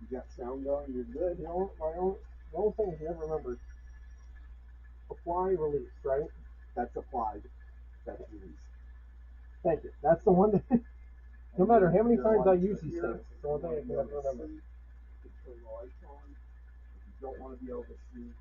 You got sound going, you're good. The only thing is you never remember, apply, release, right? That's applied. That's release. Thank you. That's the one that, no matter how many times I use these things, it's the one thing I can never remember. Turn the lights on. If you don't want to be able to see.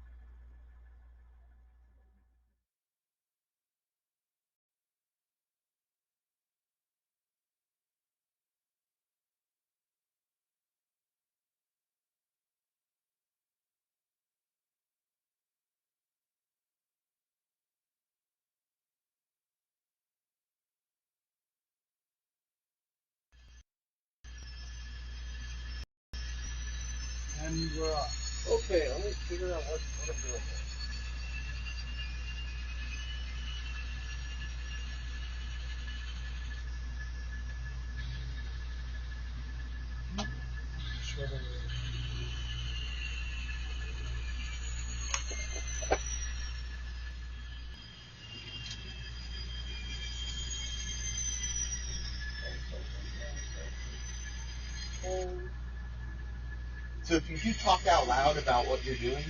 And we're off. Okay, let me figure out what I'm doing here. So if you do talk out loud about what you're doing,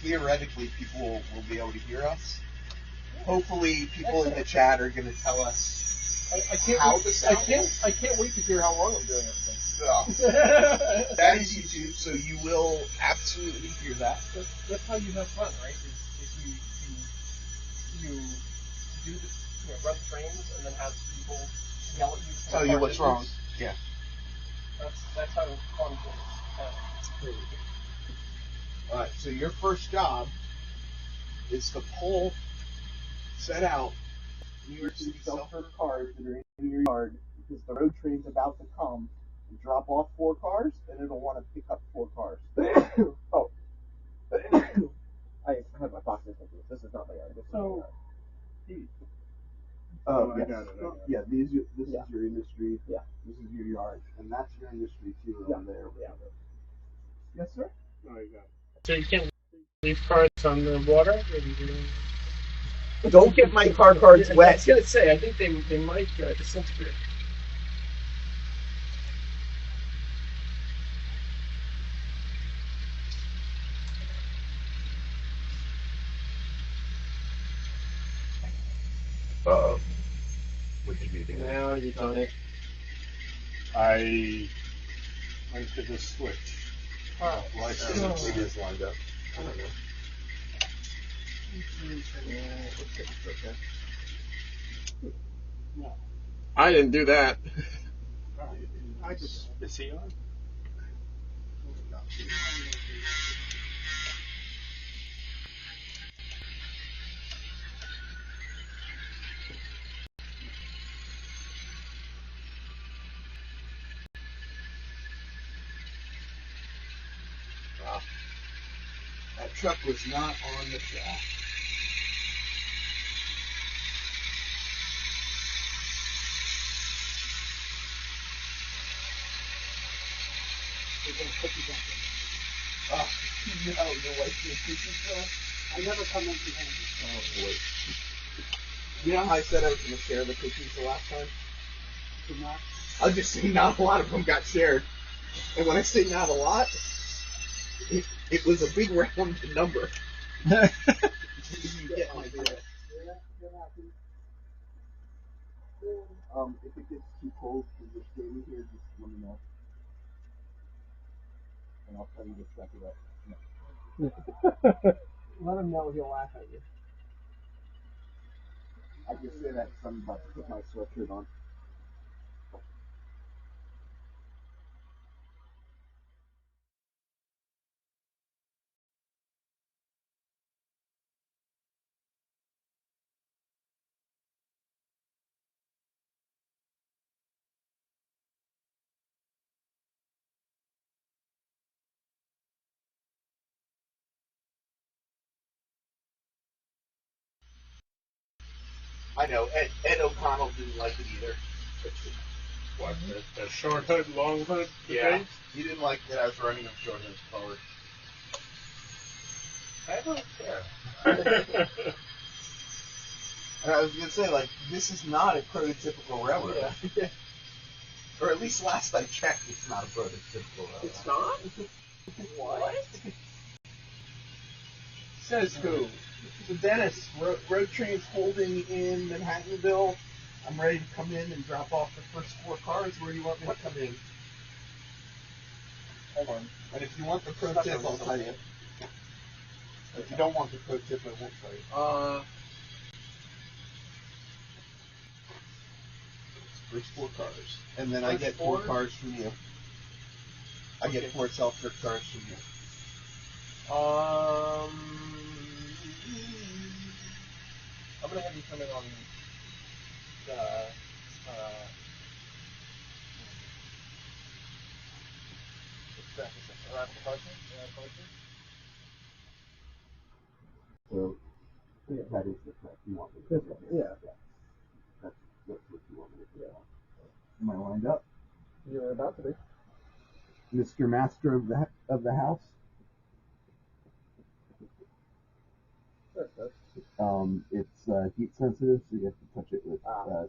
theoretically people will be able to hear us. Hopefully people in the chat are going to tell us how the sound I can't wait to hear how long I'm doing everything. That is YouTube, so you will absolutely hear that. That's how you have fun, right? Is you do the run trains and then have people yell at you. Tell you what's wrong. Yeah. That's how fun it is. Alright, so your first job is to pull, set out New York City self-serve cars that are in your yard because the road train's about to come and drop off 4 cars, and it'll want to pick up 4 cars. Oh. I have my box in this. This is not my yard. This is my yard. Oh, I yes. got it. Yeah, this is your industry. Yeah. This is your yard. And that's your industry, too, over there. Yeah. Yes, sir? Oh, you got it. So you can't leave cards on the water? Don't get my car cards I wet. was going to say, I think they might disintegrate. Uh-oh. What did you do? Now you done it. I went to the switch. Oh. Well, I see it is lined up. I don't know. No. I didn't do that. I just. Is he on? Wow. That truck was not on the track. Oh, you know, your wife did cookies for us? I never come empty handed. Oh, boy. You know how I said I was going to share the cookies the last time? I'll just say not a lot of them got shared. And when I say not a lot, it was a big round number. You get my drift. If it gets too cold for your staying here, just let me know. And I'll tell you to check it out. Let him know he'll laugh at you. I just say that because I'm about to put my sweatshirt on. I know, Ed O'Connell didn't like it either. What, the short hood, long hood debate? He didn't like that I was running him short hood forward. I don't care. And I was going to say, like, this is not a prototypical railroad. Yeah. Or at least last I checked, it's not a prototypical. It's not? What? Says who? So Dennis, road train's holding in Manhattanville. I'm ready to come in and drop off the first 4 cars. Where do you want me to come in? Hold on. And if you want the pro tip, I'll tell you. If you don't want the pro tip, I won't tell you. First 4 cars. And then I get 4 cars from you. I get 4 self-trip cars from you. I'm gonna have you come in on the So yeah, that is the correct. You want me to do that? Yeah. That's what you want me to do. Am I lined up? You're about to be. Mr. Master of the house? It's heat sensitive, so you have to touch it with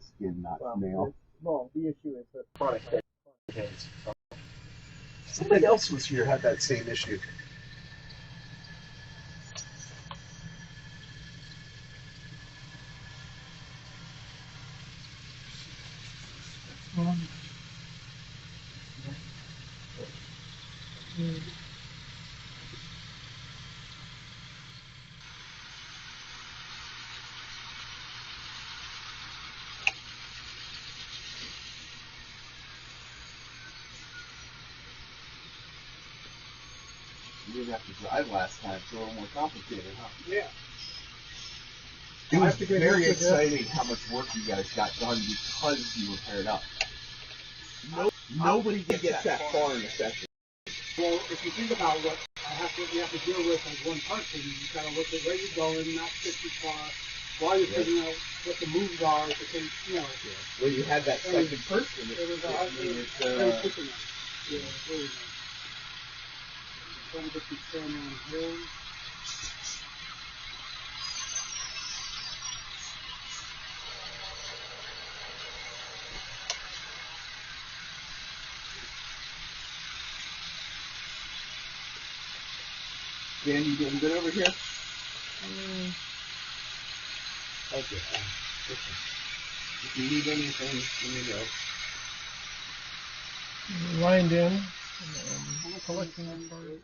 skin, not nail. The issue is that chronic pain. Somebody else was here had that same issue. You didn't have to drive last time, so a little more complicated, huh? Yeah. It was very exciting how much work you guys got done because you were paired up. Nobody gets that far in a session. Well, if you think about what you have to deal with as one person, you gotta look at where you're going, not sit your car, while you're figuring out what the moves are, if it's, Well, you had that second person. It was very quick enough. Yeah, it was really nice. Trying to get you standing on the hill. Dan, you doing good over here? Okay. If you need anything, let me know. Lined in. Collecting the cars.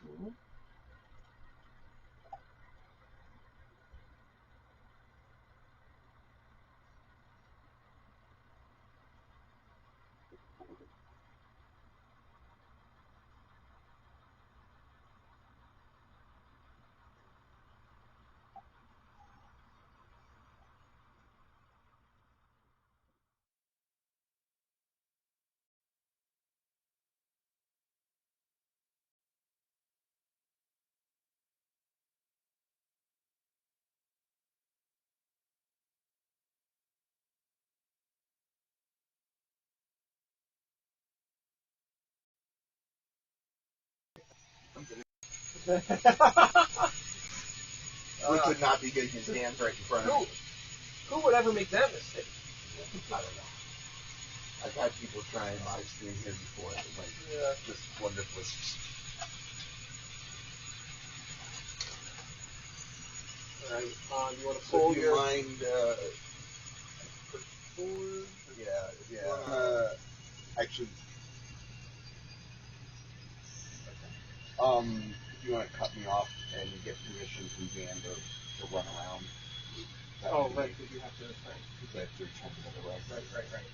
We could not be getting his hands right in front of me. Who would ever make that mistake? I don't know. I've had people try and live stream here before. It went just wonderfully. Alright, you want to So pull do you your... mind, actually, if you want to cut me off and get permission from Dan to run around. Right, because you have to... Because I have to return to the right. Right.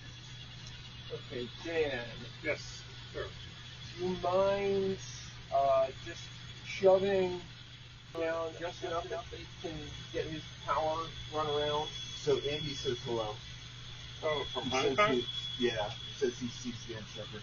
Okay, Dan. Yes, sure. Do you mind just shoving around just enough that he can get his power run around? So Andy says hello. Oh, from He Hong says Kong? he says he sees Dan Shepherd.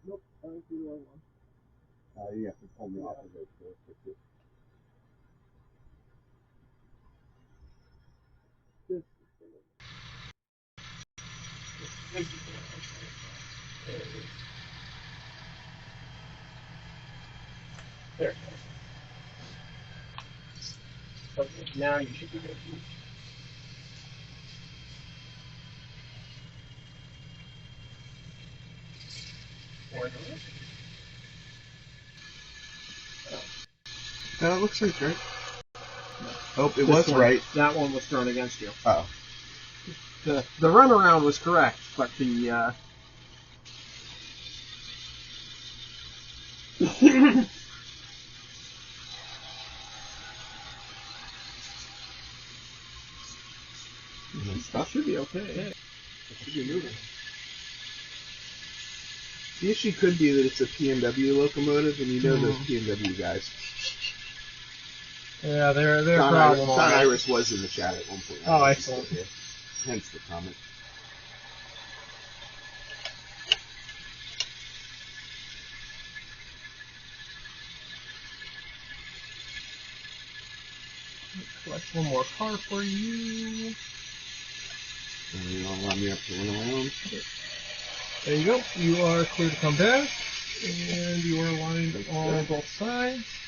Nope, I don't see the wrong one. You have to pull me off of it to fix it. This There. Okay, now you should be good. No, it looks right. Oh, it was right. That one was thrown against you. Oh. The runaround was correct, but the that should be okay. It should be moving. The issue could be that it's a P&W locomotive, and you know those P&W guys. Yeah, they're Don problem. Iris was in the chat at one point. Oh, excellent. Hence the comment. Collect one more car for you. And you don't allow me up to run around. There you go. You are clear to come back, and you are aligned on both sides.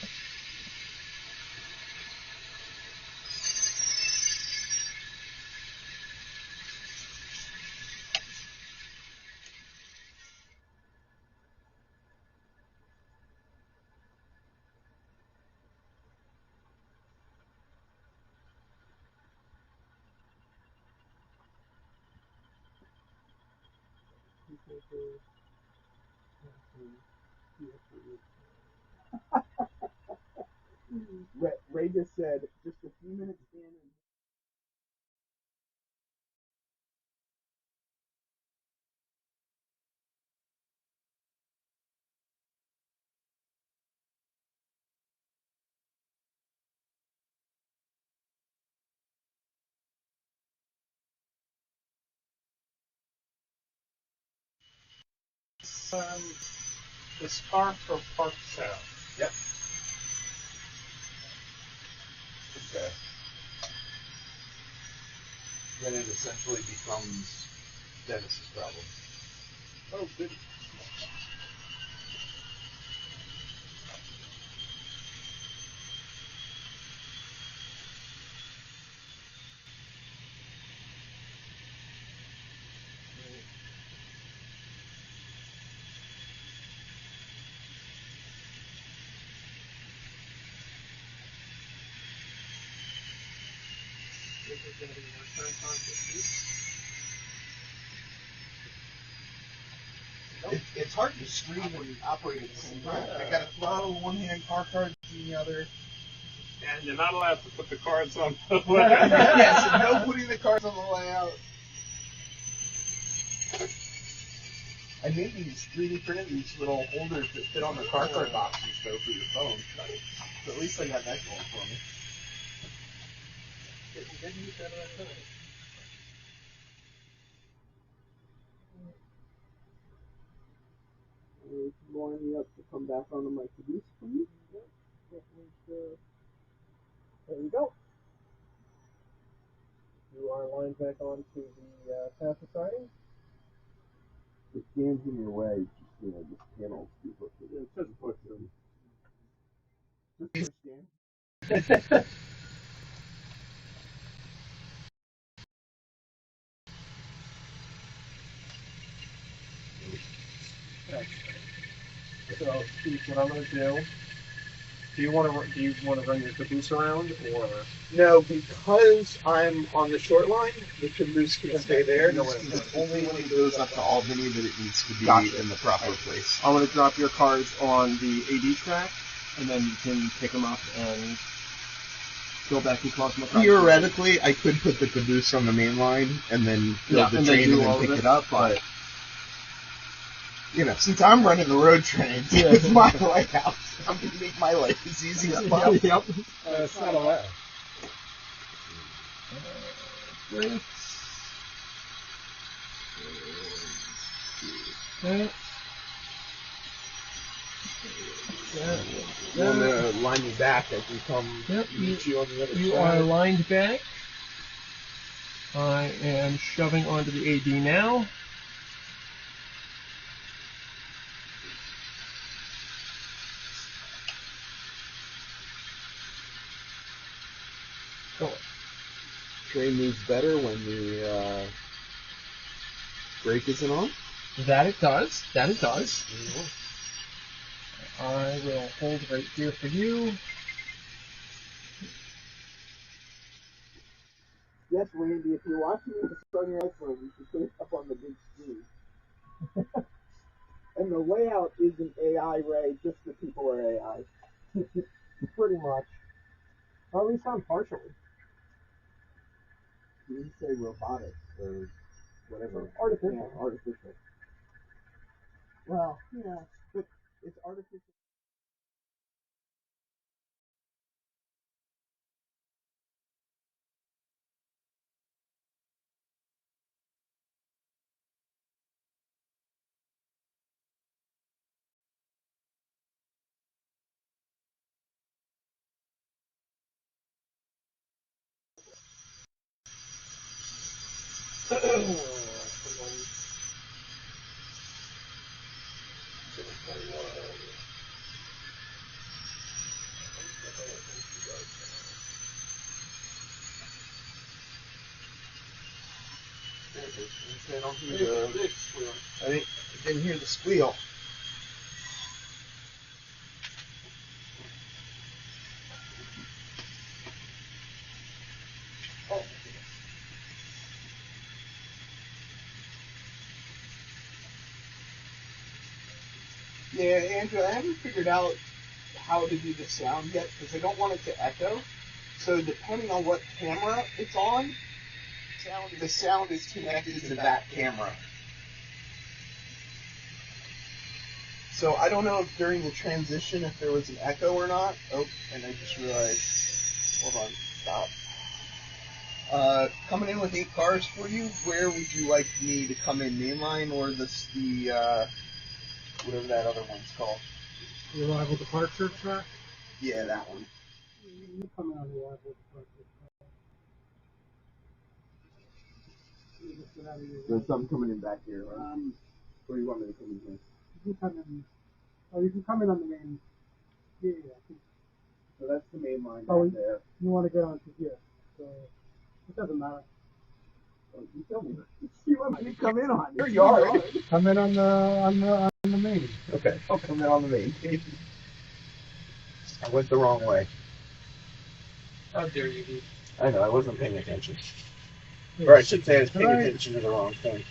Ray just said, just a few minutes in. This car from Park South. Yep. Okay. Then it essentially becomes Dennis's problem. Oh, good. It's hard to scream when you operate at the same time. I got a throttle in one hand, car cards in the other. And you're not allowed to put the cards on the Yes, no putting the cards on the layout. I made these 3D printed these little holders that fit on the car card boxes though for your phone. So at least I got that going for me. Lining up to come back onto my caboose, please. There you go. You are lined back onto the passenger siding. The stands in your way, just this panel be hooked to it. Just push them. Just stand. So, Steve, what I'm going to do? Do you want to run your caboose around, or No, because I'm on the short line, the caboose can stay there. It's only when it goes up to Albany that it needs to be in the proper place. I'm going to drop your cars on the AD track, and then you can pick them up and go back and cross them across. Theoretically, I could put the caboose on the main line and then build the train and then pick it up, but you know, since I'm running the road trains, it's my layout. I'm going to make my life as easy as possible. Yep. It's not allowed. You want to line me back? I can come meet you on the other side. You are lined back. I am shoving onto the AD now. Go. Train moves better when the brake isn't on? That it does. That it does. I will hold right here for you. Yes, Randy, if you're watching this on your iPhone, you should put it up on the big screen. And the layout isn't AI, Ray, just the people are AI. Pretty much. Or at least I'm partially. You didn't say robotic or whatever. Artificial. Yeah, artificial. Well, yeah, but it's artificial. I don't hear I didn't hear the squeal. Yeah, Andrew, I haven't figured out how to do the sound yet because I don't want it to echo. So depending on what camera it's on, the sound is connected to that camera. So I don't know if during the transition if there was an echo or not. Oh, and I just realized. Hold on, stop. Coming in with 8 cars for you. Where would you like me to come in, mainline or the whatever that other one's called? The arrival departure track? Yeah, that one. You come in on the arrival departure track. You just get out of your There's something coming in back here, right? Or you want me to come in here? You can come in. Oh, you can come in on the main. Yeah. So that's the main line Oh, back there. you want to get onto here. So it doesn't matter. Oh, you tell me. You want me to come in on Your it? yard. Come in on the main. Okay, I'll come in on the main. I went the wrong way. How dare you be? I know, I wasn't paying attention. Or I should say I was paying attention to the wrong thing.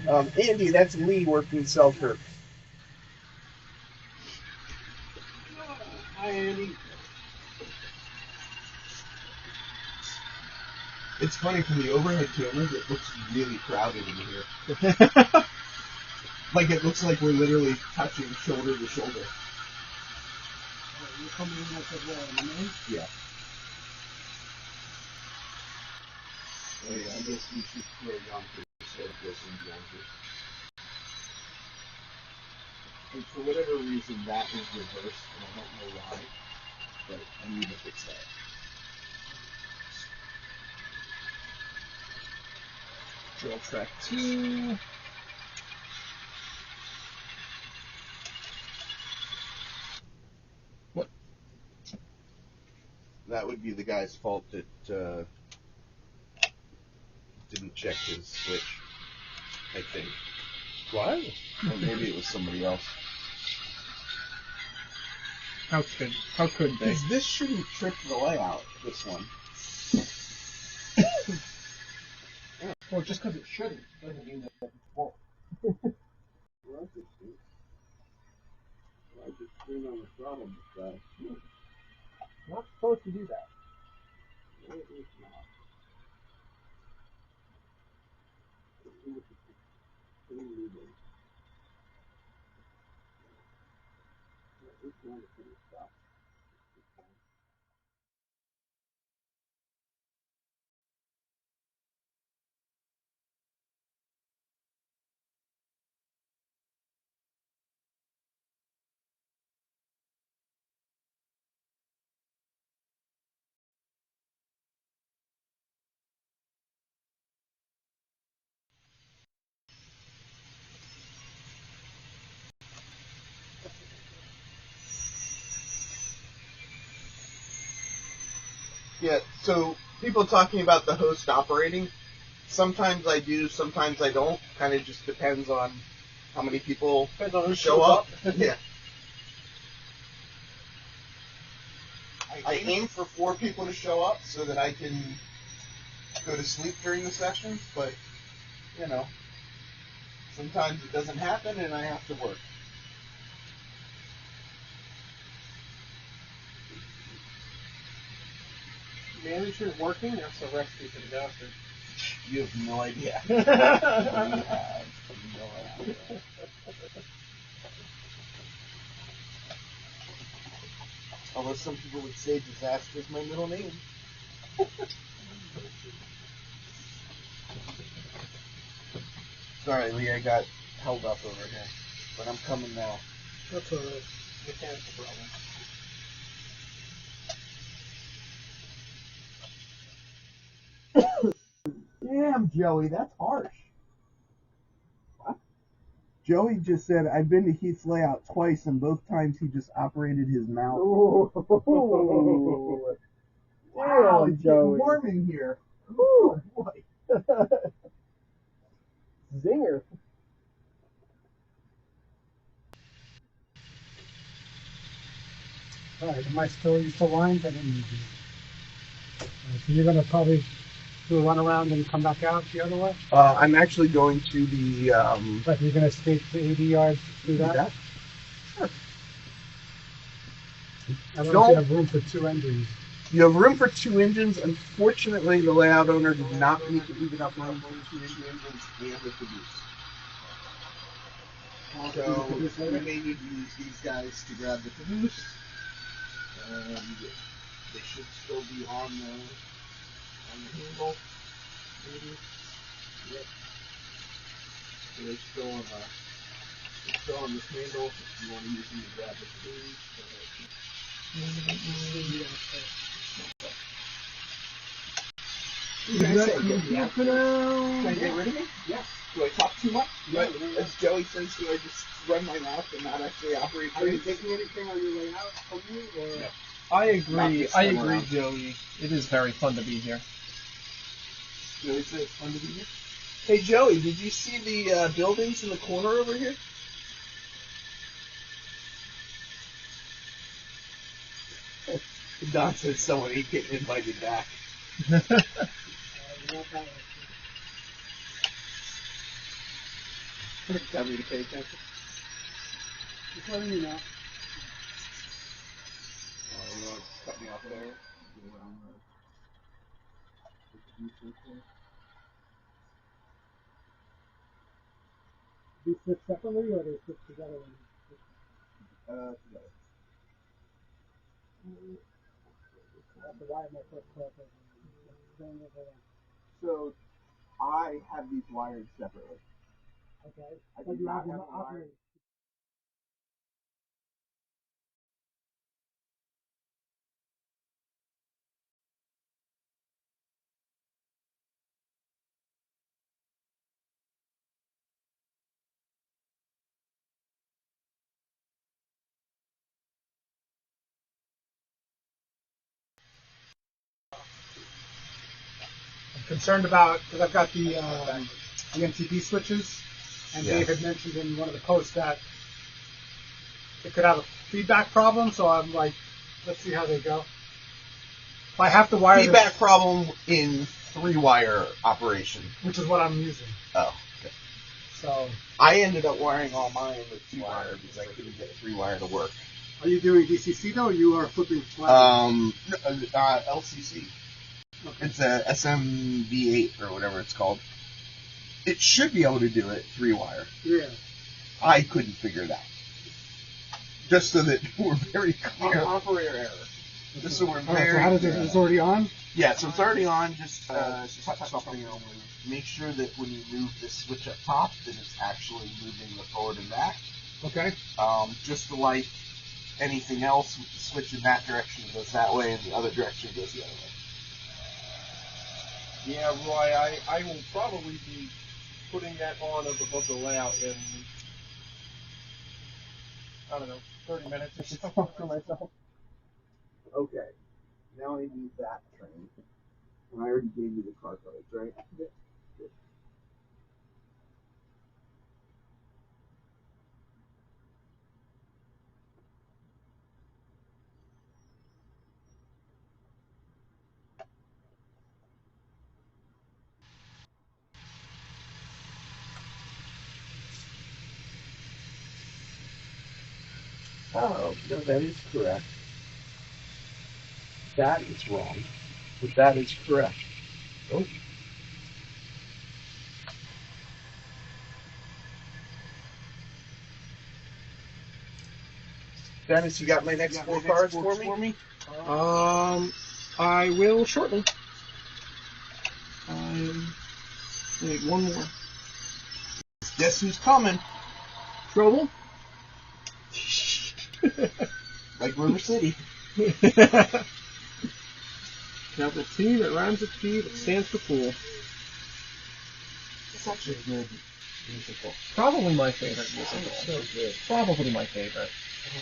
Andy, that's Lee working self-hurt. Hi, Andy. It's funny, from the overhead cameras, it looks really crowded in here. Like it looks like we're literally touching shoulder to shoulder. You're coming in like on the main? Yeah. I guess we should throw Yonkers instead of this in Yonkers. And for whatever reason, that is reversed, and I don't know why, but I need to fix that. Drill track 2. What? That would be the guy's fault that didn't check his switch, I think. What? Or maybe it was somebody else. How could they? Because this shouldn't trip the layout, this one. Well, just because it shouldn't doesn't mean that it won't. Well, that's interesting. Well, I just turned on the throttle this guy. Not supposed to do that. No, it's not. It's one stop. Yeah, so people talking about the host operating. Sometimes I do, sometimes I don't. Kind of just depends on how many people show up. Yeah. I aim for 4 people to show up so that I can go to sleep during the session, but, you know, sometimes it doesn't happen and I have to work. Management working? That's a recipe for disaster. You have no idea. You have no idea. Although some people would say disaster is my middle name. Sorry, Lee, I got held up over here. But I'm coming now. That's a mechanical problem. Damn, Joey, that's harsh. What? Joey just said, I've been to Heath's layout twice, and both times he just operated his mouth. Ooh. Wow, Damn, it's Joey. getting warm in here. Ooh. Oh, boy. Zinger. Alright, am I still lined? I didn't need you. So you're gonna probably do a run around and come back out the other way? I'm actually going to the, Like you're gonna skate to 80 yards through that? Sure. I don't know if you have room for 2 engines. You have room for 2 engines. Unfortunately, the layout owner did not make it even up room for 2 engines and the caboose. So we may need to use these guys to grab the caboose. They should still be on the handle. Maybe. Yep. So they're still on this handle. If you want to use them to grab the caboose. Can I get rid of me? Yeah. Do I talk too much? Yeah. As Joey says, do I just run my mouth and not actually operate? Are you taking anything on your way out from me? Or? No. I agree, around. Joey. It is very fun to be here. Joey says it's fun to be here. Hey Joey, did you see the buildings in the corner over here? Don says someone ain't getting invited back. Tell me to pay attention. Just letting you know. Oh, you want to cut me off there? Do you switch separately or do you switch together? Together. That's why my first question. So, I have these wired separately. Okay. I But do you not have have them them wired. operating. I'm concerned about, because I've got the MTP switches, and Dave had mentioned in one of the posts that it could have a feedback problem, so I'm like, let's see how they go. If I have to wire Feedback problem in 3-wire operation. which is what I'm using. Oh, okay. So, I ended up wiring all mine with 2-wire because I couldn't get 3-wire to work. are you doing DCC though, or you are flipping flat? LCC. Okay. It's a SMV8 or whatever it's called. It should be able to do it 3-wire. Yeah. I couldn't figure it out. Just so that we're very clear. Operator error. Just so we're All right, very so how does clear. it's already on? Yeah, so it's already on. Just touch something over. Make sure that when you move this switch up top, that it's actually moving the forward and back. Okay. Just like anything else, with the switch in that direction it goes that way, and the other direction it goes the other way. Yeah, Roy, I will probably be putting that on up above the layout in, I don't know, 30 minutes or something for myself. Okay. Now I need that train. And I already gave you the car codes, right? Yeah. Good. Oh, no, that is correct. That is wrong, but that is correct. Oh. Dennis, you got my next four cards for me? I will shortly. Wait, one more. Guess who's coming? Trouble? Like River City. Capital T that rhymes with P that stands for pool. It's actually a good musical. Probably my favorite musical. So good. Probably my favorite.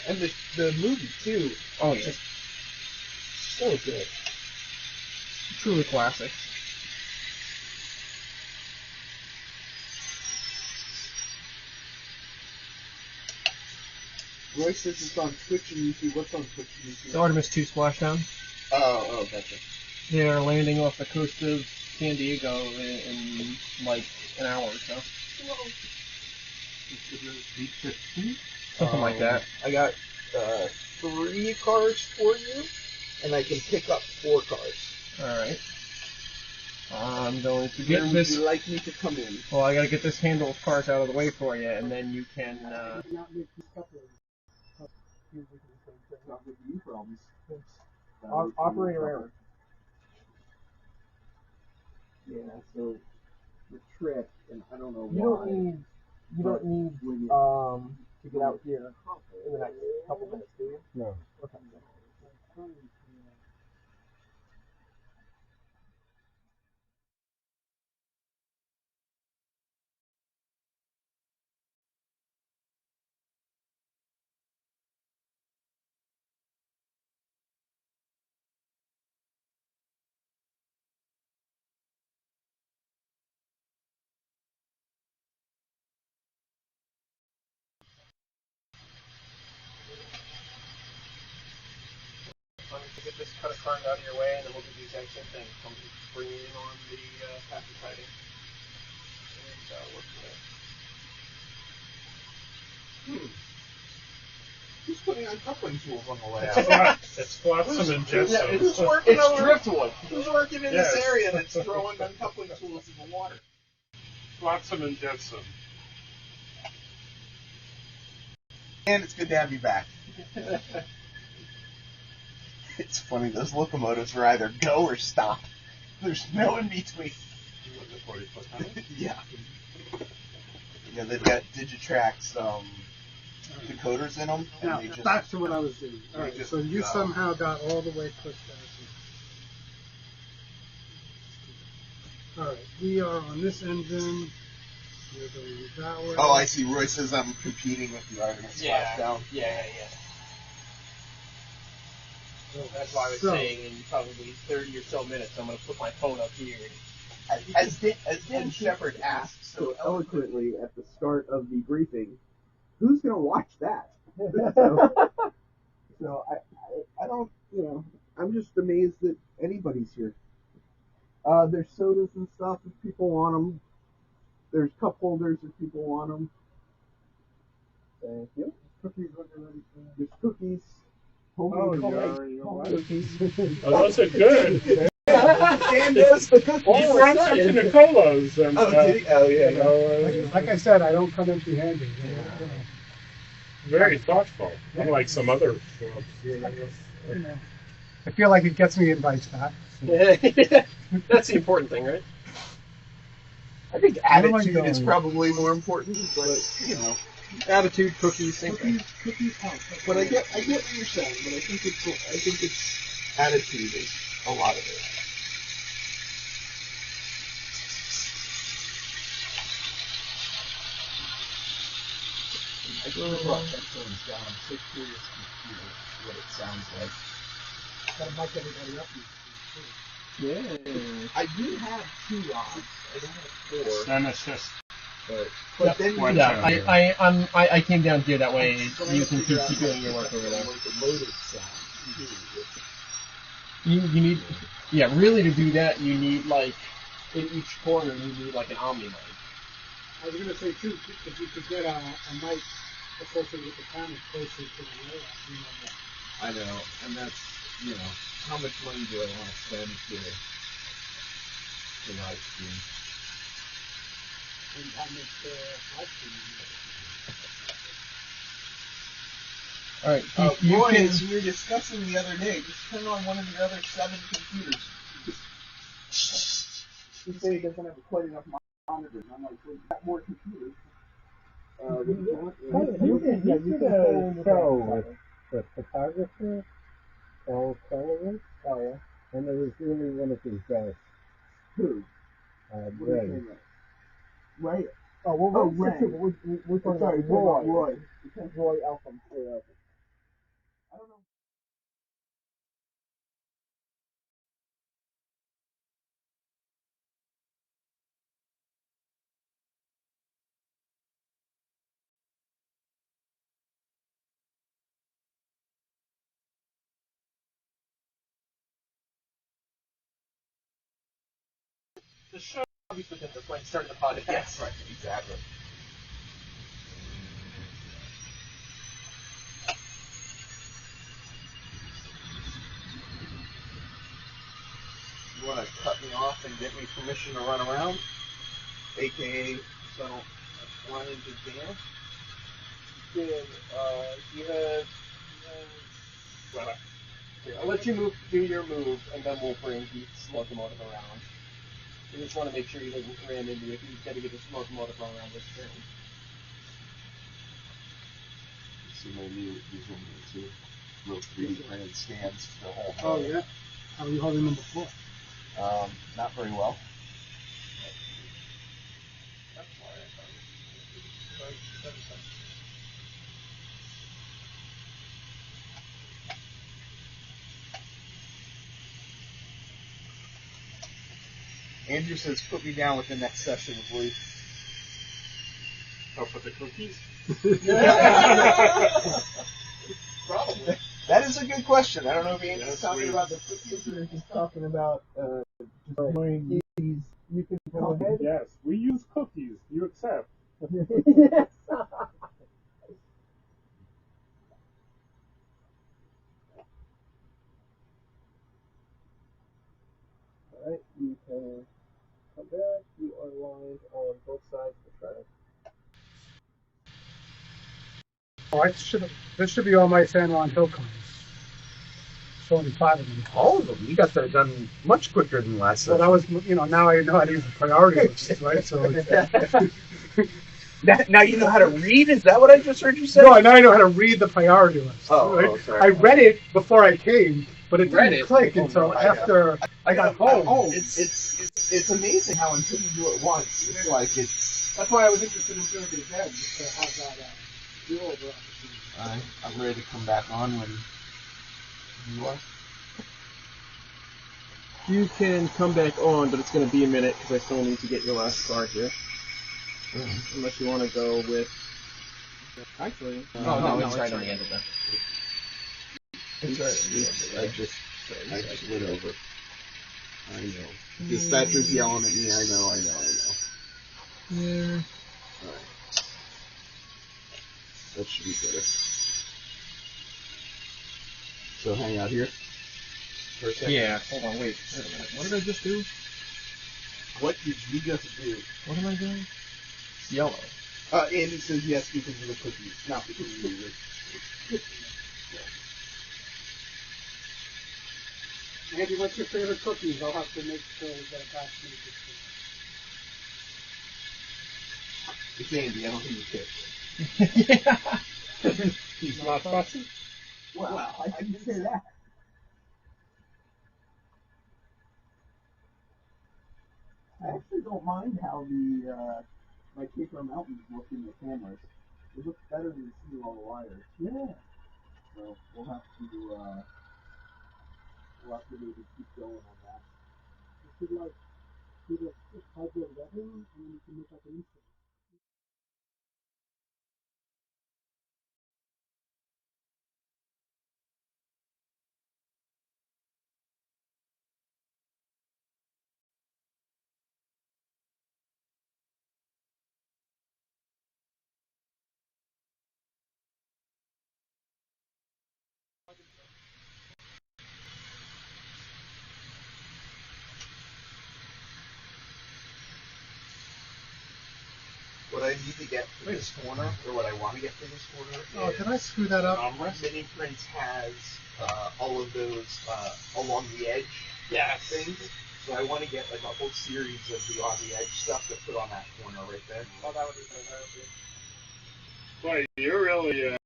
And the movie, too. Oh, yeah. Just so good. Truly classic. Roy says it's on Twitch and YouTube. What's on Twitch and YouTube? The Artemis 2 splashdown. Oh, gotcha. They're landing off the coast of San Diego in like an hour or so. Something like that. I got 3 cars for you, and I can pick up 4 cars. Alright. I'm going to Where get would this. you like me to come in? Well, I gotta get this handle of cars out of the way for you, and then you can. Not with you problems. Operator error. Yeah, so the trick, and I don't know You why. don't need to get out here in the next couple minutes, do you? No. Okay. I'm going to get this cut of card out of your way, and then we'll do the exact same thing. I'm bringing in on the passive tiding. And work from Who's putting on coupling tools on the layout? It's Flotsam and Jetsam. Who's working It's driftwood. Who's working in this area that's throwing uncoupling tools in the water? Flotsam and Jetsam. And it's good to have you back. It's funny, those locomotives are either go or stop. There's no in between. Yeah. Yeah, they've got Digitrax decoders in them. And Now, they just, back to what I was doing. All right, just so you go. somehow got all the way pushed out here. All right, we are on this engine. We're going that way. Oh, I see. Roy says I'm competing with the Artemis splashdown. Yeah. That's why I was saying in probably 30 or so minutes, I'm going to put my phone up here. As Dan Shepard asked so eloquently at the start of the briefing, who's going to watch that? So I don't, I'm just amazed that anybody's here. There's sodas and stuff if people want them. There's cup holders if people want them. Thank you. Cookies when you're ready. There's cookies. Cookies. Oh, those are good. Dan knows the cookies. He brought some to Nicolo's. And, did he? Oh, yeah. Like I said, I don't come empty-handed. very thoughtful, unlike some other clubs. I feel like it gets me invites back. That's the important thing, right? I think attitude is probably more important, but Attitude, cookies, same thing. Cookies help. But I get what you're saying. But I think it's attitude is a lot of it. I really brought headphones down. I'm so curious to hear what it sounds like. Gotta mic everybody up. Yeah. I do have 2 rods. I don't have 4. Then it's just But then one Yeah, channel. I came down here that way. You can keep doing your work over there. Loaded sound. You need, yeah, really to do that, you need like in each corner you need like an Omni mic. I was gonna say too, if you could get a mic associated with the camera closer to the layout, I know, and that's, how much money do I want to spend to live stream? and how much live streaming. All right, Boy, as we were discussing the other day, just turn on one of your other 7 computers. He said he doesn't have quite enough monitors. I'm like, well, you've got more computers. You can go with the photographer, Paul Sullivan. Oh yeah. And there was really one of his guys. Who? Ray. Ray? Oh, well, Ray. We're talking Sorry, about Roy. Roy Elpham. I don't know. The show obviously did this when started the podcast. Yes, right, exactly. You want to cut me off and get me permission to run around? AKA, so I don't run into Dan? You have. Here, I'll let you do your move, and then we'll bring the locomotive around. You just want to make sure he doesn't ram into it. You've got to get this locomotive around this turn. See my new, these are my 2 little 3D printed stands for the whole Oh yeah. How are you holding them before? Not very well. Andrew says, put me down with the next session, please. Oh, for the cookies? Probably. That is a good question. I don't know if Andrew's talking about the cookies or just talking about just doing these. You can go ahead. Yes, we use cookies. You accept. Yes. Alright, you can come back. You are lined on both sides of the track. Oh, this should be all my San Juan Hill cones. There's only 5 of them. All of them. You got that done much quicker than last Well, that was, now I know how to use the priority list, right? So now you know how to read? Is that what I just heard you say? no, now I know how to read the priority list. Oh, right? oh, sorry. I read it before I came, but it didn't click until after I got home. It's amazing how until you do it once, it's like it's. That's why I was interested in doing it again, just to have that do-over opportunity. I'm ready to come back on when you are. You can come back on, but it's going to be a minute because I still need to get your last card here. Unless you want to go with. Actually. No, it's right on the end of that. It's right. I just went over. I know. Dispatcher's yelling at me. I know. Yeah. Alright. That should be better. So hang out here for a second. Yeah, hold on, wait a minute. What did I just do? What did you just do? What am I doing? It's yellow. Andy says yes because of the cookies, not because of the music. Andy, what's your favorite cookies? I'll have to make sure we get a batch made this It's Andy, I don't think he cares. Yeah. He's not fussy? Well, I didn't say that. I actually don't mind how the my Caper Mountains look in the cameras. It looks better than seeing all the wires. Yeah. So we'll have to We'll have to maybe keep going on that. You could like do the puzzle level, and then you can make like an instrument. What I need to get for this corner, or what I want to get for this corner, Oh, did I screw that up? Mini Prints has all of those along the edge things. So I want to get like a whole series of the on the edge stuff to put on that corner right there. Oh, that would be fantastic. Boy, you're really,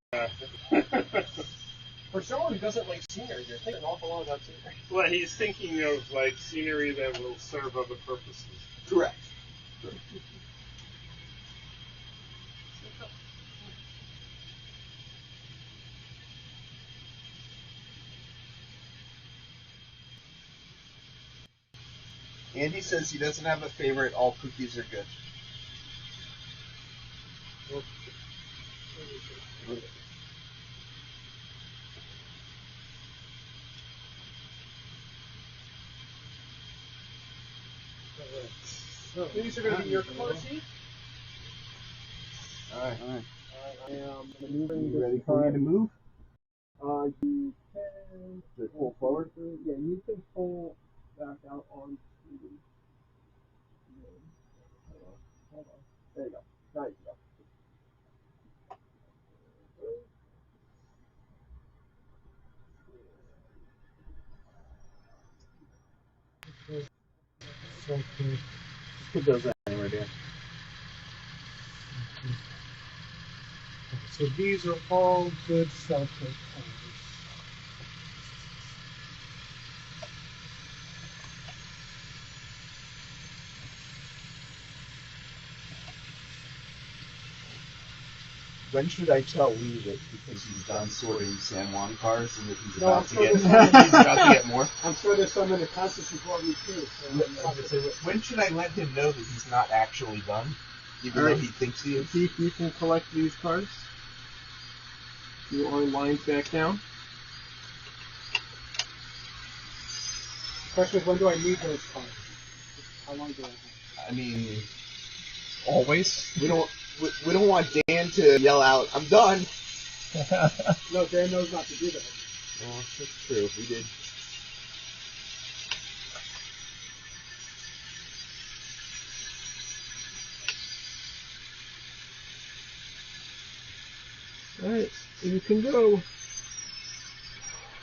For someone who doesn't like scenery, you're thinking an awful lot about scenery. well, he's thinking of like scenery that will serve other purposes. Correct. Andy says he doesn't have a favorite. All cookies are good. So these are going to be your car seat. All right. I am maneuvering You this ready for me to move? You can Pull forward. Yeah, you can pull back out onto the. Hold on. There you go. Now you go. Okay. Put those anywhere, Dan. So these are all good self-tape colors. When should I tell Lee that because he's done sorting San Juan cars and that he's No, about I'm to sure get there's he's about to get more? I'm sure there's some in the process before me too. So When should I let him know that he's not actually done, even though he thinks he is? see if you can collect these cards. You are lines back down. Question is, when do I need those cards? How long do I have? I mean, always. We don't want Dan to yell out, "I'm done." No, Dan knows not to do that. Well, that's true. We did. Alright, you can go.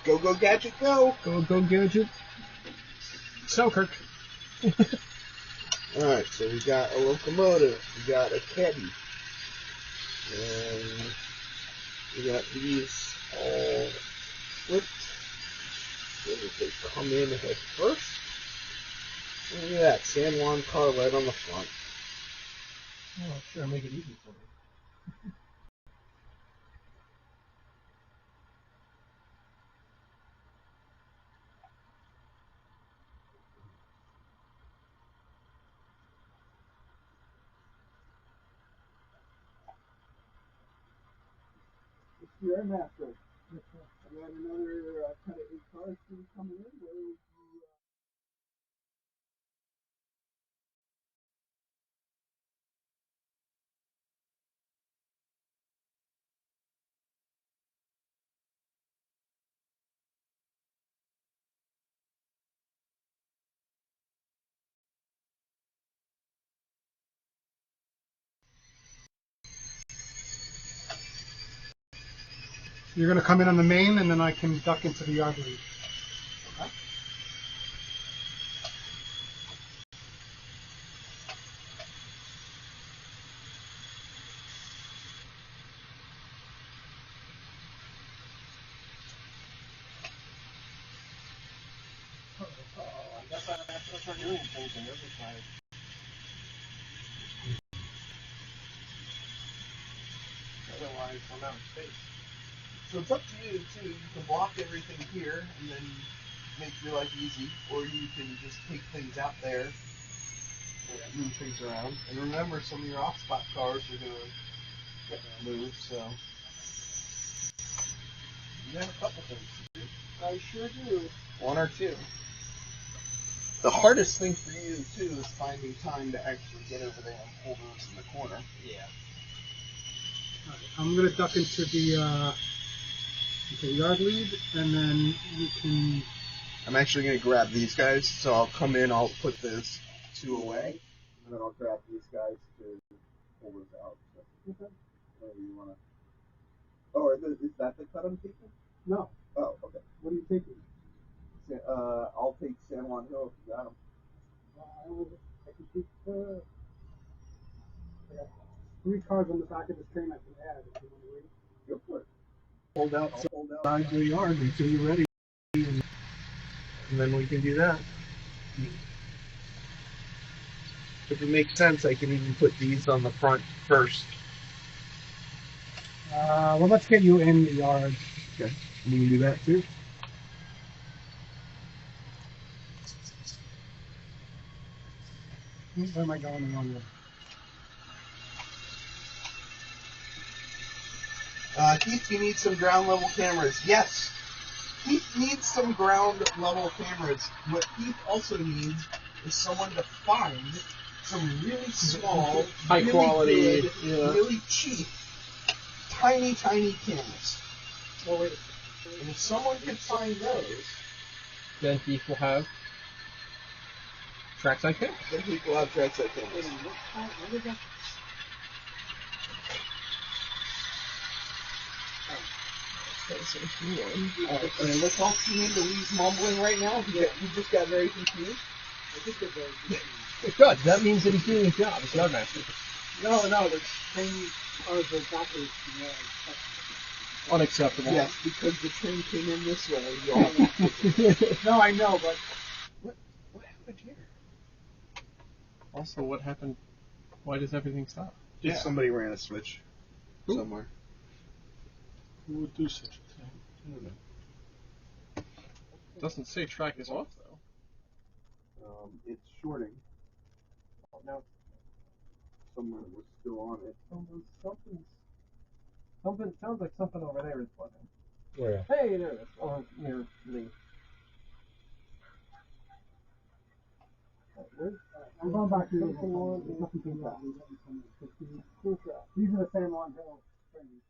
Go, gadget, go! Go, gadget. Selkirk. Alright, so we got a locomotive, we got a caddy, and we got these all flipped. So that they come in head first. Look at that, San Juan car right on the front. Oh, sure, make it easy for me. It's your master. And then another kind of 8 cars coming in. Where you, You're going to come in on the main, and then I can duck into the yard lead. Okay. I guess I have to start doing things on the other side. Otherwise, I'm out of space. So it's up to you, too. You can block everything here, and then make your life easy, or you can just take things out there and move things around. And remember, some of your off-spot cars are going to get moved, so you have a couple things to do. I sure do. One or two. The hardest thing for you, too, is finding time to actually get over there and pull those in the corner. Yeah. All right, I'm going to duck into the yard lead, and then you can... I'm actually going to grab these guys, so I'll come in, I'll put those two away, and then I'll grab these guys to pull those out. So. Okay. Whatever you want to... Oh, is that the cut I'm taking? No. Oh, okay. What are you taking? I'll take San Juan Hill if you got them. I can take I got 3 cars on the back of this train I can add if you want to wait. Go for it. Hold outside your yard until you're ready, and then we can do that. If it makes sense, I can even put these on the front first. Well, let's get you in the yard. Okay, and you can do that too. Where am I going the wrong way? Keith, you need some ground level cameras. Yes, Keith needs some ground level cameras. What Keith also needs is someone to find some really small, High really quality, good, yeah. really cheap, tiny cameras. Oh, wait. And if someone can find those, Then Keith will have trackside cameras. then Keith will have trackside cameras. And let's all tune into Lee's mumbling right now. He just got very confused. I just get very confused. Good. That means that he's doing his job. It's not master. No, the train cars are backwards. Unacceptable. Yes, because the train came in this way. Y'all. No, I know, but What happened here? Also, what happened? Why does everything stop? Just somebody ran a switch somewhere. Who would do such a thing? I don't know. Doesn't say track is off though. It's shorting. Oh, now someone was still on it. Something sounds like something over there is buzzing. Where? Hey, there it is. Oh, near Lee. I'm going back to Something on. there's nothing to that. These are the San Juan Hill trains.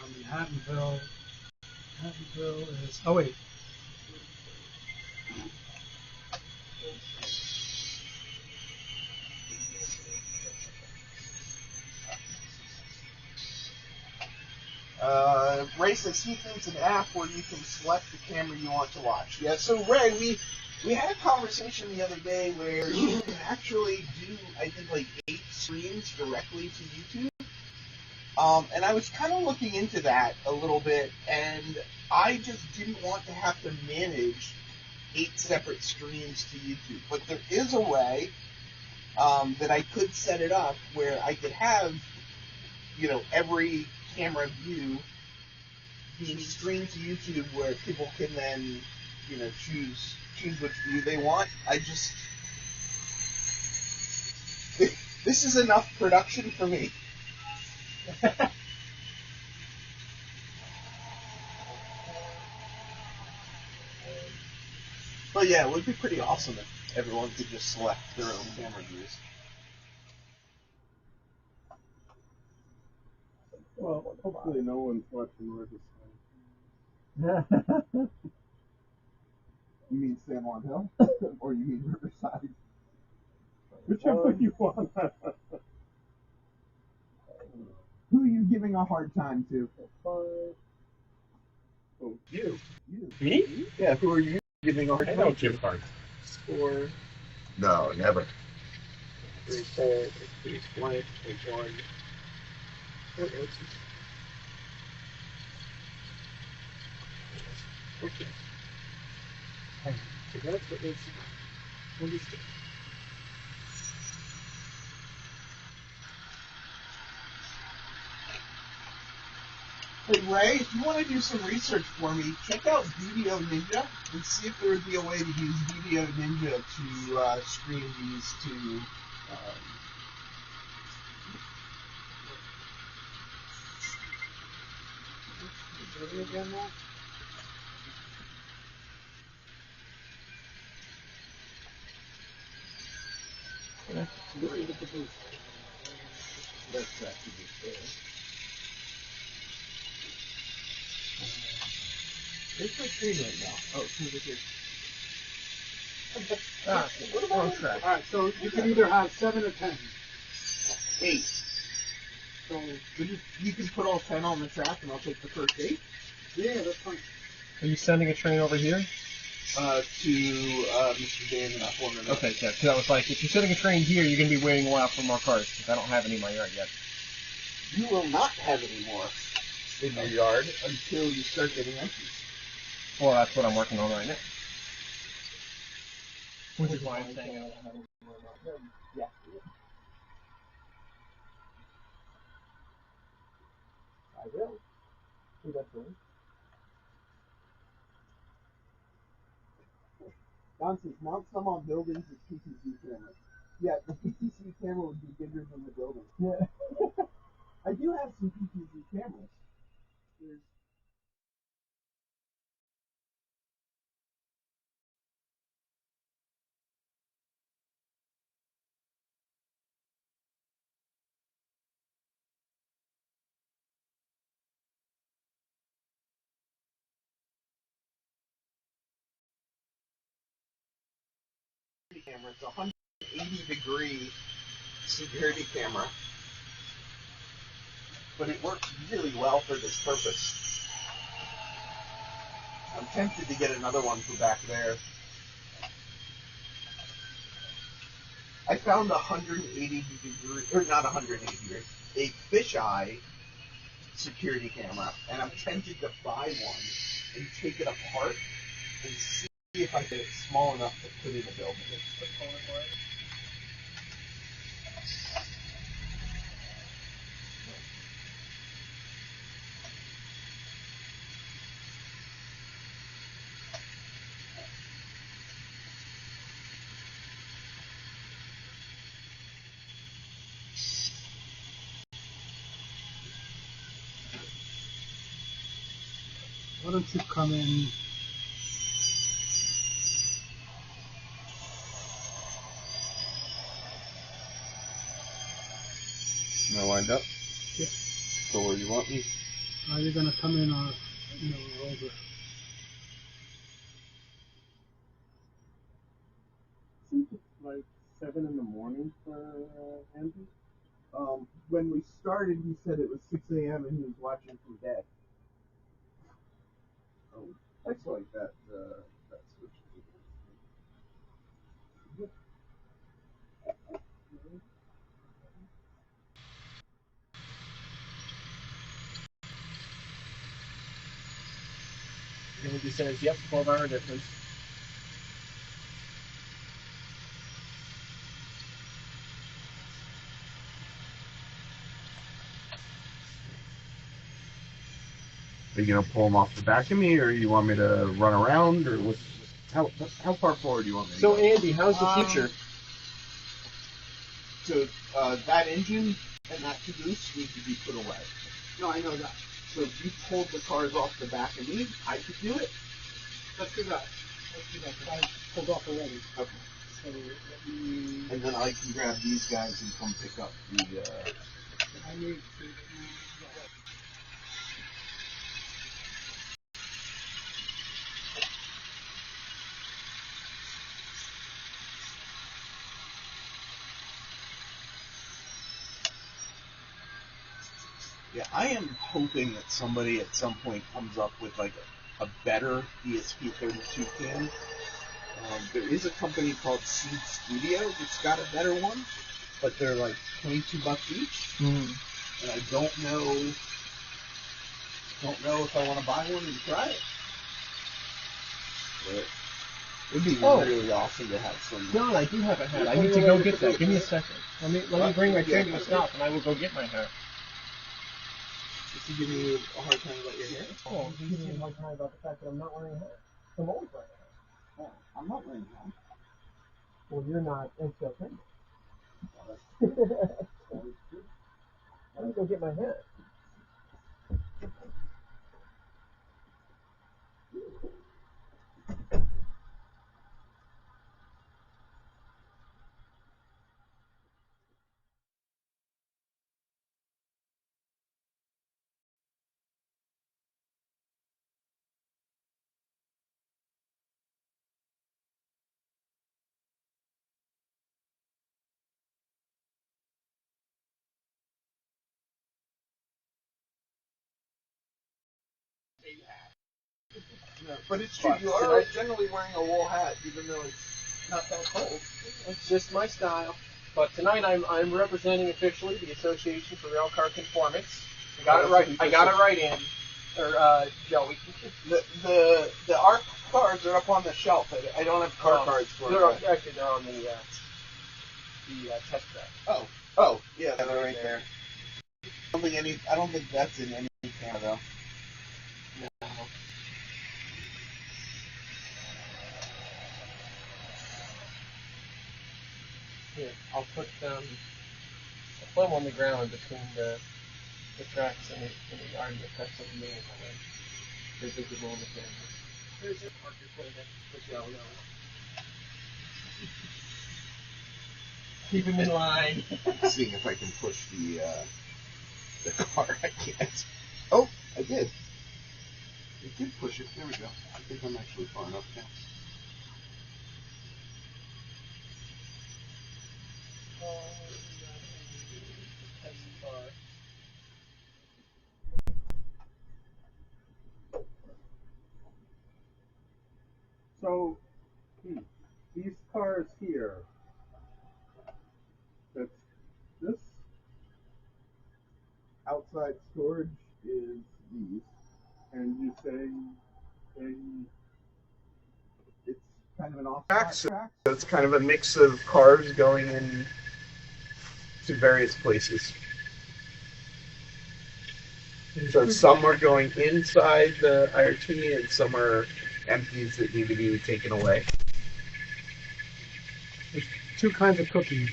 Manhattanville is. Oh wait. Ray says he thinks an app where you can select the camera you want to watch. Yeah, so Ray, we had a conversation the other day where you can actually do, I think, like 8 streams directly to YouTube. And I was kind of looking into that a little bit, and I just didn't want to have to manage 8 separate streams to YouTube. But there is a way that I could set it up where I could have, every camera view being streamed to YouTube, where people can then, choose which view they want. This is enough production for me. But yeah, it would be pretty awesome if everyone could just select their own camera views. Well, hopefully no one's watching Riverside. You mean San Juan Hill? Or you mean Riverside? Whichever you want. Who are you giving a hard time to? Oh, you. You. Me? Yeah, who are you giving a hard I time don't to? give cards. 4, No, never. 3, 4, 3, blank, 1. Okay. So that's what is understood. Hey Ray, if you want to do some research for me, check out Video Ninja and see if there would be a way to use Video Ninja to stream these to. Again now? That's actually fair. It's my screen right now. Oh, it's over here. What about track? All right, so you can either have 7 or 10. 8. So You can put all 10 on the track and I'll take the first 8. yeah, that's fine. Are you sending a train over here? To Mr. Dan in that corner. Okay, yeah, because I was like, if you're sending a train here, you're going to be waiting a while for more cars, because I don't have any in my yard yet. You will not have any more in your yard until you start getting empties. Well, that's what I'm working on right now. Which is why I'm saying I don't have any more about them. Yeah. I will. Eventually. Don says, mount some on buildings with PTZ cameras. Yeah, the PTZ camera would be bigger than the building. Yeah. I do have some PTZ cameras. There's camera. It's a 180-degree security camera. But it works really well for this purpose. I'm tempted to get another one for back there. I found a 180-degree, or not 180 degree, a fisheye security camera, and I'm tempted to buy one and take it apart and see if I get it small enough to put in a building. Why don't you come in? Am I lined up? Yeah. So where do you want me? You're gonna come in on, over. It's like 7 in the morning for Andy. When we started, he said it was 6 a.m. and he was watching from bed. That's like that. That switch. And he says, yep, 12-hour difference. Are you gonna pull them off the back of me, or you want me to run around, or what? How far forward do you want me to So, go? Andy, how's the future? So that engine and that caboose need to be put away. No, I know that. So if you pulled the cars off the back of me, I could do it. Let's do that. Let's do that. 'Cause I pulled off already. Okay. So let me. And then I can grab these guys and come pick up the. I need to. Yeah, I am hoping that somebody at some point comes up with like a better ESP32 cam. There is a company called Seed Studio that's got a better one, but they're like $22 each. Mm. and I don't know if I want to buy one and try it. But it'd be really awesome to have some. John, I do have a hat. I Put need it to away go to get put that. it Give me a there. second. Let me bring my trading stuff, and I will go get my hat. Is he giving you a hard time about your hair? Oh, he's giving me a hard time about the fact that I'm not wearing a hat. I'm always wearing a hat. Oh, I'm not wearing a hat. Well, you're not until Sunday. Let me go get my hat. Yeah, but it's true. You are generally wearing a wool hat, even though it's not that cold. It's just my style. But tonight I'm representing officially the Association for Railcar Conformance. I got it right. I got it right in. Or Joey. The ARC cards are up on the shelf. I don't have car cards for they're them. actually they're on the test track. Oh, yeah, they're right there. I don't think that's in any camera though. No. Here, I'll put them on the ground between the tracks and the yard that cuts of the main line. They're visible in the camera. There's your marker for the Joe knows. Keep him in line. Seeing if I can push the car. I can't. Oh, I did. I did push it. There we go. I think I'm actually far enough now. So, these cars here, that's this Outside storage is these. and you say It's kind of an off track. track. So it's kind of a mix of cars going in to various places. So some are going inside the IRT and some are empties that need to be taken away. There's two kinds of cookies.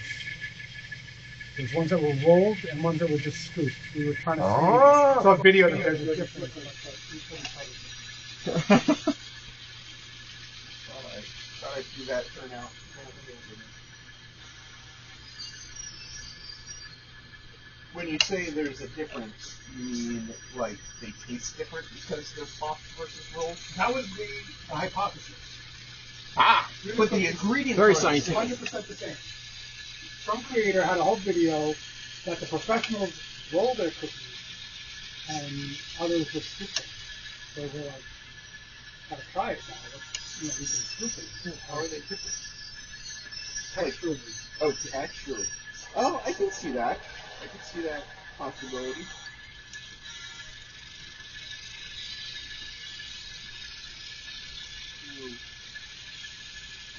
There's ones that were rolled and ones that were just scooped. We were trying to see. So a video that there's a difference. Thought I'd do that for now. When you say there's a difference, you mean like they taste different because they're soft versus rolled? That was the hypothesis. But the ingredients Very are scientific. 100% the same. Some creator had a whole video that the professionals roll their cookies and others just scoop them. So they're like, gotta try it now. We can scoop it. How are they different? Texturally. Oh, actually. Oh, I can see that. I can see that possibility.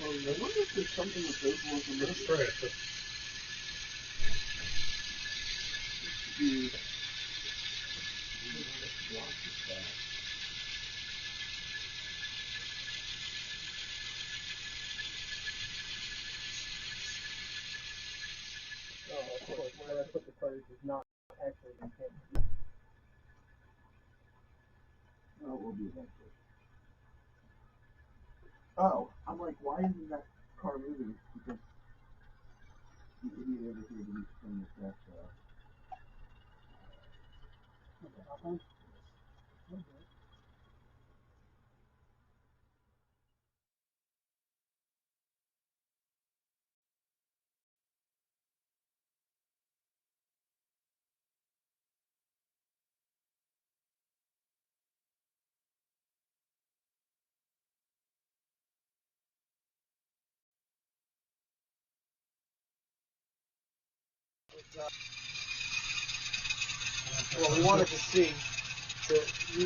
Well, I wonder if there's something with those ones in this. Try it. Of course, where I put the cards is not actually intended. Oh, we'll do that too. Oh, I'm like, why isn't that car moving? Because the idiot over here didn't turn the track Well, we wanted to see.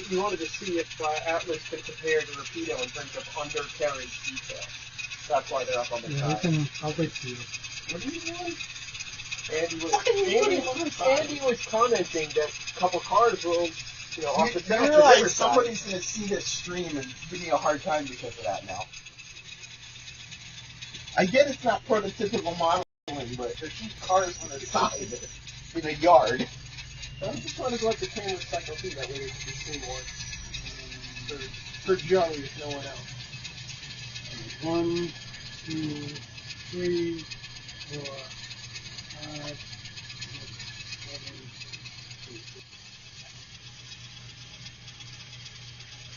You wanted to see if Atlas could compare the Rapido in terms of undercarriage detail. That's why they're up on the side. I'll wait for you. What are you doing? Andy was commenting that a couple cars will, off the top. Realize somebody's going to see this stream and give me a hard time because of that now. I get it's not prototypical modeling, but there's two cars on the side in a yard. I'm just trying to go up the camera cycle too, that way they can see more. For Joe, if no one else. 1, 2, 3, 4, 5, 6, 7, 8.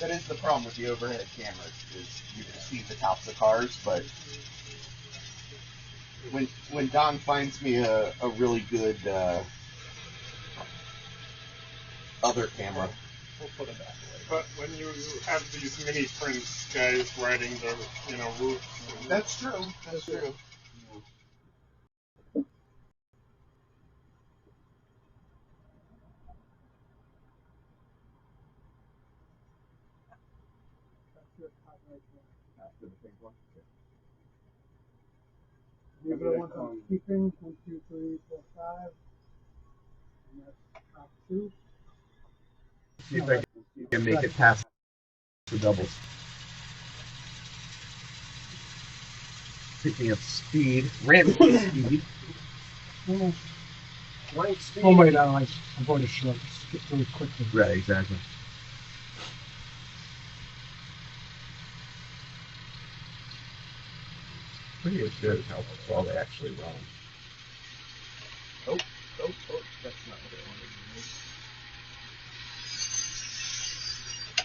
That is the problem with the overhead cameras, is you can see the tops of cars, but when Don finds me a really good other camera, We'll put it back away. But when you have these mini prints guys riding the roofs. That's true. That's true. After the pink one. These are the ones I'm keeping. 1, 2, 3, 4, 5. And that's top 2. See if I can make it past the doubles. Picking up speed, rampant speed. Light speed. Oh wait, I'm going to skip really quickly. Right, exactly. Pretty as good as how well they actually run. Oh, that's not what I wanted to do.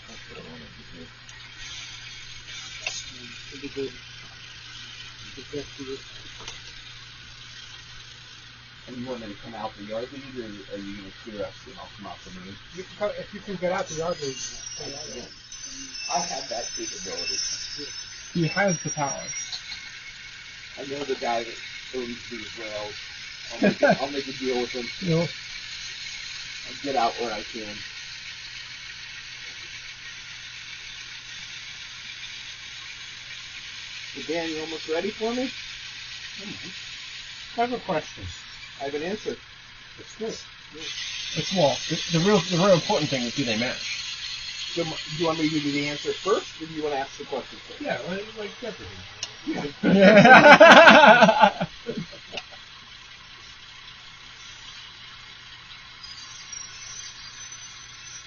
That's what I wanted to do. And you want me to come out the yard lead, or are you going to clear us and I'll come out the main? If you can get out the yard, I have that capability. he has the power. I know the guy that owns these rails. I'll make a deal with him. I'll get out where I can. So Dan, you almost ready for me? I have a question. I have an answer. It's good. It's well, the real important thing is do they match? So, do you want me to give you the answer first, or do you want to ask the question first? Yeah, like Jeopardy.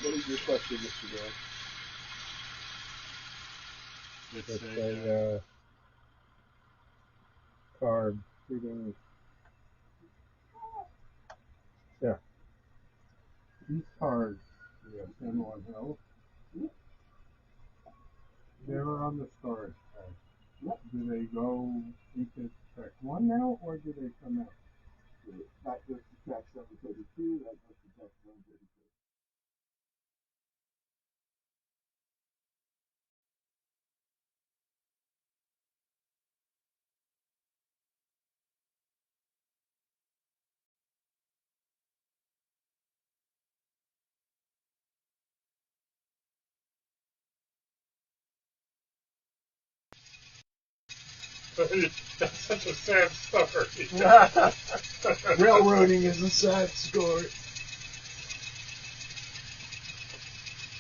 What is your question, Mr. Dan? It's a card reading. Yeah. These cards, San Juan Hill, they were on the storage tag. Yep. Do they go into track 1 now, or do they come out? That goes to track 732, that goes to track 732. That's such a sad story. Railroading is a sad story.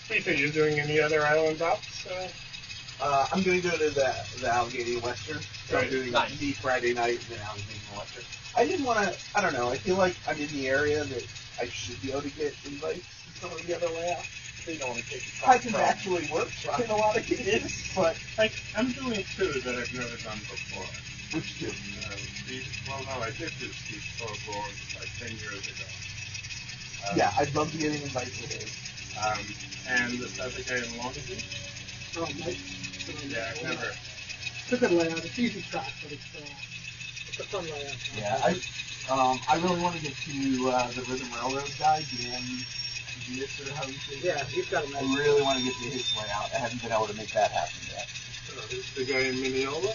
Pete, are you doing any other island ops? I'm going to go to the Allegheny Western. So I'm Right. doing the Friday night and then Allegheny Western. I didn't want to, I don't know, I feel like I'm in the area that I should be able to get invites to some of the other layouts. So you don't want to take a I can actually work in a lot of cases, but... I'm doing two that I've never done before. Which two? I did do Steve Board like 10 years ago. Yeah, I'd love to get an invite to his. And this other guy in Long Beach? Oh, Mike. Yeah, I've never. It's a good layout. It's easy track, but it's a fun layout. Yeah, I really want to get to the Rhythm Railroad guy, Dan Diaz, or how you say it. Yeah, he's got a I really want to get to his layout. I haven't been able to make that happen yet. Is the guy in Mineola?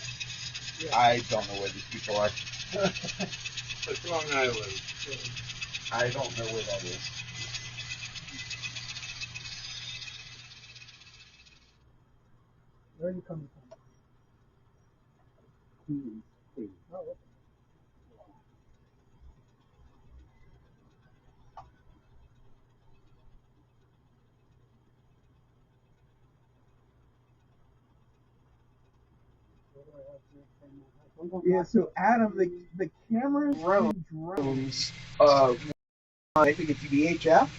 Yeah. I don't know where these people are. It's Long Island. I don't know where that is. Where are you coming from? Oh, okay. Where do I have to Yeah, so Adam, the cameras and drones, I think it's VHF,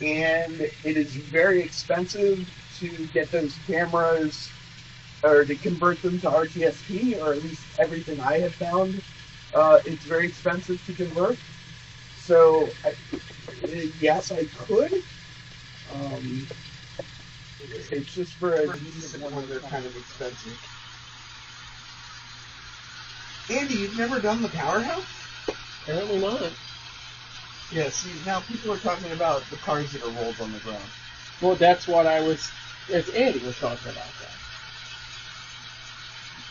and it is very expensive to get those cameras or to convert them to RTSP, or at least everything I have found, it's very expensive to convert. So, yes, I could. It's just for a decent one, they're kind of expensive. Andy, you've never done the powerhouse? Apparently not. Yeah, see, now people are talking about the cars that are rolled on the ground. Well, that's what as Andy was talking about that.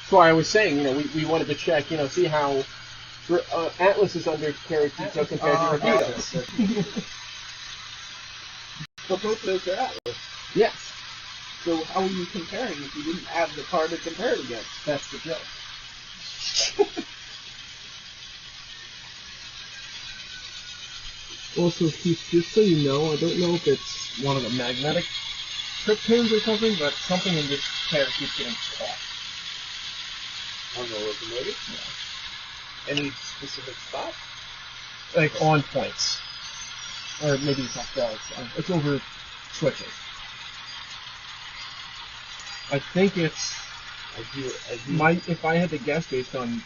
So I was saying, we wanted to check, see how Atlas is under Parakeeto compared to Rapido. But both of those are Atlas. Yes, So how are you comparing if you didn't have the car to compare it against? that's the joke. Also, Keith, just so you know, I don't know if it's one of the magnetic trip pins or something, but something in this pair keeps getting caught. On the locomotive? Yeah. Any specific spot? Like on points. Or maybe it's off belts. It's over switches. I think it's... if I had to guess based on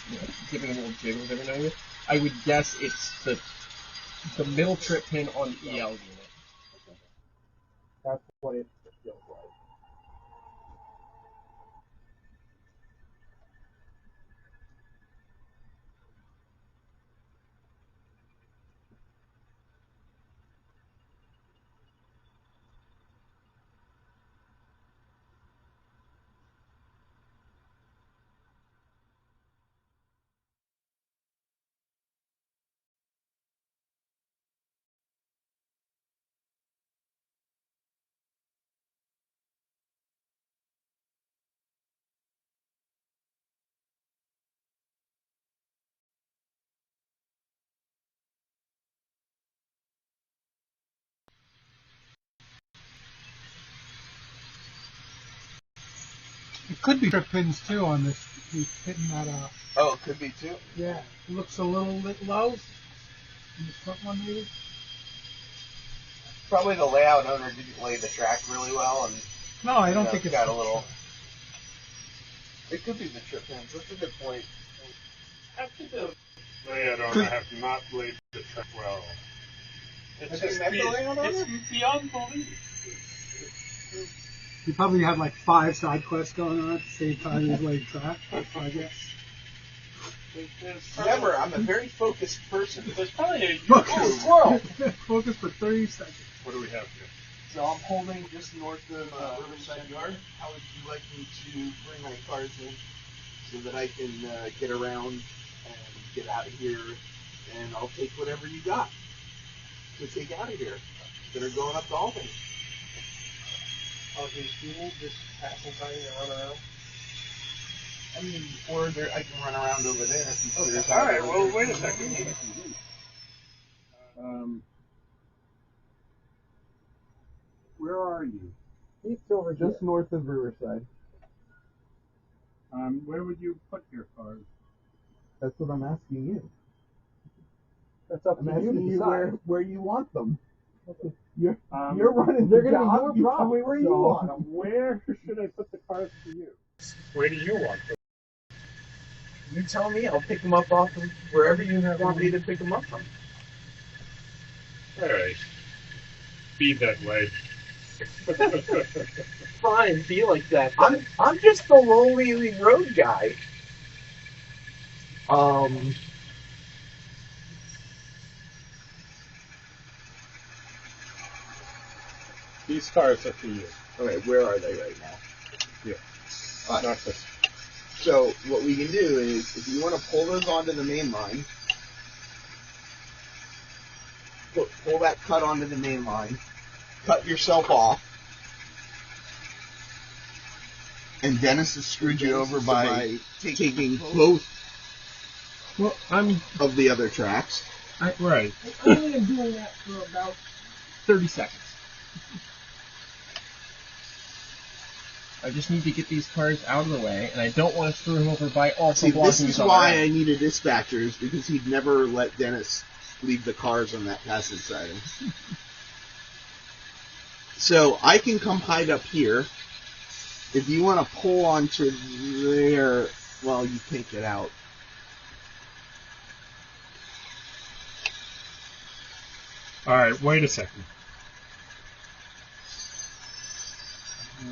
giving a little jiggles every now and then, I would guess it's the middle trip pin on the EL unit. That's what it feels like. It could be trip pins too on this. He's hitting that Oh, it could be too. Yeah, it looks a little bit low. In the front one, maybe. Probably the layout owner didn't lay the track really well, and No, I don't think it's got a little. It could be the trip pins. That's a good point. I think the layout owner have not laid the track well. It's just it's beyond belief. You probably had like 5 side quests going on at the same time as laying track, I guess. Never. I'm a very focused person. There's probably a squirrel. Focus for 30 seconds. What do we have here? So I'm holding just north of Riverside Yard. How would you like me to bring my cars in so that I can get around and get out of here, and I'll take whatever you got to take out of here that are going up to Albany. Oh, these people just passing by and run around? I mean, or there, I can run around over there. Okay. All right. Well, wait a second. Where are you? He's over just north of Riverside. Where would you put your cars? That's what I'm asking you. That's up I'm to you to asking you decide. where you want them. You're running They're the going to job. be your You tell me problem. where you want them. Where should I put the cars for you? Where do you want them? You tell me. I'll pick them up off of wherever you want me to pick them up from. All right. Be that way. Fine, be like that. I'm just the lonely road guy. These cars are for you. Okay, where are they right now? Here. Not this. So what we can do is, if you want to pull those onto the main line, pull that cut onto the main line, cut yourself off, And Dennis has screwed you over by taking both of the other tracks. Right. I only am doing that for about 30 seconds. I just need to get these cars out of the way, and I don't want to screw him over by also blocking his other end. This is why I needed dispatchers, because he'd never let Dennis leave the cars on that passage siding. So I can come hide up here. If you want to pull onto there, well, you can't get out. Alright, wait a second.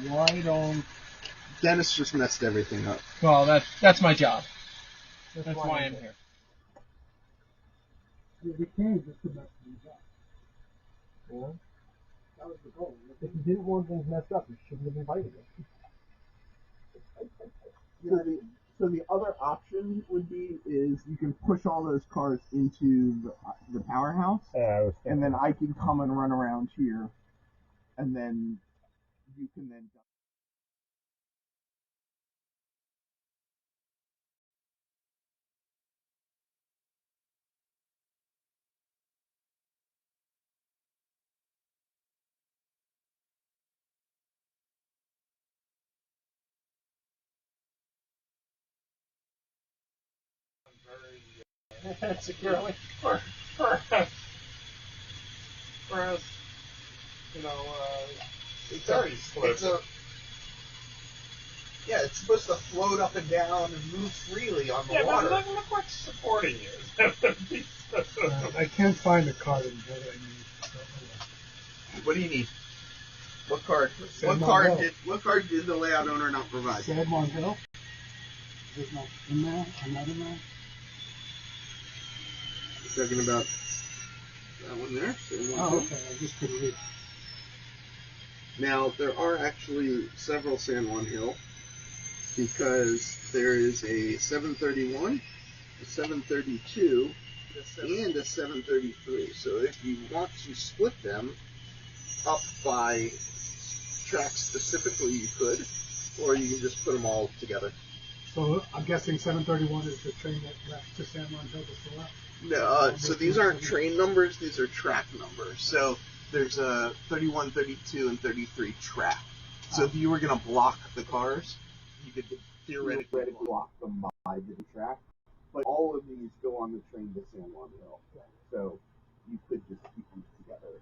Why don't... Dennis just messed everything up. Well, that's my job. That's why I'm here. We came just to mess things up. Yeah. That was the goal. If you didn't want things messed up, you shouldn't have invited us. So the other option would be is you can push all those cars into the powerhouse, and then I can come and run around here, and then you can then. Securely. Whereas, it's already split. It's supposed to float up and down and move freely on the water. But look what's supporting you. I can't find a card in here that I need. What do you need? What card? San What card did the layout owner not provide? San Juan Hill. There's not in there. I'm not in there. You're talking about that one there? Okay. I just couldn't read. Now, there are actually several San Juan Hill, because there is a 731, a 732, and a 733. So if you want to split them up by tracks specifically, you could, or you can just put them all together. So I'm guessing 731 is the train that left to San Juan Hill before left? No, so these aren't train numbers, these are track numbers. So there's a 31, 32, and 33 track. So if you were going to block the cars, you could theoretically block them by the track. But all of these go on the train to San Juan Hill. So you could just keep them together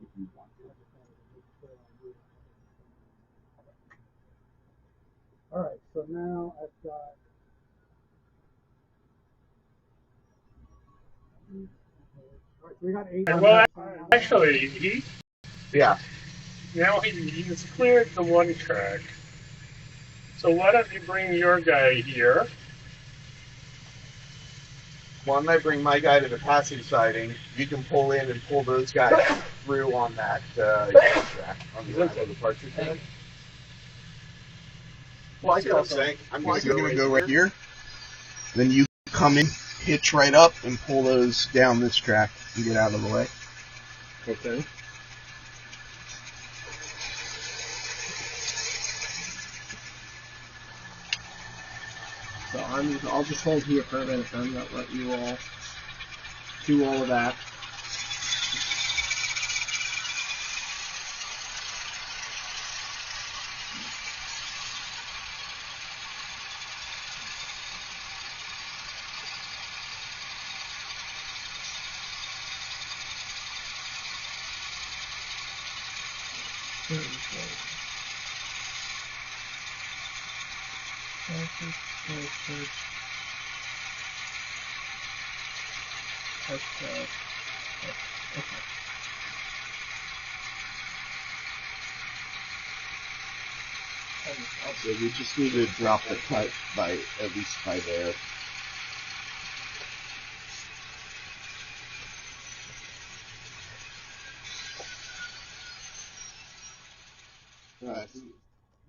if you want to. Alright, so now I've got... Alright, so we got 8. Well, actually, Yeah. now he's cleared the one track. So why don't you bring your guy here? Why don't I bring my guy to the passage siding? You can pull in and pull those guys through on that track. On the departure track. Well, I see what I'm saying. I'm going to go right here. Then you come in, hitch right up, and pull those down this track and get out of the way. Okay. So I'll just hold here for a minute and not let you all do all of that. So we just need to drop the cut by at least by there.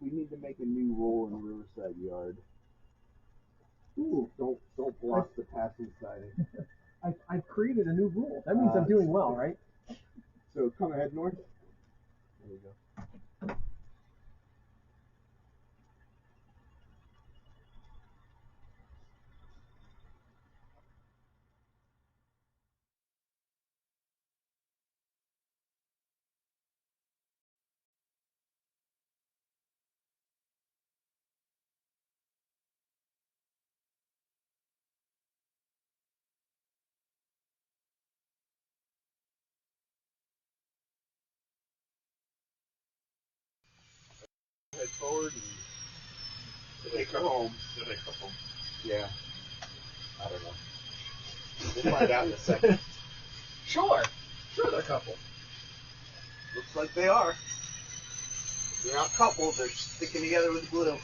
We need to make a new rule in Riverside Yard. Ooh, don't block the passage siding. I've created a new rule. That means I'm doing well, right? So come ahead north. There you go. forward? And Did they come home? Did they come home? yeah. I don't know. We'll find out in a second. Sure, they're a couple. Looks like they are. They're not coupled, they're sticking together with glue.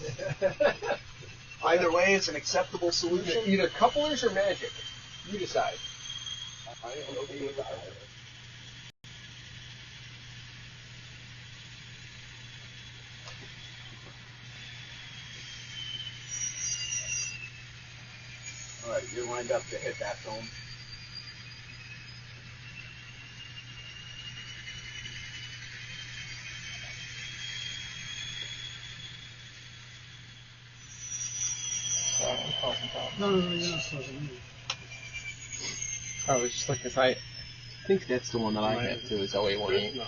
Either way, it's an acceptable solution. Either couplers or magic. You decide. I am okay with either. Alright, you're lined up to hit that phone. No, you're not supposed to move. I was just like, 'cause I think that's the one that I have too, is 0818. No.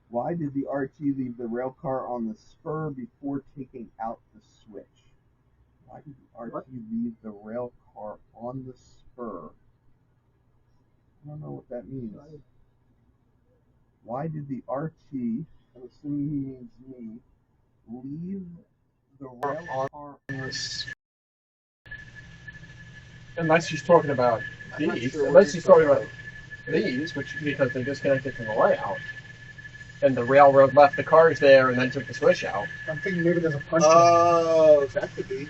Why did the RT leave the rail car on the spur before taking out the switch? Why did the RT leave the rail car on the spur? I don't know what that means. Why did the RT, I'm assuming he means me, leave the rail car on the spur? Unless he's talking about these. Sure Unless he's talking about these, which because they disconnected from the layout. And the railroad left the cars there and then took the switch out. I'm thinking maybe there's a punch. Oh, that could be.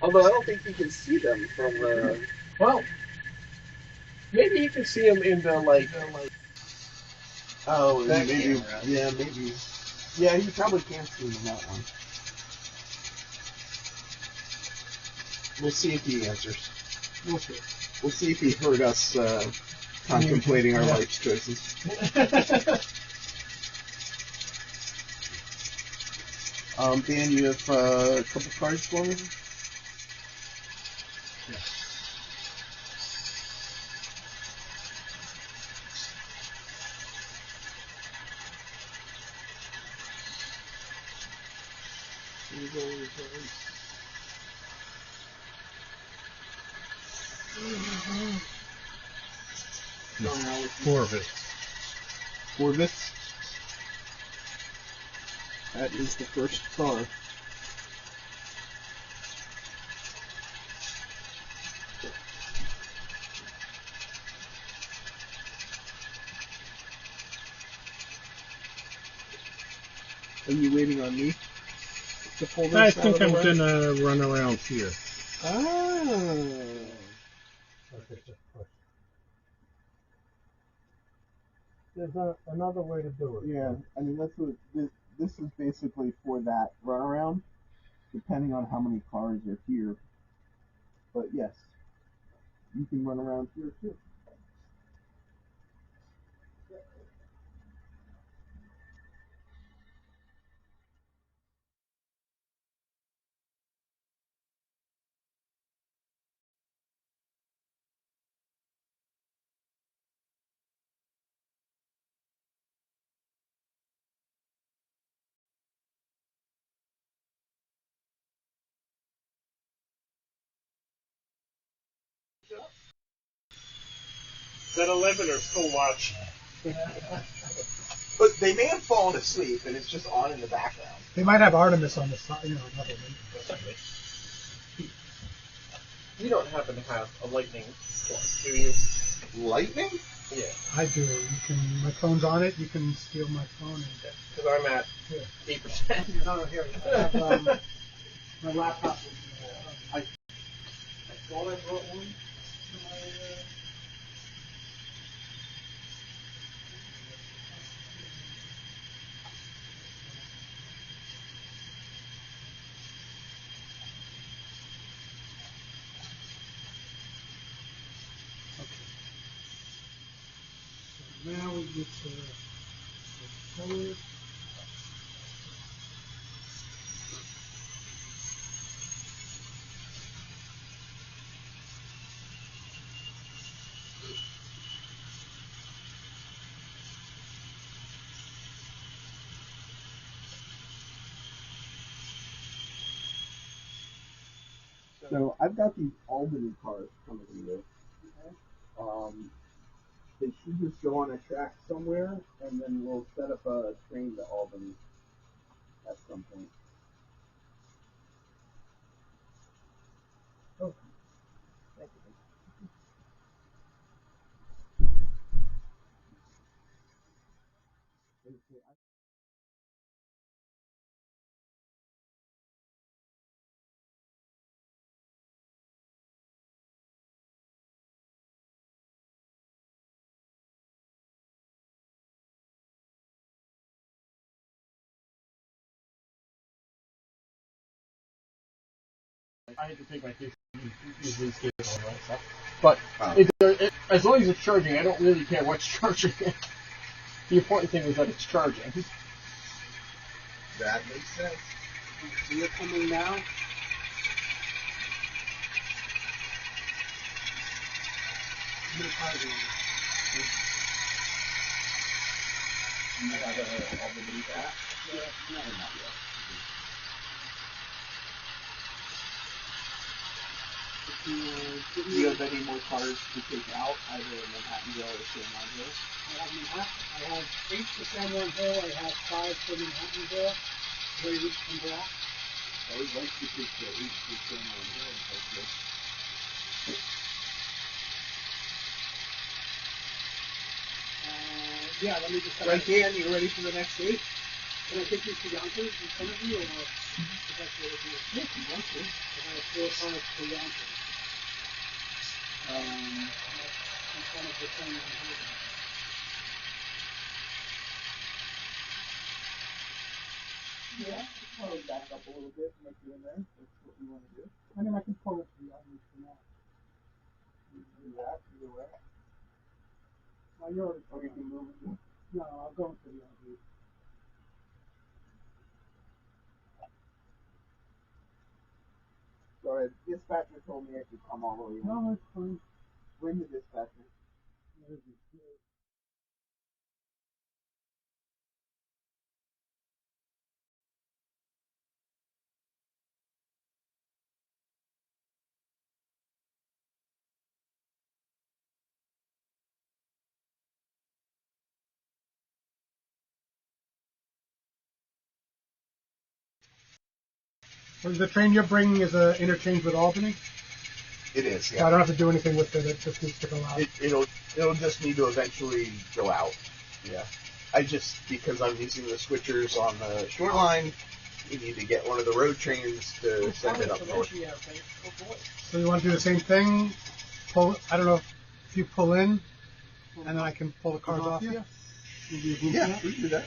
Although I don't think you can see them from the... Well, maybe you can see them in the, like... Oh, That maybe. camera. Yeah, maybe. Yeah, you probably can see them in that one. We'll see if he answers. We'll see. We'll see if he heard us contemplating our life choices. Dan, you have a couple cards for me? Four of it. Four bits. That is the first car. Are you waiting on me to pull this I out think of the I'm way? gonna run around here. Ah. There's another way to do it. Yeah, I mean this is basically for that runaround, depending on how many cars are here. But yes, you can run around here too. That 11 are still watching. But they may have fallen asleep, and it's just on in the background. They might have Artemis on the side, another one. You don't happen to have a lightning plug, do you? Lightning? Yeah. I do. My phone's on it. You can steal my phone. Because I'm at 8%. No, here. I have, my laptop. I thought I brought one. Now we get to the color. So I've got these Albany cars coming here. They should just go on a track somewhere, and then we'll set up a train to Albany at some point. Oh, thank you. I had to take my case usually cable and all that stuff. But as long as it's charging, I don't really care what's charging. The important thing is that it's charging. That makes sense. So you're coming now? How many cars are You have Albany back? Yeah, no. Not yet. Do you have any more cars to take out, either in Manhattanville or San Juan Hill? I have 8 for San Juan Hill. I have 5 for Manhattanville. Ready to come back. I would like to take the 8 for San Juan Hill if I could. Yeah, let me just... Right, Dan, you ready for the next 8? Can I take these to Yonkers in front of you, or not? That's what it is. Yeah, if you want to. I have 4 cars to Yonkers. In front of the San Juan Hill. Yeah, probably back up a little bit and make you in there. That's what we want to do. I mean, I can pull it to the audience for now. You can do that either way. Well, you're... Or you can move it. No, I'll go into the audience. Sorry, dispatcher told me I could come all the way in. No, it's fine. Bring the dispatcher. So the train you're bringing is an interchange with Albany? It is, So I don't have to do anything with it. It just needs to go out. It'll just need to eventually go out. Yeah. Because I'm using the switchers on the short line, we need to get one of the road trains to send it up north. So you want to do the same thing? I don't know if you pull in, and then I can pull the cars off you? Yeah, we can do that.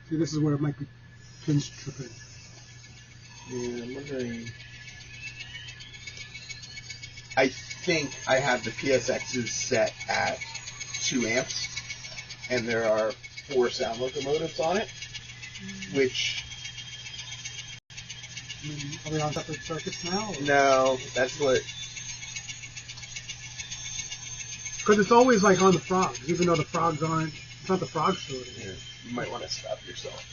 See, this is where it might be pins tripping. Yeah, I'm wondering. I think I have the PSXs set at 2 amps, and there are 4 sound locomotives on it, which... Are we on separate circuits now? Or? No, that's what... Because it's always like on the frogs, even though the frogs aren't... It's not the frogs shooting. Yeah, you might want to stop yourself.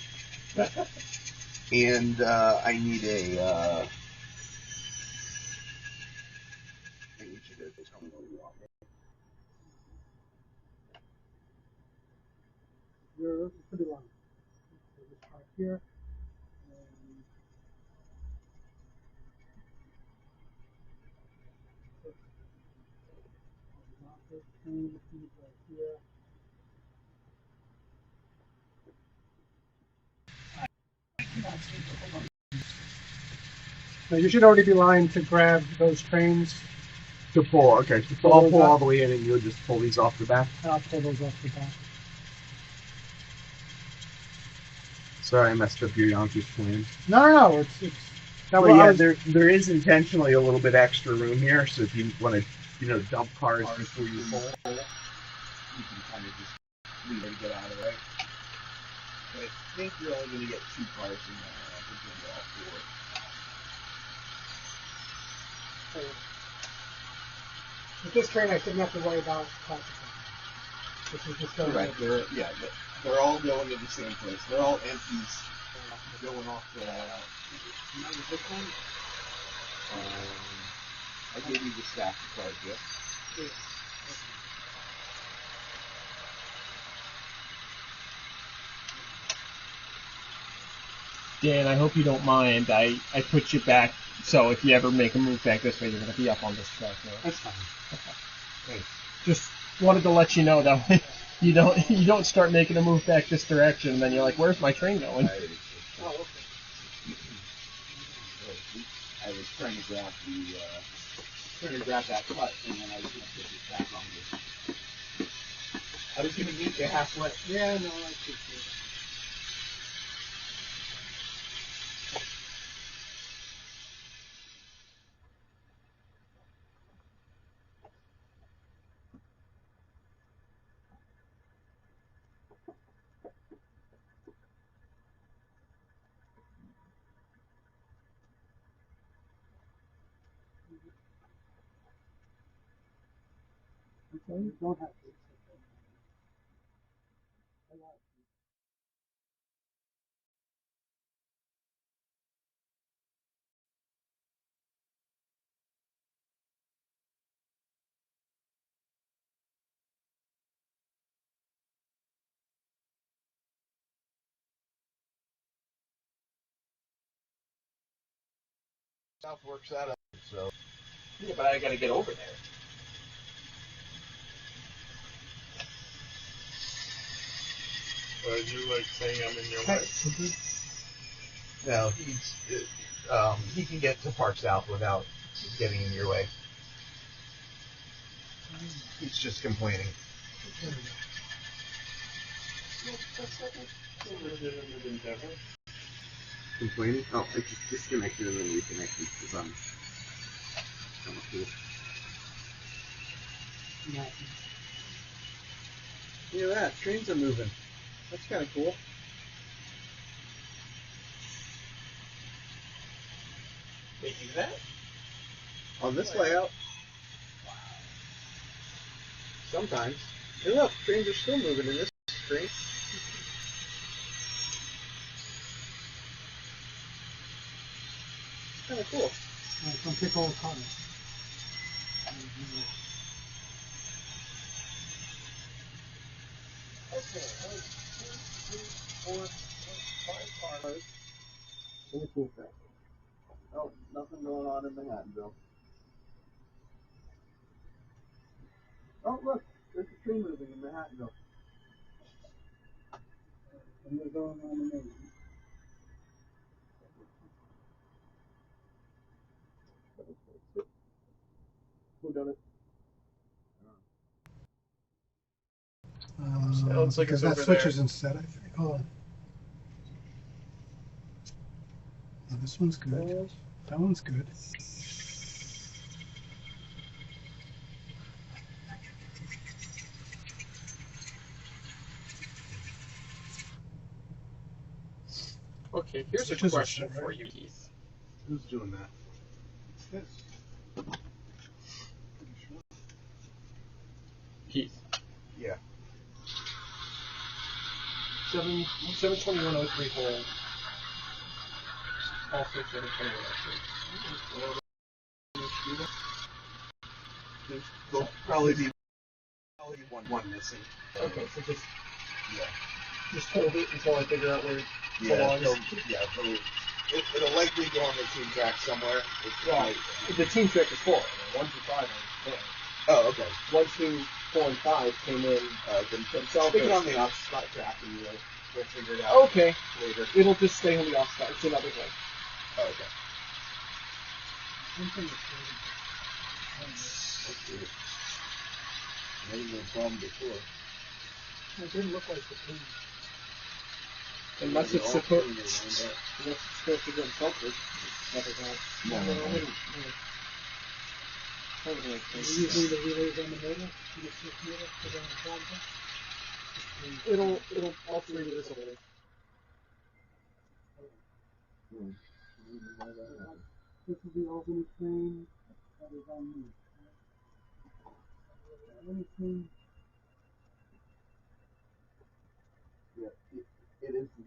And I need a... I need you to tell me what you want. You're pretty long. So just try here. And right here. Now you should already be lined to grab those trains. To pull, okay. So I'll pull all the way in and you'll just pull these off the back? And I'll pull those off the back. Sorry, I messed up your Yonkers plan. No. It's Well, yeah, there is intentionally a little bit extra room here, so if you want to, dump cars before you pull, you can kind of just leave it and get out of the way. But I think you're only going to get 2 cars in there. I think you'll get all 4. With this train, I shouldn't have to worry about consequences. This is just going Right there, yeah. They're all going to the same place. They're all empties going off the. I gave you the stack of cards, yeah? Dan, I hope you don't mind. I put you back, so if you ever make a move back this way, you're going to be up on this track now. That's fine. Okay. Thanks. Just wanted to let you know that way you don't start making a move back this direction, and then you're like, where's my train going? Oh, okay. I was trying to grab that cut, and then I was going to put it back on this. I was going to meet you halfway. Yeah, no, I appreciate it. Okay, you don't have to. South works that out, so. Yeah, but I got to get over there. Are you like saying I'm in your Okay. way? No, he can get to Park South without getting in your way. He's just complaining. Complaining? Oh, I just disconnected and then reconnected because I'm kind of cool. Yeah. Look at that, trains are moving. That's kind of cool. They do that? On this layout? Sometimes. Hey look, trains are still moving in this screen. It's kind of cool. Don't pick all the comments. Okay, 1, 2, 3, 4, 5 cars. In the cool track. Oh, nothing going on in Manhattanville. Oh, look, there's a train moving in Manhattanville. And they're going on the main. Who done it? Sounds like Because it's that over switches there. instead, I think. Hold on. Oh, this one's good. That one's good. Okay, here's a Switches are question set, for right? you, Keith. Who's doing that? This. Keith. Yeah. 72103 hold. All 72103. There'll probably be one missing. Okay, so Yeah. just hold it until I figure out where it Yeah, belongs. it'll likely go on the team track somewhere. Well, the team track is 4. 1 through 5 are there. Oh, okay. 1, 2, 4, and 5 came in themselves. Stick it on the off-spot track and we'll figure it out Okay. later. It'll just stay on the off-spot. It's another thing. Oh, okay. Maybe no problem before. It didn't look like the team. Unless it's supposed to go to something. Never got. No. Usually the relays on the middle. You just switch middle, put it on the bottom. It'll alternate this a little. This is the alternate train that is on me. Let me see.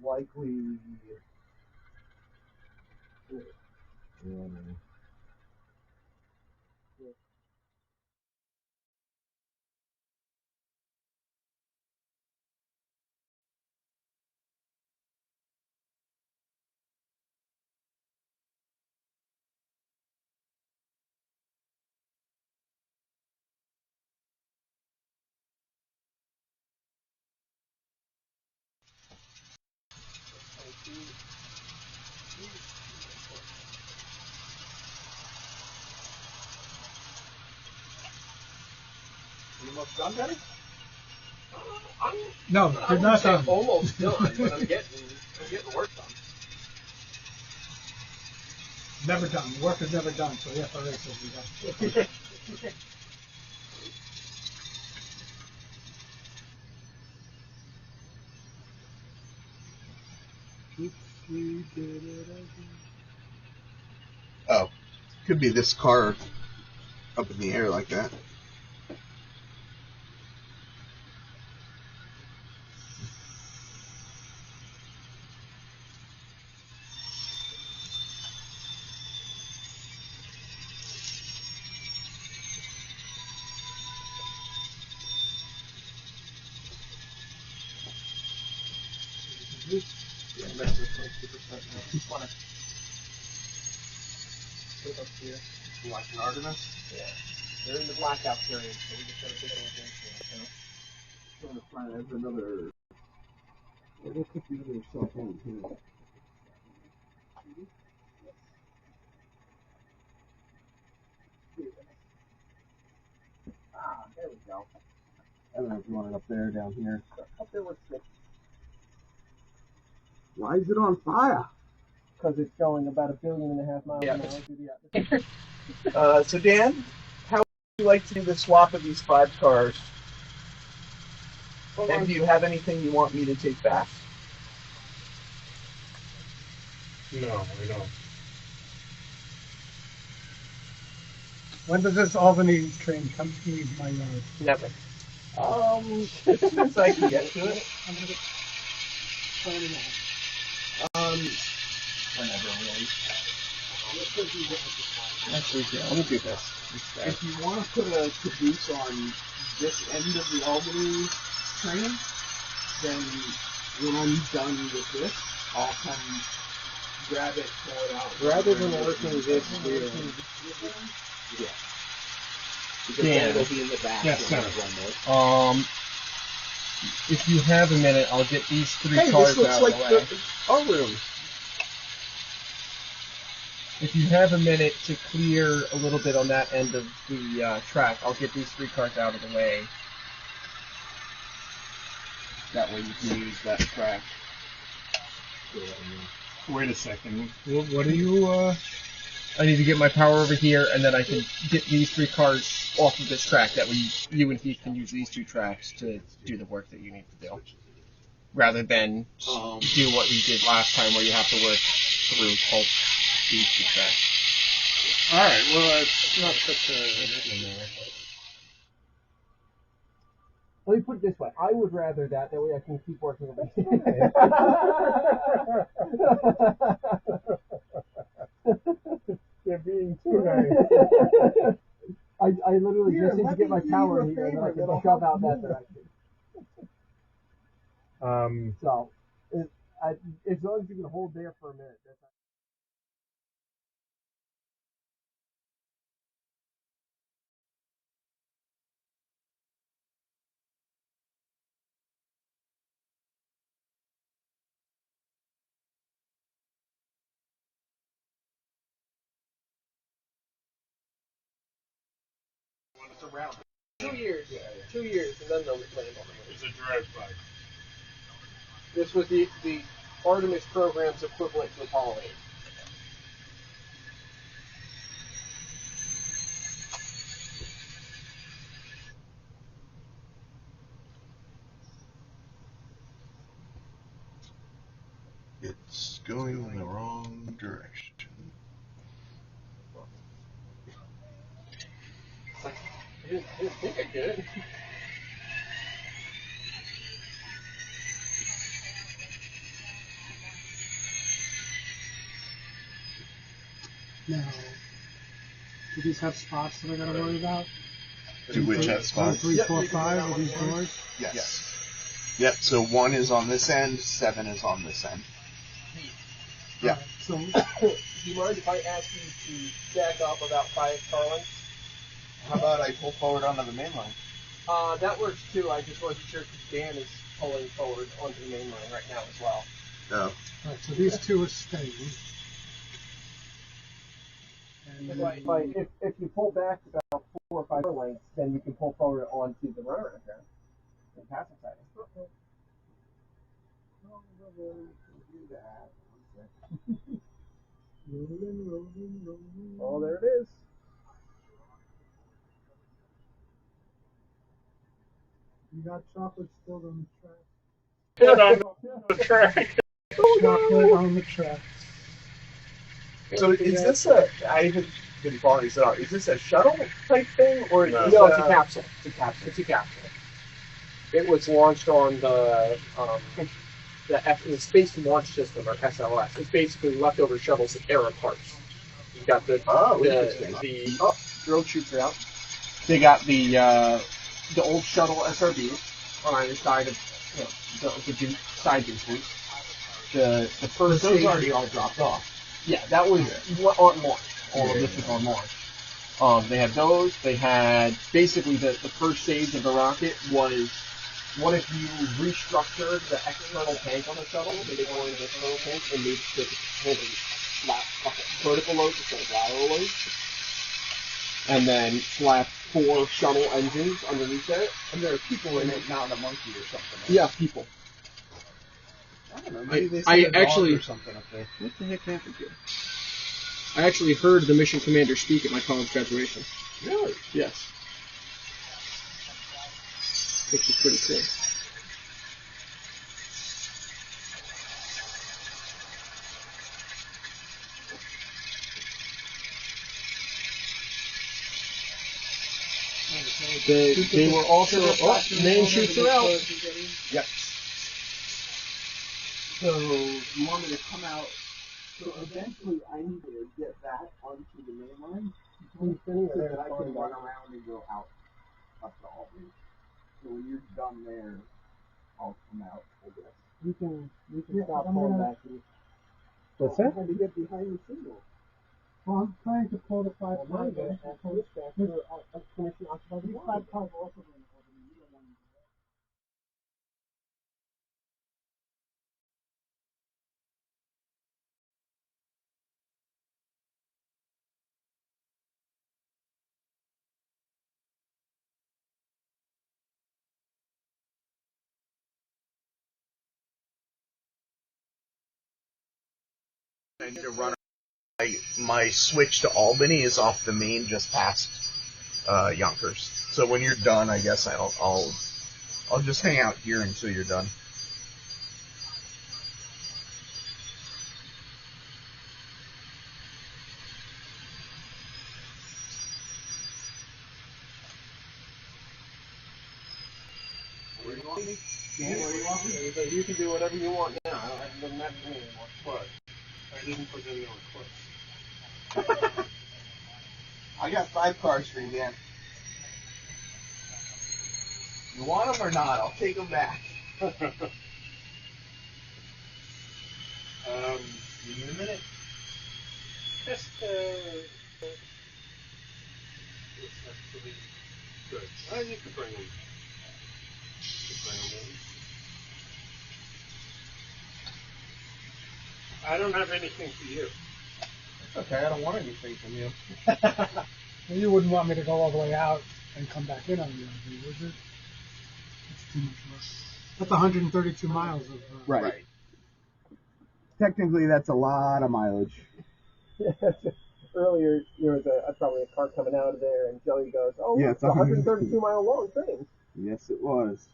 likely. You almost done, Daddy? No, you're not done. Almost done, but I'm getting work done. Never done. Work is never done, so the FRA says we done. Oh, could be this car up in the air like that. Yeah, that's just like 2% now. Just want to put up here. You like an Artemis? Yeah. They're in the blackout period, so we just gotta get everything to it, Trying to find there's another. Well, there could be other cell phone too. Ah, there we go. I don't know if you want it up there or down here. Up there works good. Why is it on fire? Because it's going about 1.5 billion miles an hour through the atmosphere. So Dan, how would you like to do the swap of these 5 cars? And do you have anything you want me to take back? No, I don't. When does this Albany train come to leave my yard? Never. As soon as I can get to it. Whenever, really. Next week, yeah. Let me do this. If you want to put a caboose on this end of the Albany train, then when I'm done with this, I'll come grab it, pull it out. Rather than working this here. Yeah. Because Dan. then it'll be in the back. Yes, when sir. I run this. If you have a minute, I'll get these 3 Hey, cars this looks out like of the way. our room. If you have a minute to clear a little bit on that end of the track, I'll get these 3 cars out of the way. That way you can use that track. Wait a second. What are you, I need to get my power over here, and then I can get these 3 cars off of this track. That way you and Heath can use these 2 tracks to do the work that you need to do. Rather than do what we did last time where you have to work through both these 2 tracks. Alright, well, it's not such a... Let me put it this way. I would rather that way I can keep working over here. They're being too nice. I literally just need to get my power here and then I can shove out that direction. So, as long as you can hold there for a minute, that's It's around 2 years. 2 years, and then they'll land on the moon. It's a drive-by. This was the Artemis program's equivalent to Apollo 8. It's going in the wrong direction. I didn't think I could. Now, do these have spots that I gotta worry about? Do which have 1, spots? 3, 4, 5 of these doors? Yes. Yep, so 1 is on this end, 7 is on this end. Yeah. Alright, so, Do you mind if I ask you to back up about 5 car lengths? How about I pull forward onto the main line? That works too. I just wasn't sure because Dan is pulling forward onto the main line right now as well. No. alright, so these two are staying. And If you pull back about 4 or 5 car lengths, then you can pull forward onto the runaround there. And passing side. Oh, there it is. you got chocolate still on the track. Put on the track. Chocolate on the track. So is this a? I haven't been following this out. Is this a shuttle type thing, or is No. this No, it's a capsule. It's a capsule. It's a capsule. It was launched on the Space Launch System, or SLS. It's basically leftover shuttles era parts. You got the Drill chutes are out. They got the old shuttle SRBs on either side of the side boosters. The first Those stage, already all dropped off. yeah, that was on launch. All of this was on launch. They had those. They had basically the first stage of the rocket was, what if you restructured the external tank on the shuttle, made it one of the external tanks, and made the vertical loads instead of lateral loads, and then slapped 4 shuttle engines underneath there. And there are people in it, not a monkey or something. Right? Yeah, people. I don't know. Maybe they I said a dog actually- or something up there. What the heck happened here? I actually heard the mission commander speak at my college graduation. Really? Yes. Which is pretty cool. They were also, main chutes are out. Yep. So, you want me to come out? So, eventually, I need to get that onto the main line so that I can run around and go out up to Albany. So, when you're done there, I'll come out, I guess. You can stop pulling pulling back. What's that? I had to get behind the signal. Well, I'm trying to pull the 5 cars. Permission occupied. These 5 cars are also going to open. You don't want to do that. I need to run. My switch to Albany is off the main, just past Yonkers. So when you're done, I guess I'll just hang out here until you're done. Where do you want me? Where do you want me? You can do whatever you want now. It doesn't matter to me anymore. What? I didn't put in the request. I got 5 cars for you, Dan. You want them or not? I'll take them back. Um, You need a minute? just, it's actually good. Oh, you could bring them. I don't have anything for you. It's okay, I don't want anything from you. Well, you wouldn't want me to go all the way out and come back in on the RV, would you? That's too much work. That's 132 miles of... Right. Technically, that's a lot of mileage. Earlier, there was probably a car coming out of there, and Joey goes, "Oh, Yeah, it's a 132-mile long thing." Yes, it was.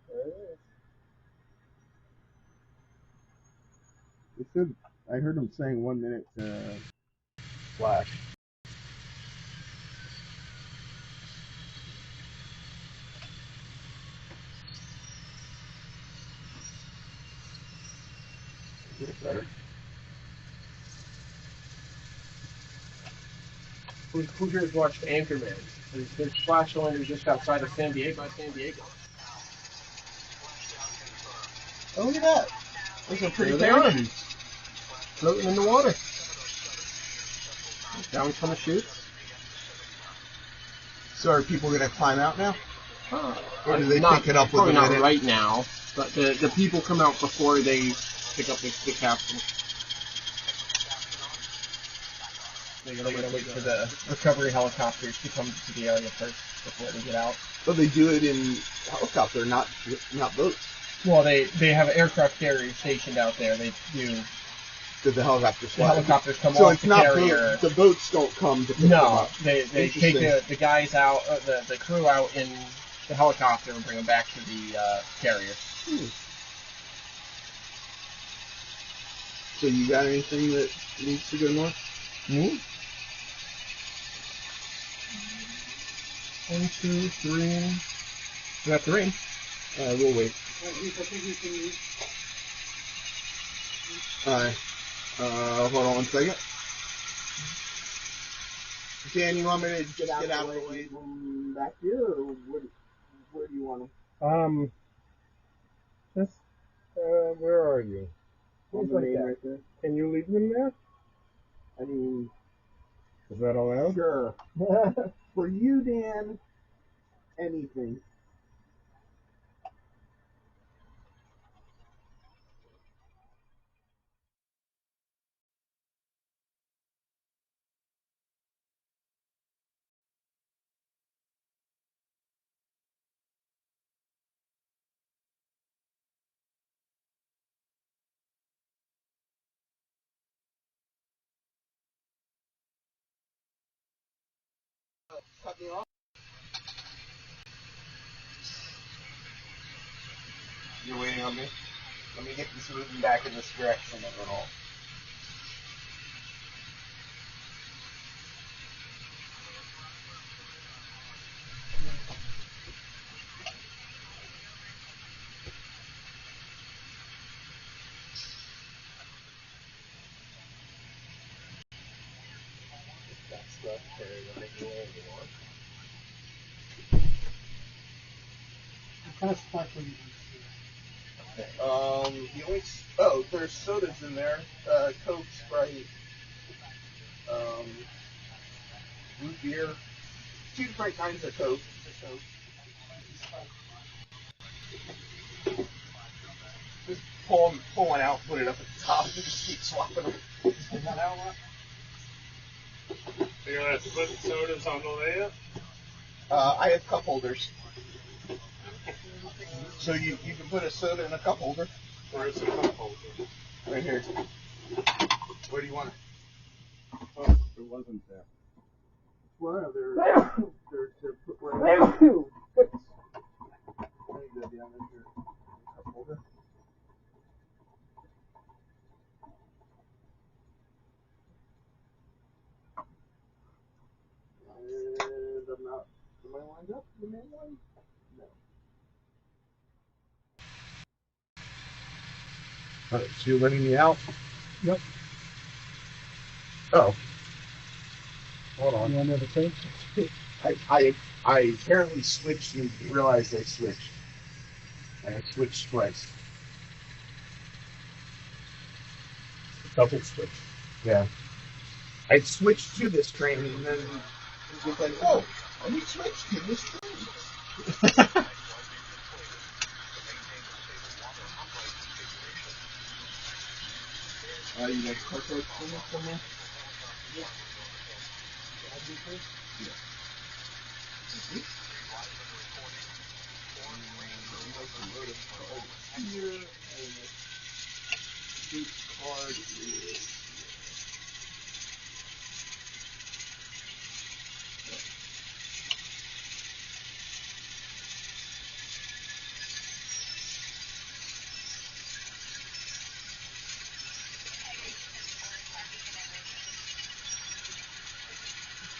There it is. It said, I heard him saying 1 minute flash. Better. Who here has watched Anchorman? There's splash landers just outside of San Diego. Oh, look at that. Those are pretty There they are. pennies. Floating in the water. Down from the chutes. So are people going to climb out now? Or do they Not- pick it up with probably the not minute? right now, but the people come out before they pick up the capsule. They're going to wait for the recovery helicopters to come to the area first before they get out. But they do it in helicopter, not boats. Well, they have aircraft carriers stationed out there. They do. Did the helicopters The fly? helicopters come So off it's the not carrier. the boats don't come to pick them No, up. they take the guys out, the crew out in the helicopter and bring them back to the carrier. So you got anything that needs to go north? Me? 1, 2, 3. We got 3. We'll wait. Alright. Hold on 1 second. Dan, you want me to get out of the way from back here, or where do you want them? Just, where are you? On the main right there? Can you leave them there? I mean, Is that allowed? sure. For you, Dan, anything. Cut me off? You're waiting on me? Let me get this moving back in this direction a little. That's the carrier we're making landing on. Kind of sparkling. The only there's sodas in there. Coke, Sprite, root beer, 2 different kinds of Coke. Just pull one out, put it up at the top, and just keep swapping them. Is that how it works? You're going to have to put sodas on the layup? I have cup holders. So you can put a soda in a cup holder. Where's the cup holder? Right here. Where do you want it? Oh, it wasn't there. Well, they're put right there. You go down into your cup holder. And I'm not. Am I lined up? The main one? No. Alright, so you're letting me out? Yep. Oh. Hold on. You want another tape? I apparently switched and realized I switched. And I switched twice. Double switch. Yeah. I switched to this train and then it was like, oh, let me switch to this train. You like carpet somewhere? Yeah. Here, and the card is.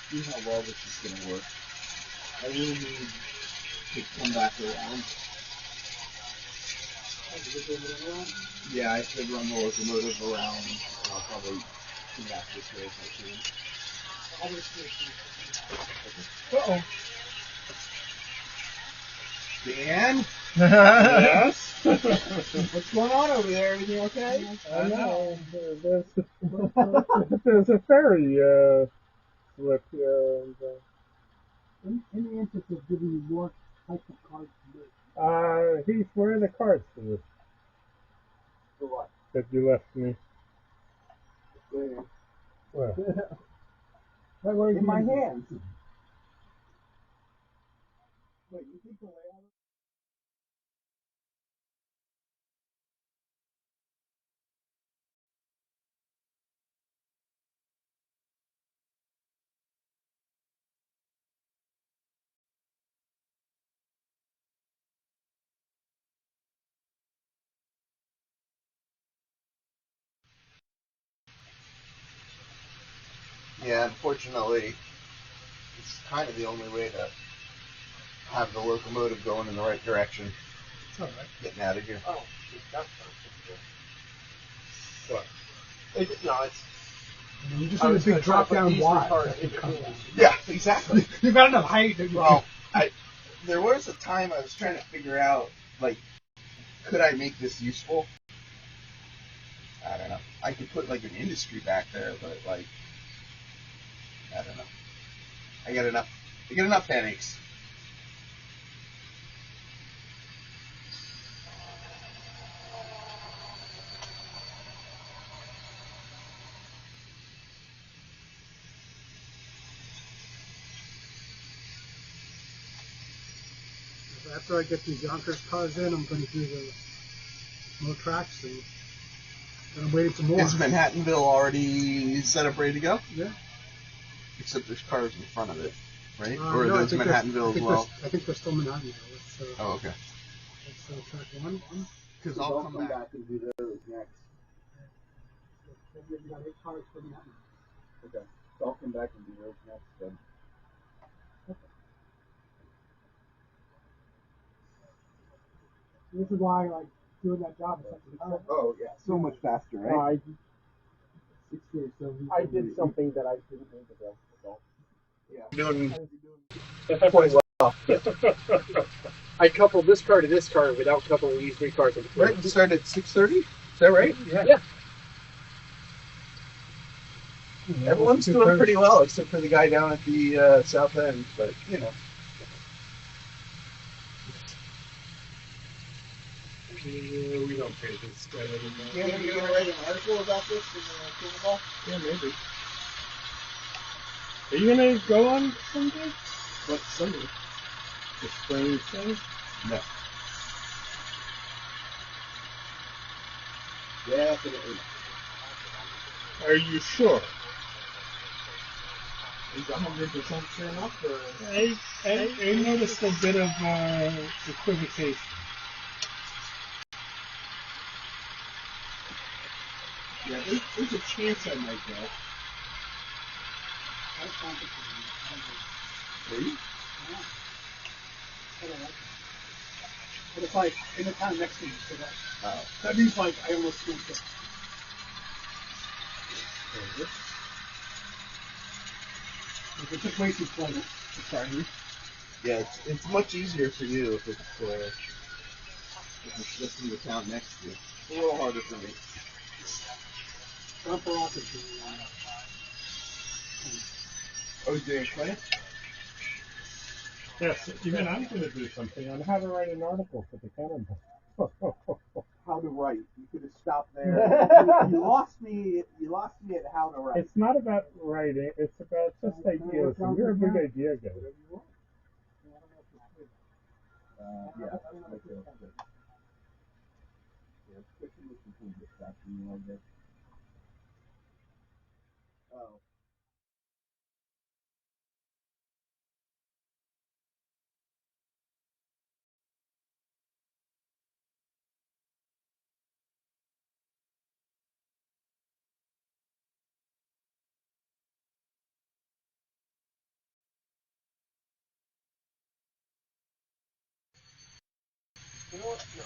See how well this is going to work. I really need to come back around. Yeah, I should run the locomotive around. I'll probably come back this way if I can. Uh-oh. Dan? Yes? What's going on over there? Everything okay? I know. There's a ferry slip here. And, in the interest of giving you more types of cards to do. He's wearing the cards for this. For what? That you left me. Well, In my hands. Wait, you think the layout? Yeah, unfortunately, it's kind of the only way to have the locomotive going in the right direction. It's all right. Getting out of here. Oh, that's What? no, it's. You just need a big drop down wide. Yeah, exactly. You've got enough height. Well, there was a time I was trying to figure out, like, could I make this useful? I don't know. I could put like an industry back there, but like, I don't know. I get enough headaches. After I get these Yonkers cars in, I'm going to do the more tracks, and I'm waiting for more. Is Manhattanville already set up, ready to go? Yeah. Except there's cars in front of it, right? No, or are those Manhattanville as well? I think they're still Manhattanville. Oh, okay. Let's track one. Because I'll come back and do those next. We've got 8 cars for Manhattan. Okay. So I'll come back and do those next then. This is why, like, doing that job is such a Oh, yeah. So much faster, right? I did something that I didn't need to do. So. Yeah. Quite well. I coupled this car to this car without coupling these 3 cars in between. Right, we started at 6:30. Is that right? Yeah. Everyone's doing pretty well, except for the guy down at the south end. But you know. We don't pay this guy anymore. Yeah, are you gonna write an article about this in the Pickleball? Yeah, maybe. Are you gonna go on Sunday? What Sunday? The spring thing? No. Definitely not. Are you sure? Is 100% sure enough, or? I noticed a bit of equivocation. Yeah, there's a chance I might go. Really? But it's like in the town next to me, so Oh. that means like I almost can't get. It's just way too pleasant. Sorry. Yeah, it's much easier for you if it's just in the town next to you. It's a little harder for me. Not for office. Oh, is there a class? Yes, even I'm going to do something on how to write an article for the Cannonball. How to write. You could have stopped there. you lost me. You lost me at how to write. It's not about writing, it's about just ideas. And you're a big idea guy. Yeah, that's okay. Yeah, especially with people distracting you like this. Oh. You know what? No.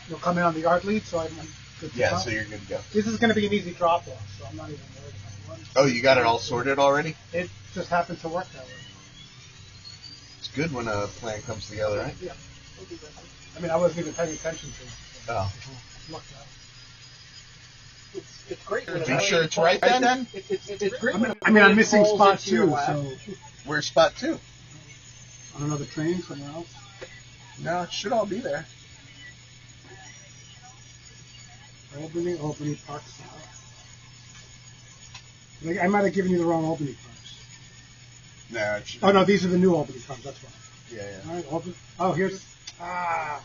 you'll come in on the yard lead, so I'm good to go. So you're good to go. This is going to be an easy drop off, so I'm not even worried about one. Oh, you got it all sorted already? It just happened to work that way. It's good when a plan comes together, right? Yeah. I mean, I wasn't even paying attention to it. So Oh. Looked at it. It's great. Are you sure it's right then? It's great. I'm missing spot 2, so Where's spot 2? on another train somewhere else. No, it should all be there. Albany Park South. I might have given you the wrong Albany cars. No, it should. Oh no, these are the new Albany cars. That's why. Yeah. All right, Albany. Oh, here's. Oh,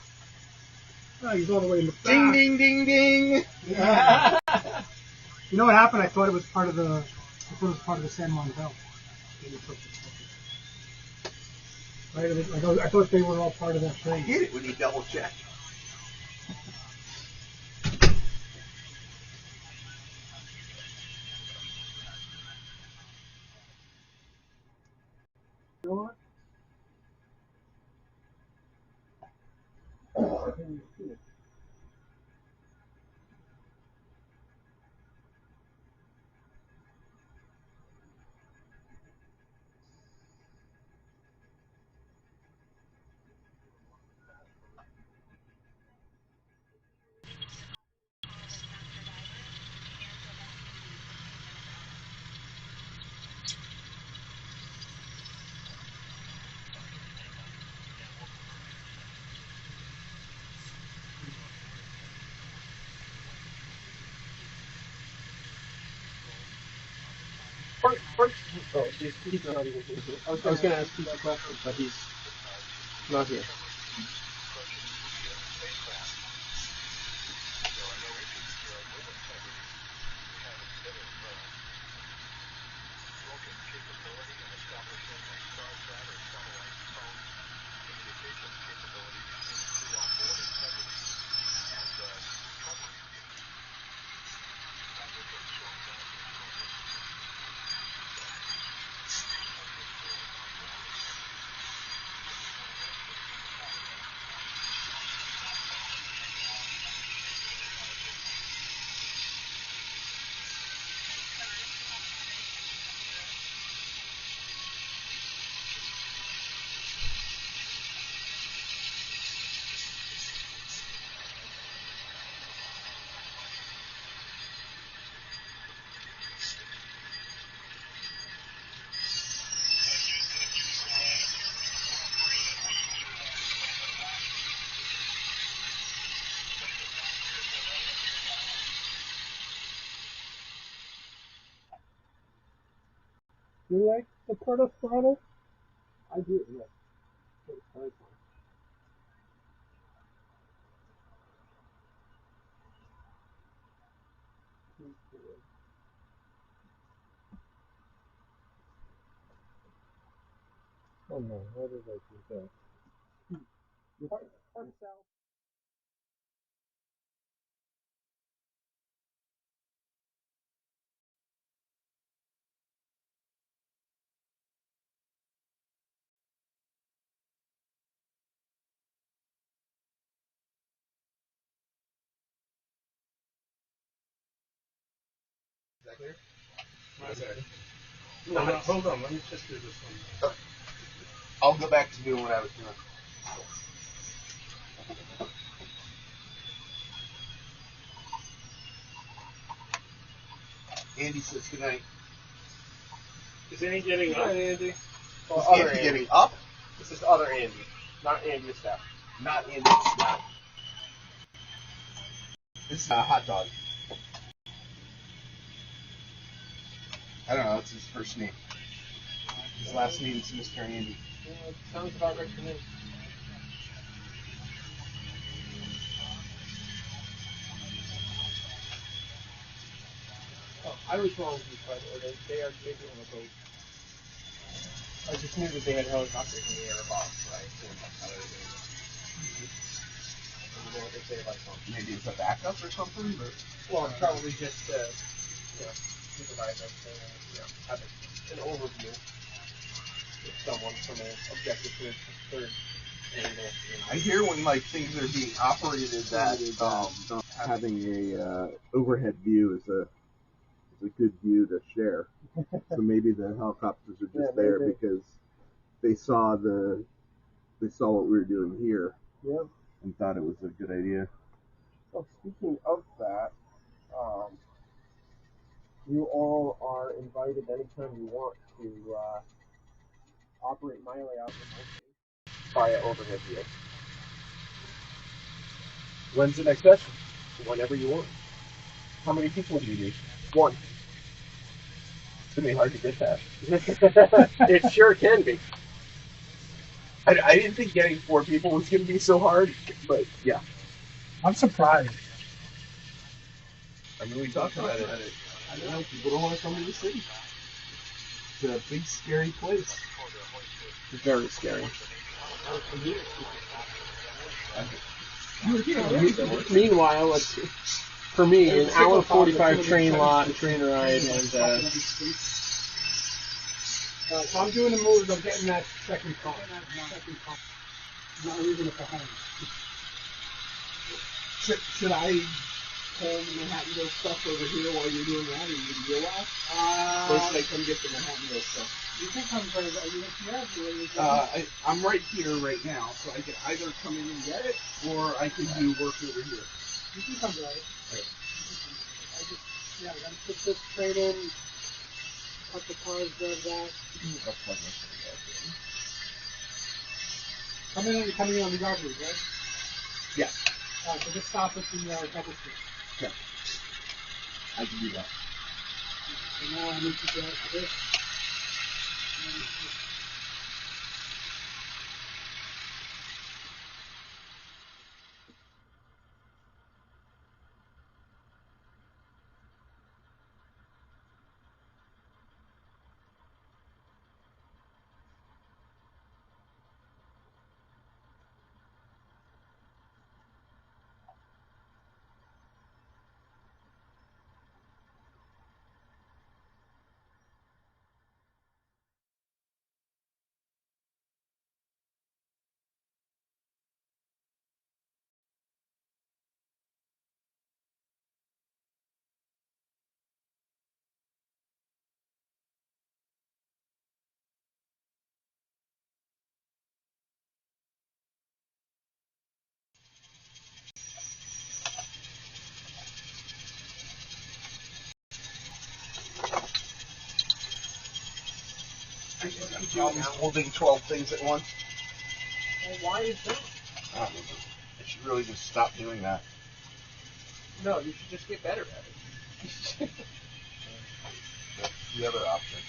he's all the way in the back. Ding, ding, ding, ding. Yeah. You know what happened? I thought it was part of the. San Juan Belt. Right? I thought they were all part of that I train. hate it when you double check. You know what? He's not even here. I was going to ask Pete a question, but he's not here. You like the Porta throttle? I do, yes. It's very fun. Oh no, what did I do there? Park south. Is that clear? No, hold on. Let me just do this one. I'll go back to doing what I was doing. Andy says goodnight. Is Andy getting up? Andy. Well, is Andy getting up? This is other Andy, not Andy Staff. Not Andy Scott. This is a hot dog. I don't know, it's his first name. His last name is Mr. Andy. Yeah, it sounds about right to me. Oh, I was wrong, by the way. They are maybe on a boat. I just knew that they had helicopters in the air above, so I assumed that's how they were doing it. And you know what they say about something. Maybe it's a backup or something, but Well, it's probably just supervise everything and have an overview with someone from an objective third I hear when like things are being operated that having a overhead view is a good view to share. So maybe the helicopters are just there because they saw what we were doing here. Yep. And thought it was a good idea. So speaking of that, you all are invited anytime you want to operate my layout remotely via overhead view. When's the next session? Whenever you want. How many people do you need? One. It's gonna be hard to get that. It sure can be. I didn't think getting 4 people was gonna be so hard, but yeah. I'm surprised. I mean, we talked about it. I don't know, people don't want to come to the city. It's a big, scary place. Very scary. Meanwhile, for me, an hour 45 train ride, and So I'm doing the moves of getting that second car. Not leaving it behind. Should I pull the Manhattanville stuff over here while you're doing that, or you do that? Or should I come get the Manhattanville stuff? You can come are you here? I'm right here right now, so I can either come in and get it, or I can do work over here. You can come get it. Right. I gotta put this train in, cut the cars, grab that. Come in and you're coming in on the yard route, right? Yeah. Alright, so just stop at the double street. Yeah. I can do that. So now I need to go to this. I'm holding 12 things at once. Well, why is that? I should really just stop doing that. No, you should just get better at it. That's the other option.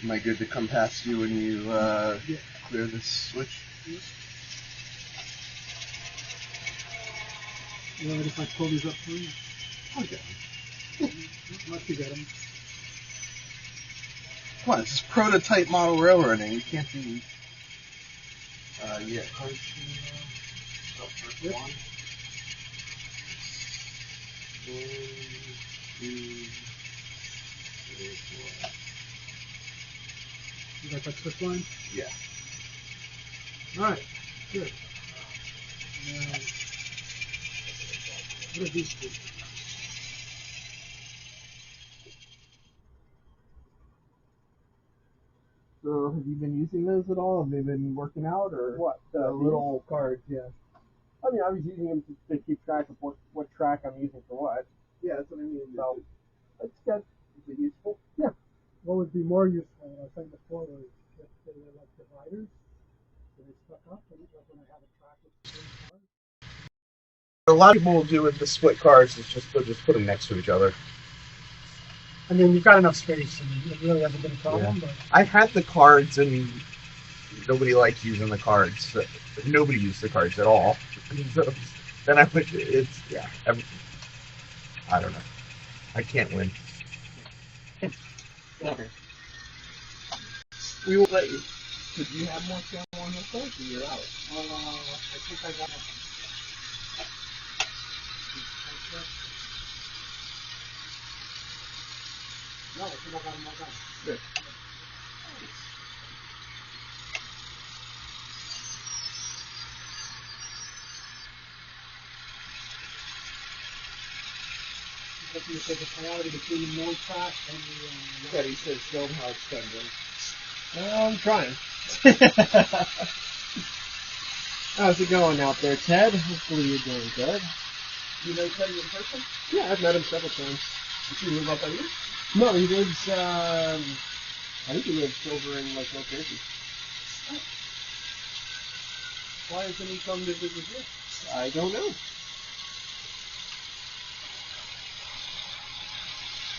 Am I good to come past you when you clear this switch? You want me to just like pull these up for you? Okay. Once you get them. Come on, this is prototype model railroading. You can't be. Yeah. First Yep. 1, 2, 3, 4. You got that switch line? Yeah. Alright, good. Now, what are these two? So, have you been using those at all? Have they been working out, or What? the little cards, yeah. I mean, I was using them to keep track of what track I'm using for what. Yeah, that's what I mean. So, that's good. Is it useful? Yeah. What would be more useful, I was saying before, was if they were like dividers, so they stuck up, and like when I have a track with the same cars. A lot of people will do with the split cars is they'll just put them next to each other. I mean, you've got enough space, and it really hasn't been a problem, but... I had the cards, and nobody liked using the cards. Nobody used the cards at all. So then I put I don't know. I can't win. Okay. We will let you. Did you have more channel on this one, or you're out? I think I got it. No, I think I got them all done. Good. Looking at the priority between the no track and the. Teddy says, "Show him how it's done." I'm trying. How's it going out there, Ted? Hopefully you're doing good. You know Teddy in person? Yeah, I've met him several times. Does he live up by you? No, he lives, I think he lives over in, like, North Jersey. Why doesn't he come to visit you? I don't know.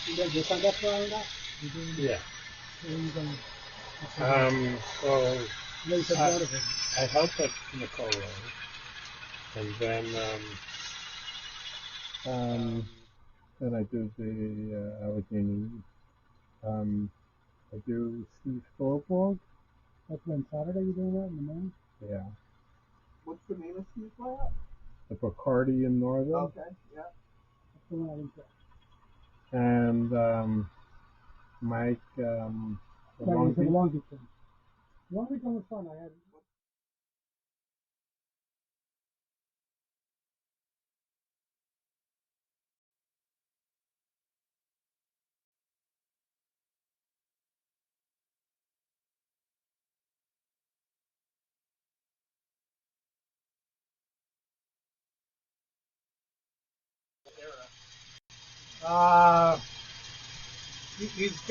You guys just signed up for all of that? Yeah. Where are you going? So No, you said I- one of them. I helped at Nicole, and then Then I do the Allegheny. I do Steve Thorborg. That's when Saturday you're doing that in the morning? Yeah. What's the name of Steve's lab? The Bacardi in Northern. Okay, yeah. That's the one I didn't get. And Mike, the Right, Long you said Beach. Long Beach thing. Long Beach was fun. I had.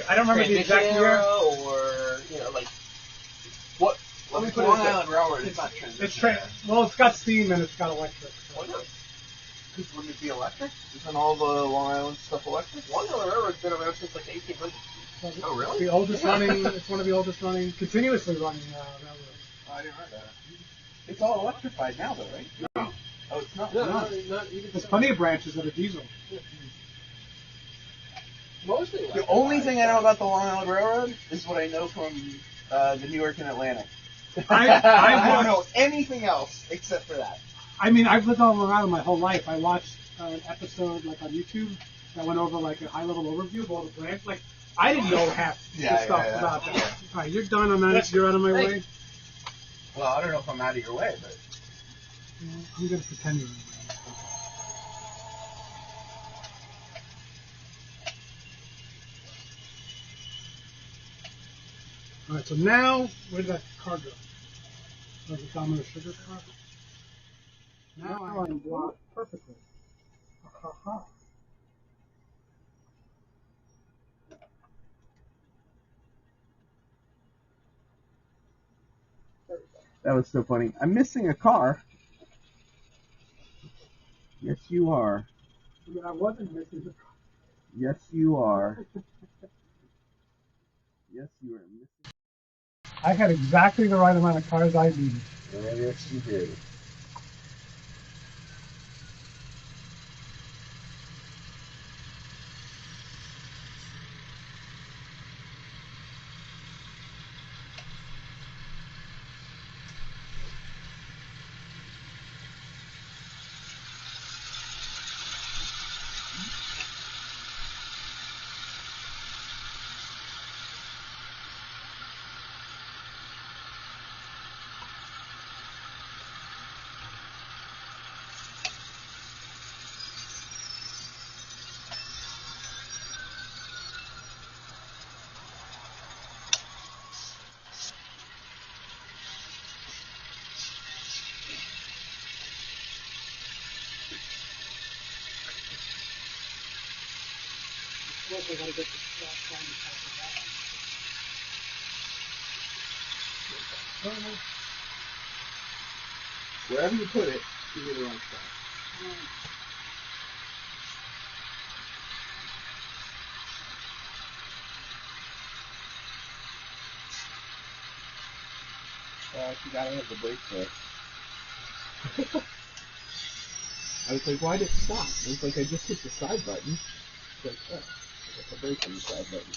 I don't remember the exact year. Or, like, what? Let me Like put it Long this way. Island Railroad is not transition. Well, it's got steam and it's got electric. So. Why not? Because wouldn't it be electric? Isn't all the Long Island stuff electric? Long Island Railroad's been around since, like, 1800. Oh, really? The oldest running. It's one of the oldest running, continuously running railroads. Oh, I didn't know that. It's all electrified now, though, right? No. Oh, it's not? No, No. not even. There's plenty of branches that are diesel. Mostly The only thing I know about the Long Island Railroad is what I know from the New York and Atlantic. I don't know anything else except for that. I mean, I've lived on Long Island my whole life. I watched an episode like on YouTube that went over like a high-level overview of all the brands. Like, I didn't know half the stuff about that. All right, you're done on that. You're out of my way. Well, I don't know if I'm out of your way, but... I'm going to pretend you're in my way. All right, so now, where did that car go? Was it Domino's Sugar car? Now I'm blocked perfectly. Ha ha. That was so funny. I'm missing a car. Yes, you are. I mean, I wasn't missing the car. Yes, you are. Yes, you are missing. I had exactly the right amount of cars I needed. Yes, you did. Plus, I gotta get the strap down the top of that. Wherever you put it, give me the wrong spot. You gotta hit the brake there. I was like, why did it stop? I was like, I just hit the side button. It's like, oh, I hit the brake on the side button.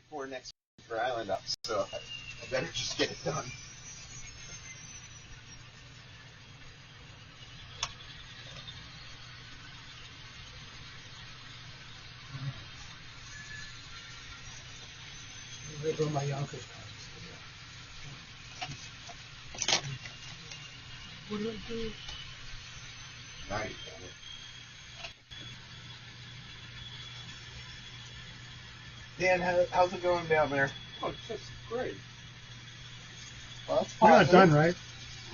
before next week for Island Up, so I better just get it done. There go my Yonkers cards. What do I do? Now you got it. Dan, how's it going down there? Oh, it's just great. Well, that's You're not positive. done, right?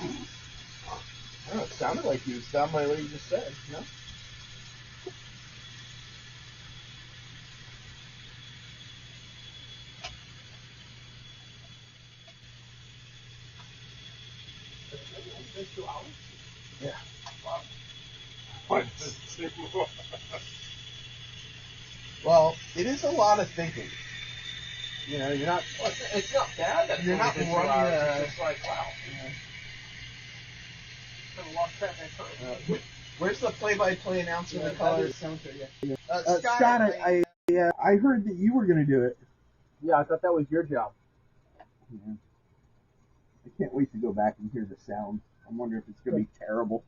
I don't know, it sounded like you was done by what you just said, no? Yeah. What does it do? Well, it is a lot of thinking. You know, you're not. Well, it's not bad. That You're not running. running. It's just like, wow. Kind of lost track of time. Where's the play-by-play announcer? Yeah, The color. Scott, I heard that you were going to do it. Yeah, I thought that was your job. Yeah. I can't wait to go back and hear the sound. I'm wondering if it's going to be terrible.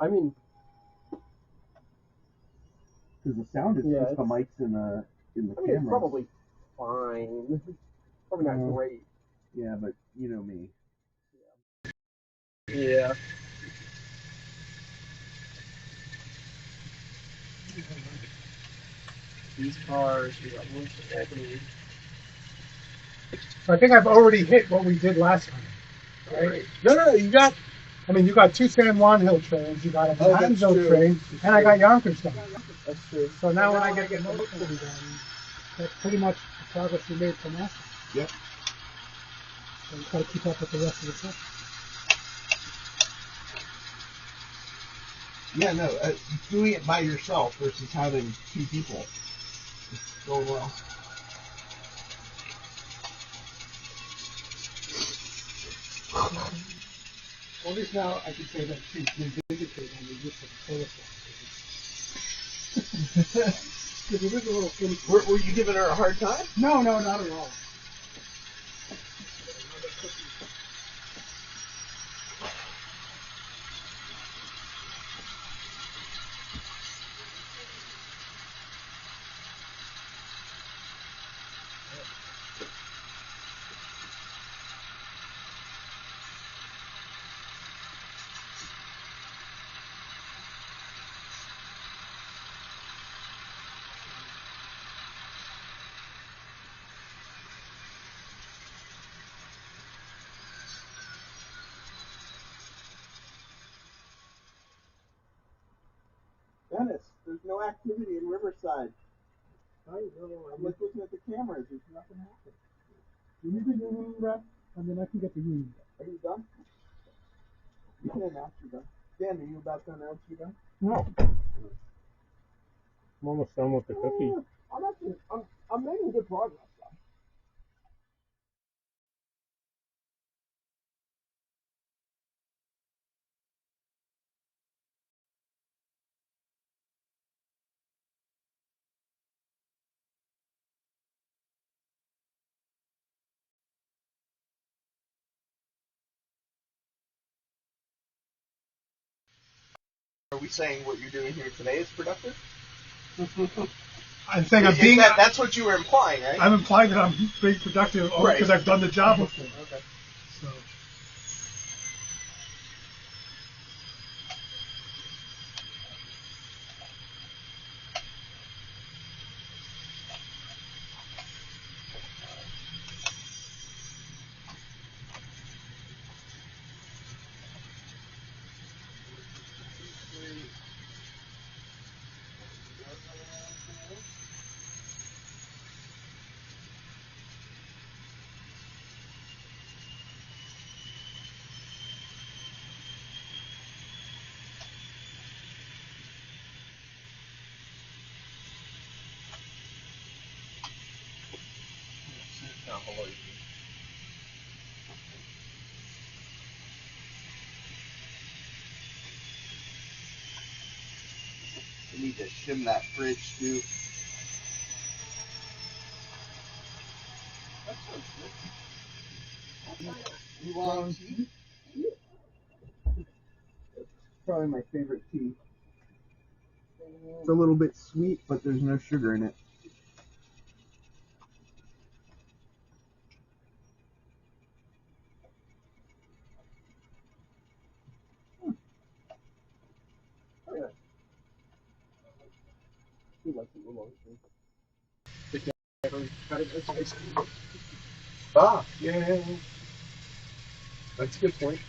I mean, Because the sound is just the mics in the camera. it's probably fine. Probably not great. Yeah, but you know me. Yeah. These cars, we got one for every. I think I've already hit what we did last time. Right? No, you got. I mean, you got two San Juan Hill trains, you got a Manzo train, and I got Yonkers done. That's true. So now when I get the most of them done, that's pretty much the progress we made from last time. Yep. So you got to keep up with the rest of the stuff. Yeah, no, doing it by yourself versus having two people is going well. Well, at least now I can say that she's been vindicated on the use of the telephone. Because it is a little finicky. Were you giving her a hard time? No, not at all. Dennis, there's no activity in Riverside. I'm like looking at the cameras. There's nothing happening. You need the union rep, and then I can get the union rep. Are you done? You can announce you're done. Dan, are you about to announce you're done? No. I'm almost done with the cookie. I'm making good progress. Are we saying what you're doing here today is productive? I'm saying I'm being. That's what you were implying, right? I'm implying that I'm being productive only because I've done the job before. Okay. So. We need to shim that bridge too. Oolong tea? Probably my favorite tea. It's a little bit sweet, but there's no sugar in it. Oh, yeah. Who likes it oolong tea? Ah, yeah. That's a good point.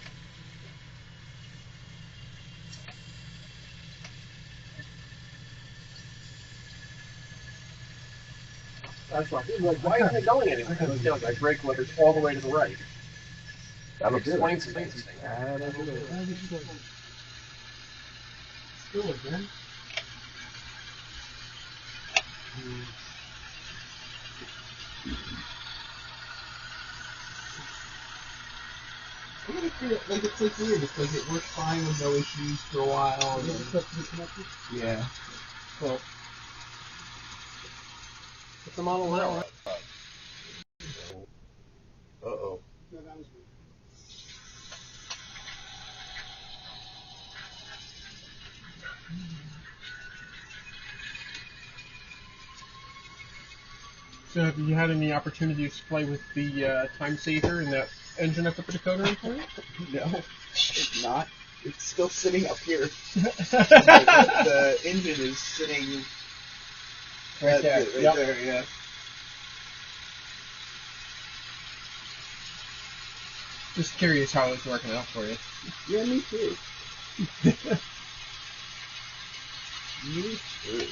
That's why people are like, why isn't it going anywhere? I brake leverage all the way to the right. That explains things. Still again. Like it's like weird because it worked fine with no issues for a while. And then, yeah. Well, it's a model now. Uh-oh. No, that was me. So have you had any opportunities to play with the time saver and that engine up at the decoder endpoint? No, it's not. It's still sitting up here. The engine is sitting Right there. Right there, yeah. Just curious how it's working out for you. Yeah, me too. Me too.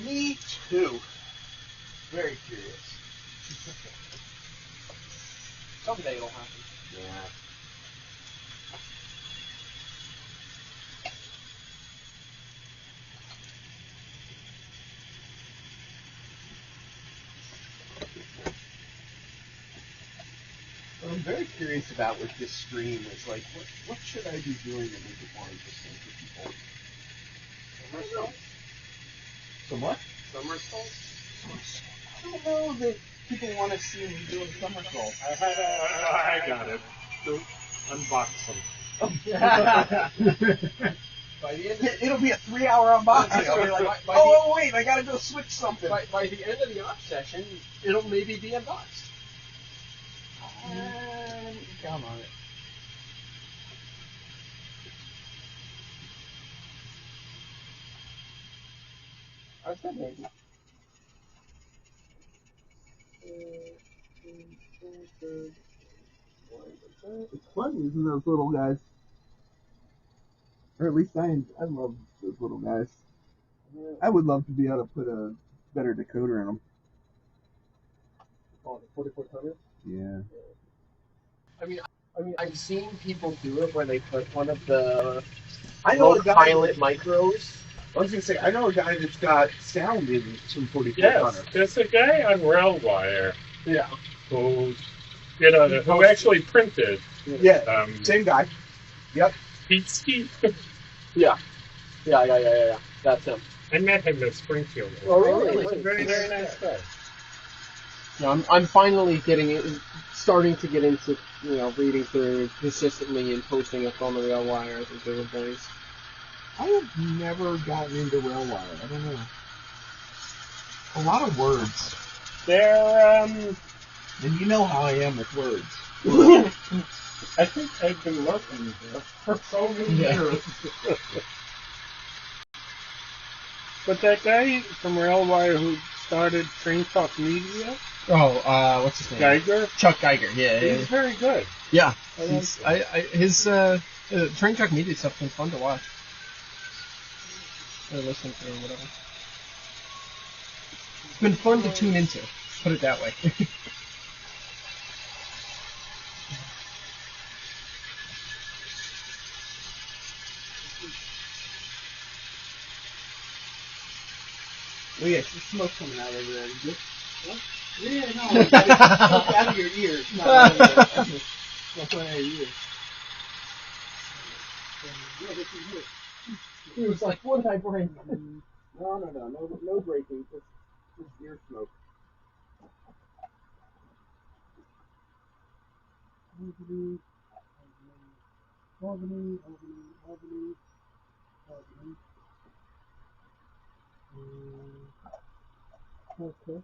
Me too. Very curious. Someday it'll happen. Yeah. What I'm very curious about with this stream is like, what should I be doing to make it more interesting for people? Somersault? Some what? Somersault? I don't know that people want to see me doing somersaults. I got it. So, unbox them. By the end It'll be a 3-hour unboxing. I'll be like, oh, wait, I gotta go switch something. by the end of the off session, it'll maybe be unboxed. Count on it. I said maybe. It's fun using those little guys. Or at least I love those little guys. I would love to be able to put a better decoder in them. Oh, the 4400? Yeah. I mean, I've seen people do it where they put one of the I know a guy pilot micros. I was gonna say, I know a guy that's got sound in some 4400. Yes, there's a guy on RailWire Yeah. who actually printed. Yeah, same guy. Yep. Pete Steve. Yeah. That's him. I met him in Springfield. Oh, really? He's a very, very nice guy. Yeah, I'm finally starting to get into, reading through consistently and posting up on the RailWire. I think they're nice. I have never gotten into RailWire. I don't know. A lot of words. They're, And you know how I am with words. I think they've been lurking here for so many years. But that guy from Railwire who started Train Talk Media, What's his name? Geiger, Chuck Geiger. Yeah, he's very good. yeah. I like His Train Track Media stuff's been fun to watch. Or listen to, or whatever. It's been fun to tune into. Put it that way. Oh yeah, some smoke coming out over there. What? Yeah, no, it's out of your ears, not out of your ears. Yeah, this is it. He was like, what did I bring? No breaking, just ear smoke. Albany. Okay.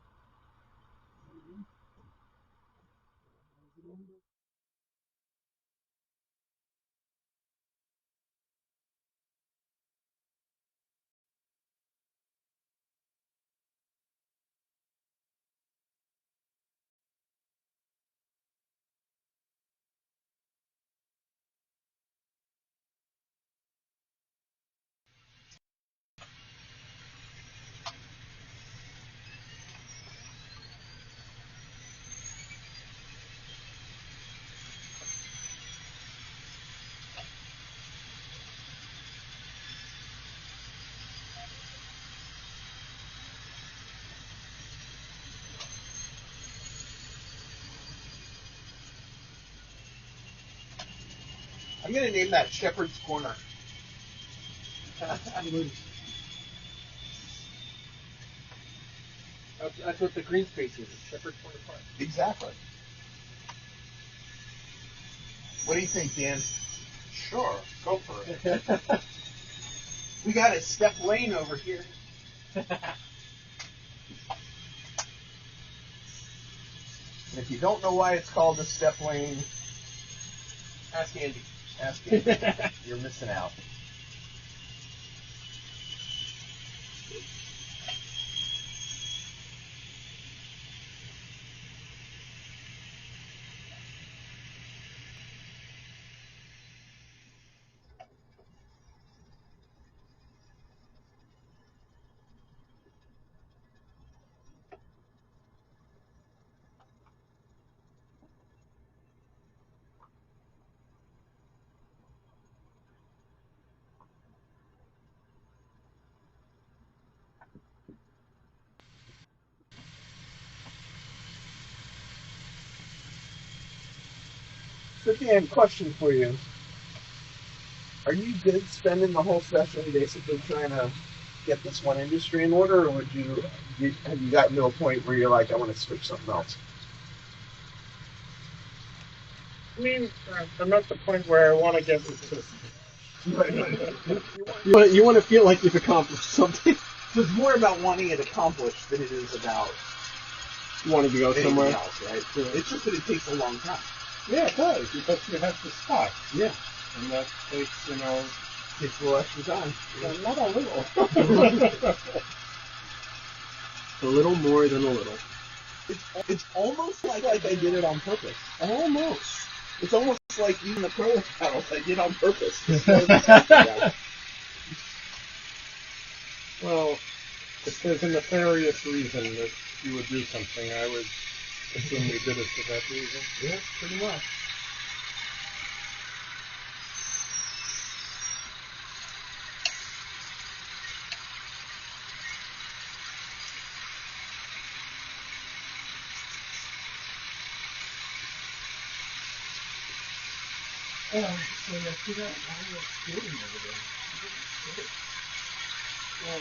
I'm gonna name that Shepherd's Corner. That's what the green space is, Shepherd Corner Park. Exactly. What do you think, Dan? Sure, go for it. We got a step lane over here. And if you don't know why it's called a step lane, ask Andy. You're missing out. So Dan, question for you. Are you good spending the whole session basically trying to get this one industry in order, or have you gotten to a point where you're like, I want to switch something else? I mean, I'm at the point where I want to get into this. You want to feel like you've accomplished something. So it's more about wanting it accomplished than it is about Wanting to go anything somewhere. else, right? It's just that it takes a long time. Yeah, it does, because you have to start. Yeah. And that takes, Takes a little extra time. not a little. A little more than a little. It's almost like I did it on purpose. Almost. It's almost like even the pro pedals I did on purpose. Well, if there's a nefarious reason that you would do something, I would assume you did it for that reason. Yeah, pretty much. Oh, so I figured out why you're skating over there. Well,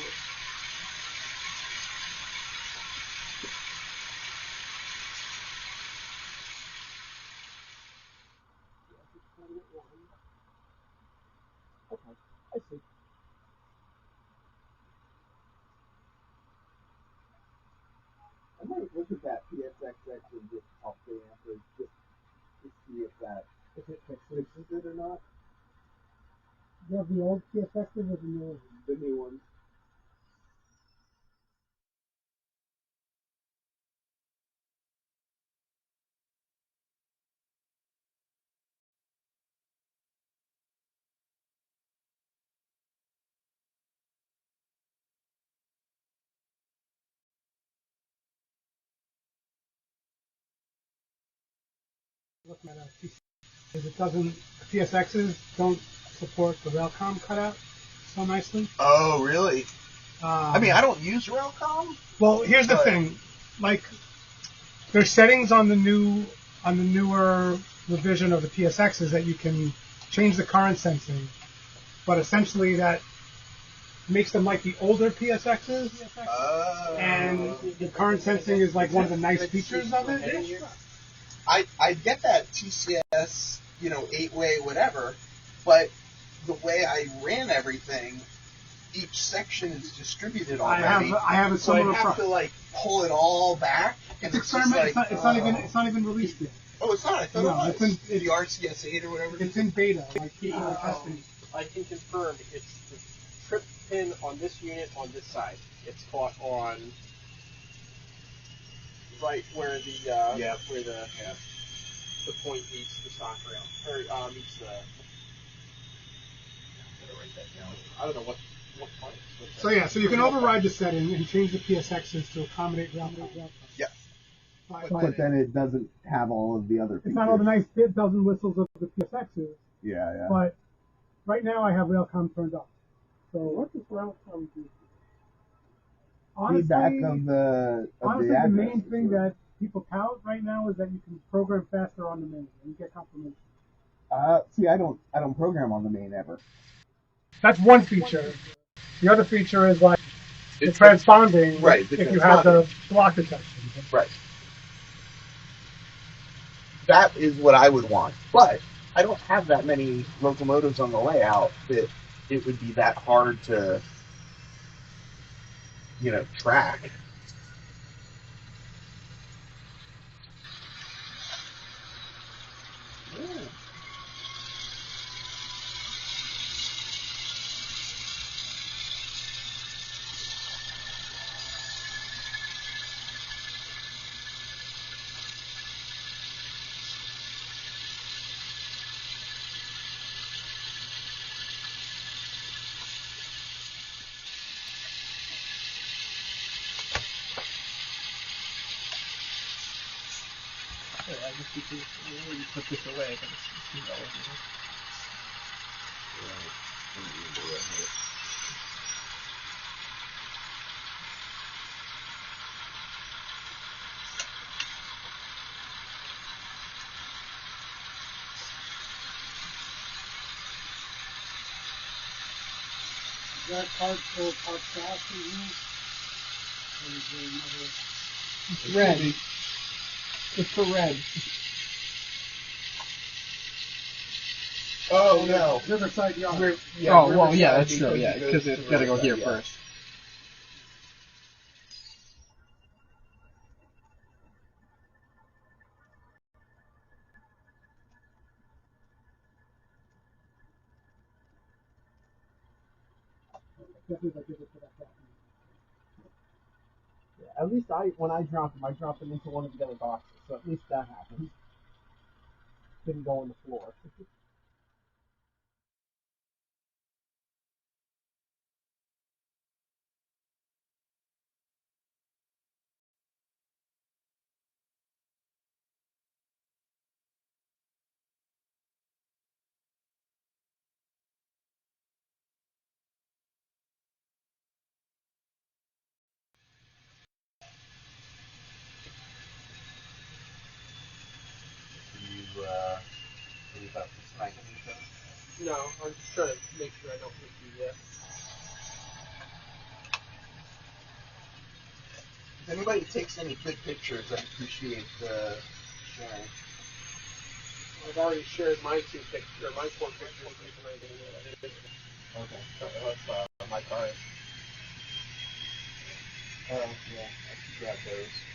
okay, I see. I might look at that You have the old TSXs or the new ones? The new one. Looking at a PC, because it doesn't, TSXs don't support the Railcom cutout so nicely. Oh, really? I mean, I don't use Railcom. Well, here's the thing, like, there's settings on the newer revision of the TSXs that you can change the current sensing, but essentially that makes them like the older PSXs, and the current sensing is like one of the nice features of it. I get that TCS, 8-way, whatever, but the way I ran everything, each section is distributed already. I have a so I similar have to pull it all back. And it's experimental. It's not even released yet. Oh, it's not. I thought No, it was. it's the RTSL 8 or whatever. It's in beta. Like people are testing. I can confirm it's the trip pin on this unit on this side. It's caught on right where the point meets the stock rail, or meets the. I'm gonna write that down. I don't know what part. So you can override the setting and change the PSXs to accommodate Railcom. Yeah. But then it doesn't have all of the other features. It's not all the nice bells and whistles of the PSXs. Yeah. But right now I have Railcom turned off. So What does Railcom do? honestly, Feedback of the the main addresses, thing or- that people tout right now is that you can program faster on the main and you get confirmation. See, I don't program on the main ever. That's one feature. The other feature is like the transponding. Right, If you have the block detection. Right. That is what I would want, but I don't have that many locomotives on the layout that it would be that hard to, track. I just you put this away. I can see that one. Is that part full part fast in here? Or is there another? It's red. It's for red. Oh no! Riverside Yard. That's true. Yeah, because it's got to go here first. At least when I dropped them into one of the other boxes, so at least that happened. Didn't go on the floor. No, I'm just trying to make sure I don't make you If anybody takes any good pictures, I appreciate sharing. I've already shared my 4 pictures. Okay. That's my card. Oh, yeah. I can grab those.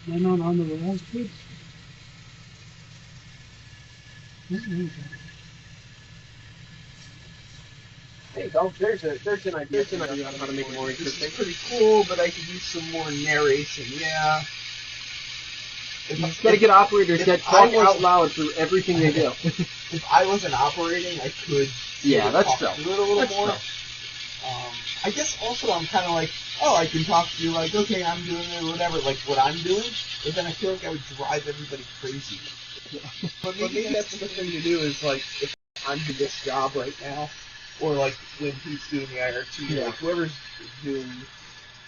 They're not on the wall, kids. There you go. There's an idea on how to make it more This interesting. is pretty cool, but I could use some more narration. Yeah. You just gotta get operators that talk out loud through everything they do. If I wasn't operating, I could. Yeah, that's talk true. through it a little That's more. true. I guess also I'm kind of like, oh, I can talk to you like, okay, I'm doing it or whatever, like what I'm doing, but then I feel like I would drive everybody crazy. But maybe that's the thing to do is like, if I'm doing this job right now, or like when he's doing the IRT, like whoever's doing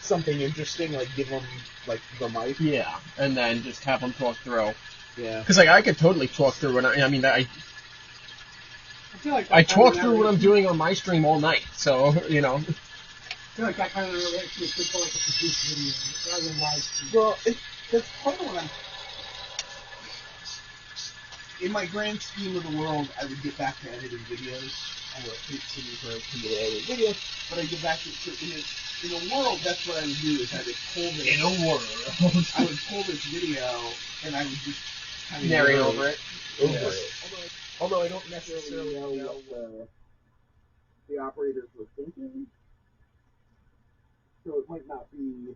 something interesting, like give them like the mic. Yeah, and then just have them talk through. Yeah. Because like I could totally talk through when I feel like I talk through what I'm doing on my stream all night. So you know. I feel like that kind of relation is good for like a produced video rather than live stream. Well, that's part of what I'm. In my grand scheme of the world, I would get back to editing videos. I would hate sitting for editing videos, but I get back to in a world. That's what I would do is I would pull this. In a world, I would pull this video and I would just kind of narrate over it. Although I don't necessarily know what the operators were thinking, so it might not be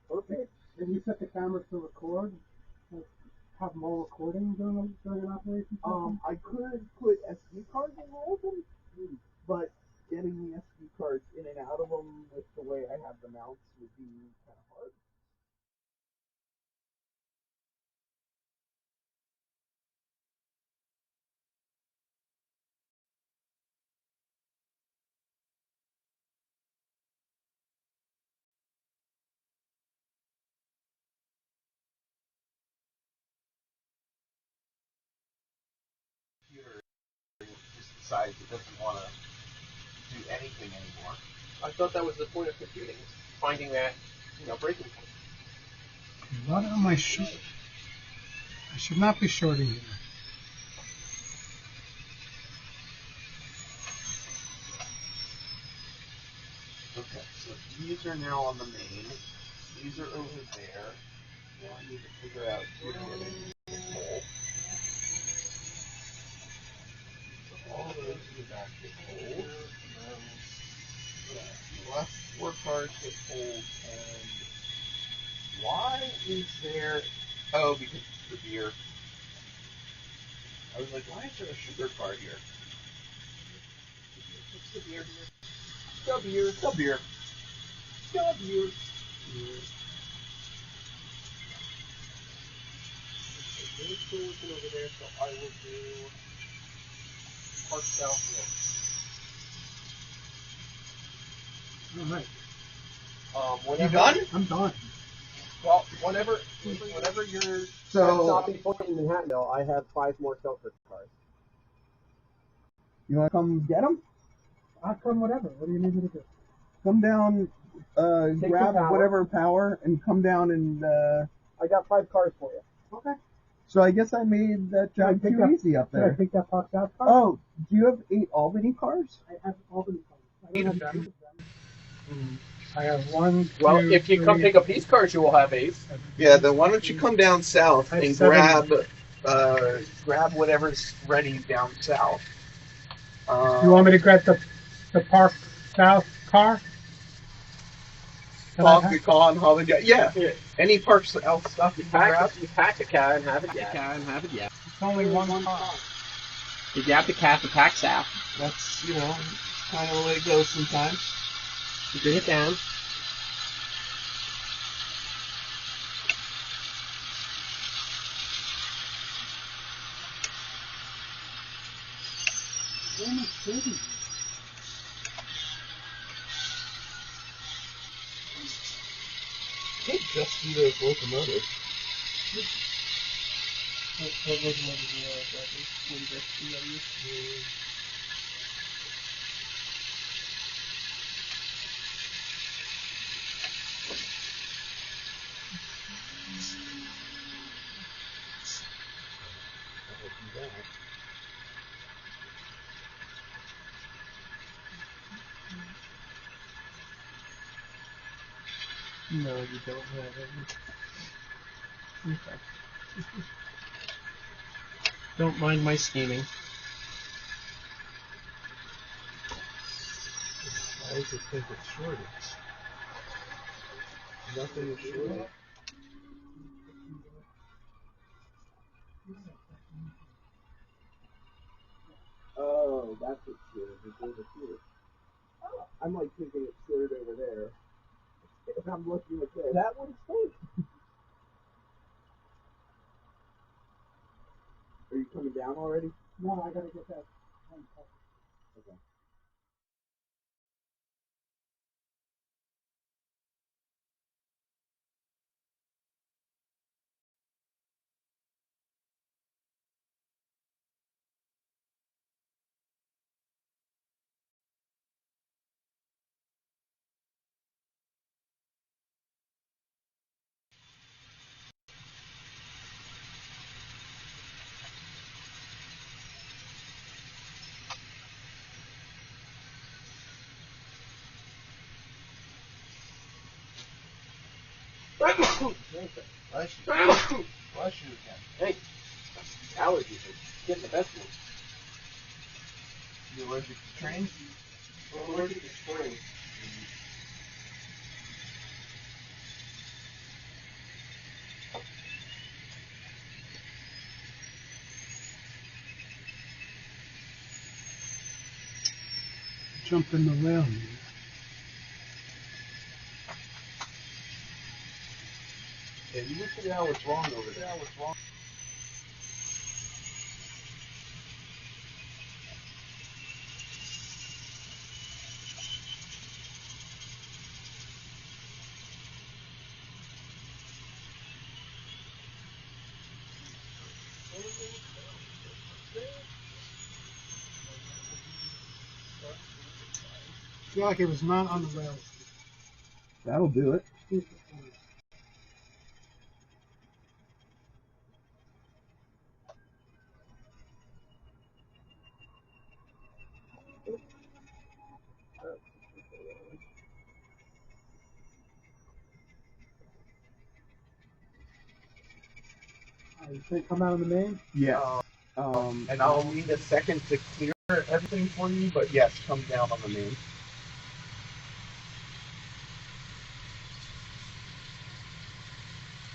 perfect. If you set the camera to record, have more recording during an operation? I could put SD cards in all of them, but getting the SD cards in and out of them with the way I have the mounts would be kind of hard. Just decides it doesn't want to do anything anymore. I thought that was the point of computing, finding that breaking point. What am I short? I should not be shorting here. Okay, so these are now on the main. These are over there. Now I need to figure out where they need to pull. So all those get back to pulled. The last 4 cards get pulled, and why is there... Oh, because it's the beer. I was like, why is there a sugar card here? What's the beer here? The beer. The beer. The beer. There's solution over there, so I will do Park South Alright. Road. You done? I'm done. Well, whenever you're stopping point in Manhattanville, I have 5 more Celtic cars. You want to come get them? I'll come whatever. What do you need me to do? Come down, grab power. whatever power, and come down and... I got 5 cars for you. Okay. So I guess I made that job too easy up Should I there. take that box out? Oh, do you have 8 Albany cars? I have Albany cars. I don't have 8 of them. I have 1, 2, Well, if you come 3, pick up these cars, you will have 8. Yeah, then why don't you come down south I have and 7. grab whatever's ready down south. You want me to grab the Park South car? Yeah. Any Park South stuff you can grab. You pack a car and have it, yeah. It's only one car. You grab the car for pack south. That's, kind of the way it goes sometimes. You bring it down. Hey, just see those locomotives. No, you don't have it. Okay. Don't mind my scheming. Why does it think it's shorted? Nothing is shorted. Oh, that's what's shorted. It's over here. Oh, I'm like thinking it's shorted over there. And I'm looking at this. That one's fake. Are you coming down already? No, I gotta get that. Okay. Bless you again. Hey, allergies are getting the best of me. You allergic to trains? I'm allergic to springs. Jump in the rail. Yeah, you look at how it's wrong over there. What's wrong? I feel like it was not on the rails. That'll do it. You say come out on the main? Yeah. And I'll need a second to clear everything for you, but yes, come down on the main.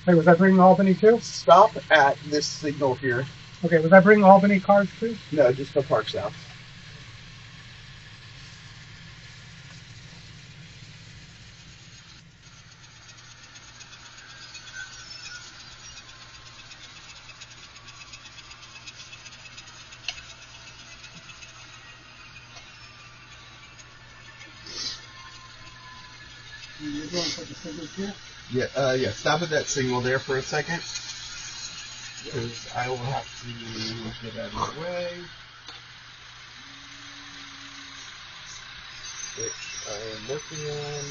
Hey, was I bringing Albany too? Stop at this signal here. Okay, was I bringing Albany cars too? No, just the Park South. You're going to put the signals here? Yeah, stop at that signal there for a second. Because I will have to get out of the way. Which I am working on.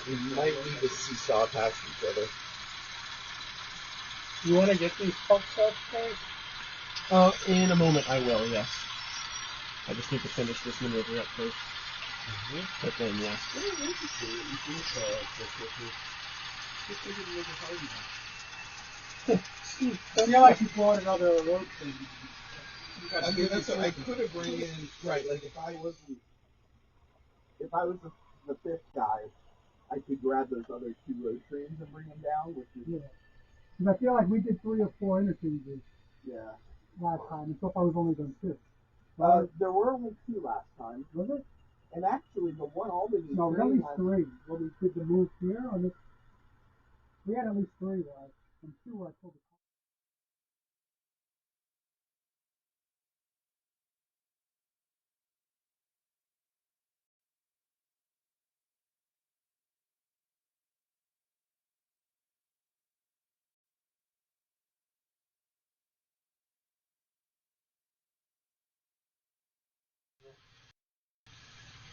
We might need to seesaw past each other. You want to get these parts off, guys? In a moment I will, yes. I just need to finish this maneuver up first. But then, yes. I feel like you brought another road thing. I mean, that's what I could have bring in, right, like if I was the fifth guy, I could grab those other two road trains and bring them down, which is... Yeah. Because I feel like we did 3 or 4 interchanges last time, and so if I was only doing 2. There were only 2 last time. Was it? And actually, the one Albany... No, really 3. Well, we did the move here on this. We had at least 3 last, and 2 I told the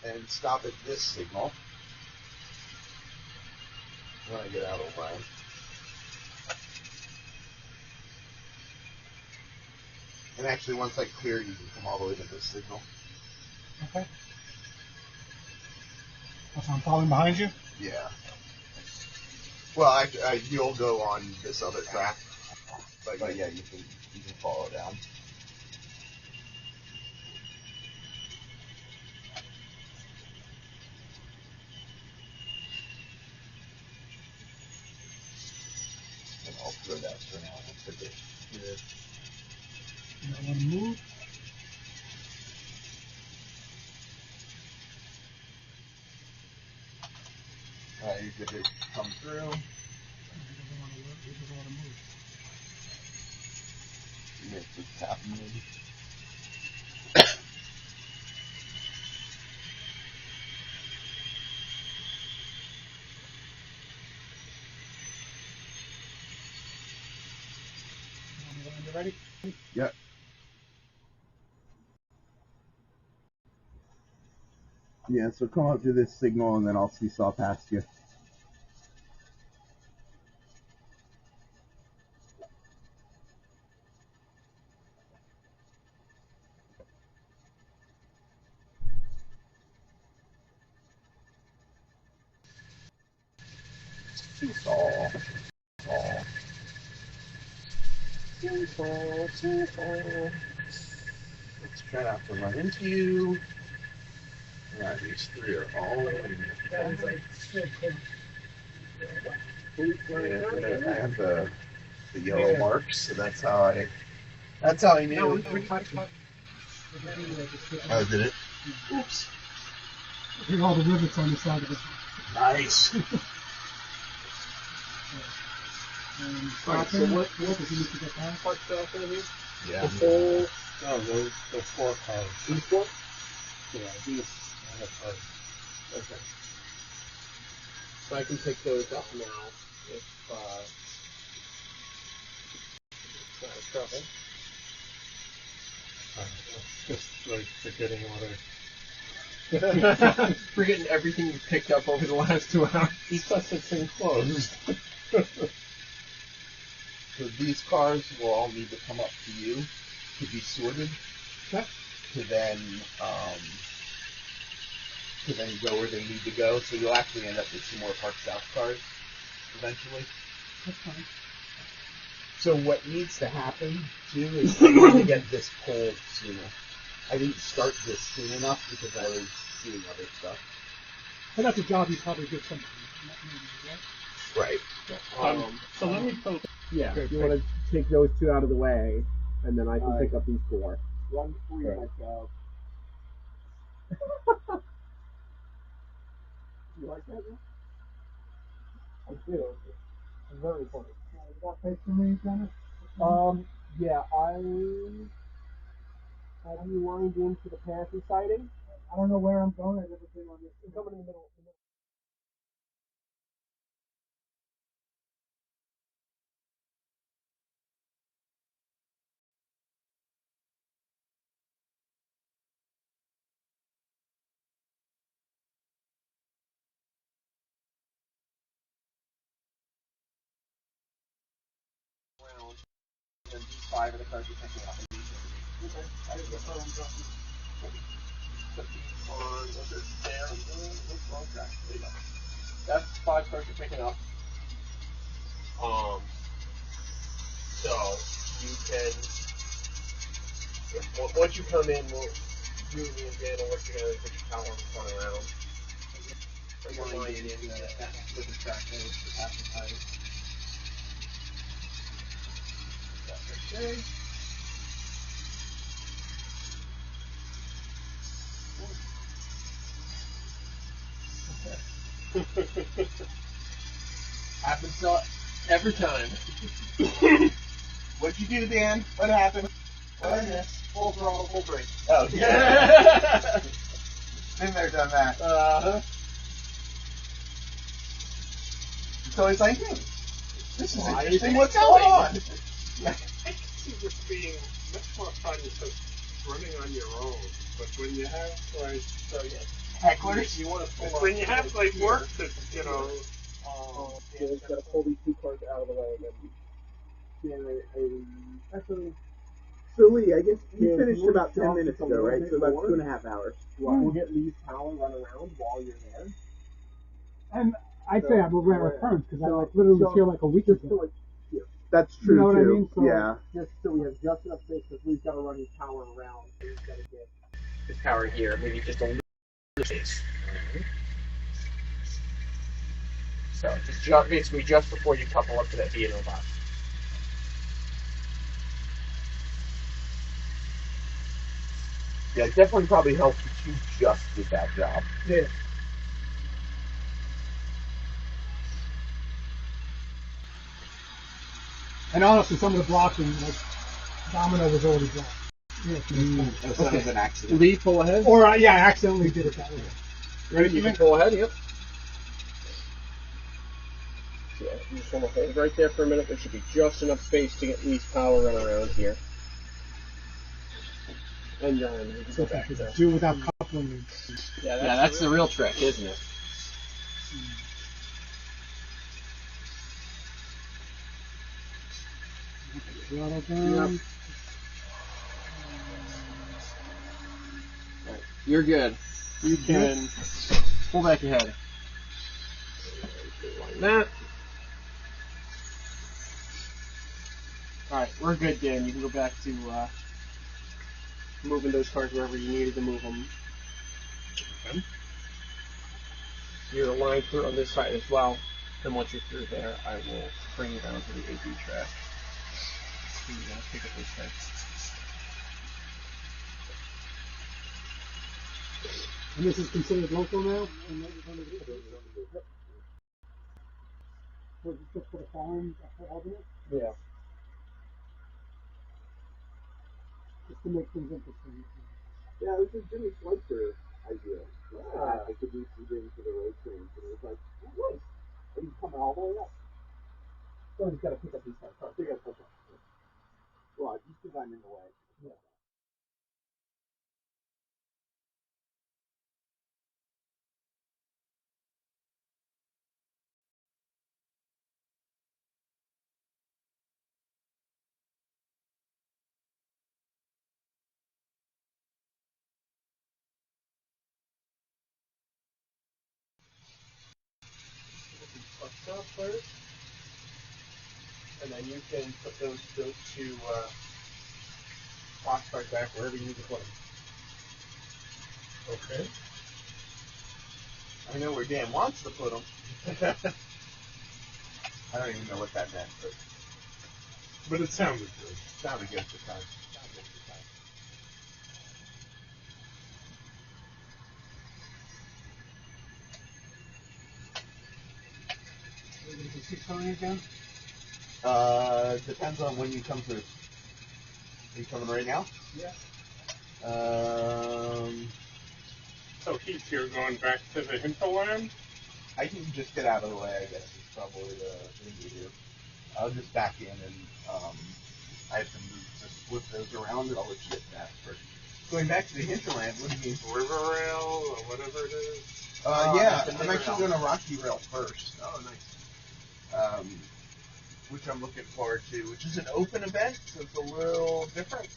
and stop at this signal. when I get out of line. And actually, once I clear, you can come all the way to this signal. Okay. So I'm following behind you? Yeah. Well, you'll go on this other track, but yeah, you can follow down. And I'll throw that for now. I'll put it here. You don't want to move? You're good to come through. He doesn't want to move. You may just tap him maybe. You ready? Yep. Yeah, so come up to this signal and then I'll seesaw past you. Seesaw. Seesaw. Let's try not to run into you. Yeah, these three are all in here. Yeah, I have the yellow marks, so that's how I knew. Oh, did it? Oops. Here's all the rivets on the side of it. Nice. Alright, so what does he need to get past? Park stuff in here? Yeah. The whole, no, those, the 4 cars. These four? Yeah, these, I have cars. Okay. So I can pick those up now if it's not a trouble. Just like forgetting what I... Forgetting everything you picked up over the last 2 hours. Because it's enclosed. So these cars will all need to come up to you to be sorted. Okay. To then go where they need to go. So you'll actually end up with some more Park South cars eventually. That's fine. So what needs to happen too is I need to get this pulled sooner. I didn't start this soon enough because I was doing other stuff. But that's a job you probably give somebody. Right? Right. So let me post. Yeah, Okay, you want to take those two out of the way, and then I can pick up these four. Run free, Right. my child. You like that? I do. It's very funny. Is that page for me, Dennis? Yeah, I have you lined into the pantry siding. I don't know where I'm going. I've never been on this. I'm coming in the middle. Around, and these 5 of the cars are picking up. Okay. I have the phone dropping. Put these on over there. Wrong track. There you go. That's 5 cars are picking up. So you can, once you come in, me and Dan will work together to put your tower in front around. Bring your line in with the track and the passing side. Okay. Happens to every time. What'd you do, Dan? What happened? What I missed? Full throttle, full brake. Oh, yeah. Been there, done that. So it's like, this is interesting. What's going on? I can see this being much more fun because running on your own. But when you have like, Hecklers? You want to pull when you have like work to, Dan's got to pull these two cars out of the way, and then Actually, So Lee, I guess you Yeah, finished you about 10 want minutes to ago, talk right? just So a about little bit 2.5 hours. we'll get Lee's power run around while you're there. And I'd say I'm a rare occurrence because I So- like literally so was here like a week Just ago. to like, here. That's You true know what I too. mean? So- Yeah. Just so we have just enough space because Lee's got to run his power around. So he's got to get. his power here, maybe just a little space. So just basically just before you couple up to that B&O box. Yeah, it definitely probably helps if you just did that job. Yeah. And honestly, some of the blocking, like Domino was already blocked. Yeah, That was an accident. Lee, pull ahead. Or yeah, I accidentally did it that way. Ready? You can pull ahead. Yep. Yeah, you just want to hold right there for a minute. There should be just enough space to get Lee's power run around here. And then we can So go back if to. you do it without coupling. Yeah, that's the real trick, isn't it? Throttle down. Right. You're good. You can pull back ahead. Like that. Alright, we're good, Dan. You can go back to moving those cars wherever you needed to move them. Okay. You're aligned through on this side as well. Then once you're through there, I will bring you down to the AD track. So you guys pick up this thing. And this is considered local now? Just for the farm, alternate? Yeah. Just to make things interesting. Yeah, this is Jimmy Schweitzer idea. I could do some things for the road trains, and it was like, oh, nice. And he's coming all the way up. So he's got to pick up these cars. So you got to push up. Well, just because I'm in the way. Yeah. Stop first. And then you can put those two box cars back wherever you need to put them. Okay. I know where Dan wants to put them. I don't even know what that meant, but But it sounded good. it sounded good at the time. Are you going to be 600 again? Depends on when you come through. Are you coming right now? Yeah. So he's here going back to the hinterland? I can just get out of the way, I guess, is probably the thing to do. I'll just back in and I have to move to flip those around and I'll let you get that first. Going back to the hinterland, what do you mean? River rail or whatever it is? Yeah, the I'm river actually rail. doing a rocky rail first. Oh, nice. Which I'm looking forward to, which is an open event, so it's a little different.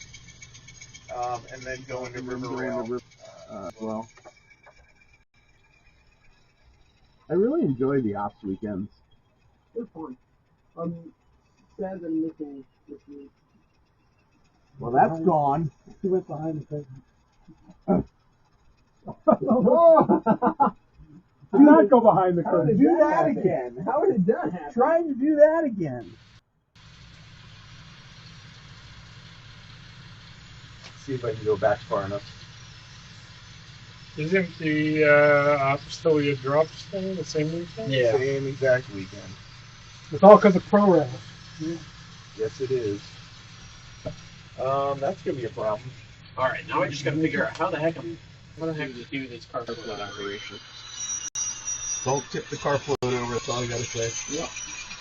And then going to river rail as well. I really enjoy the ops weekends. They're fun. I'm sad that I'm missing this week. Well, that's gone. He went behind the curtain. Do not go behind the How curtain. did do that again? How did that happen? Trying to do that again. See if I can go back far enough. Isn't the Apostolia Drops thing the same weekend? Yeah. Same exact weekend. It's all because of Pro Rail. Yes, it is. That's gonna be a problem. All right, now I just got to figure out how the heck I'm going to do this car float operation. Don't tip the car float over. That's all I gotta say. Yep.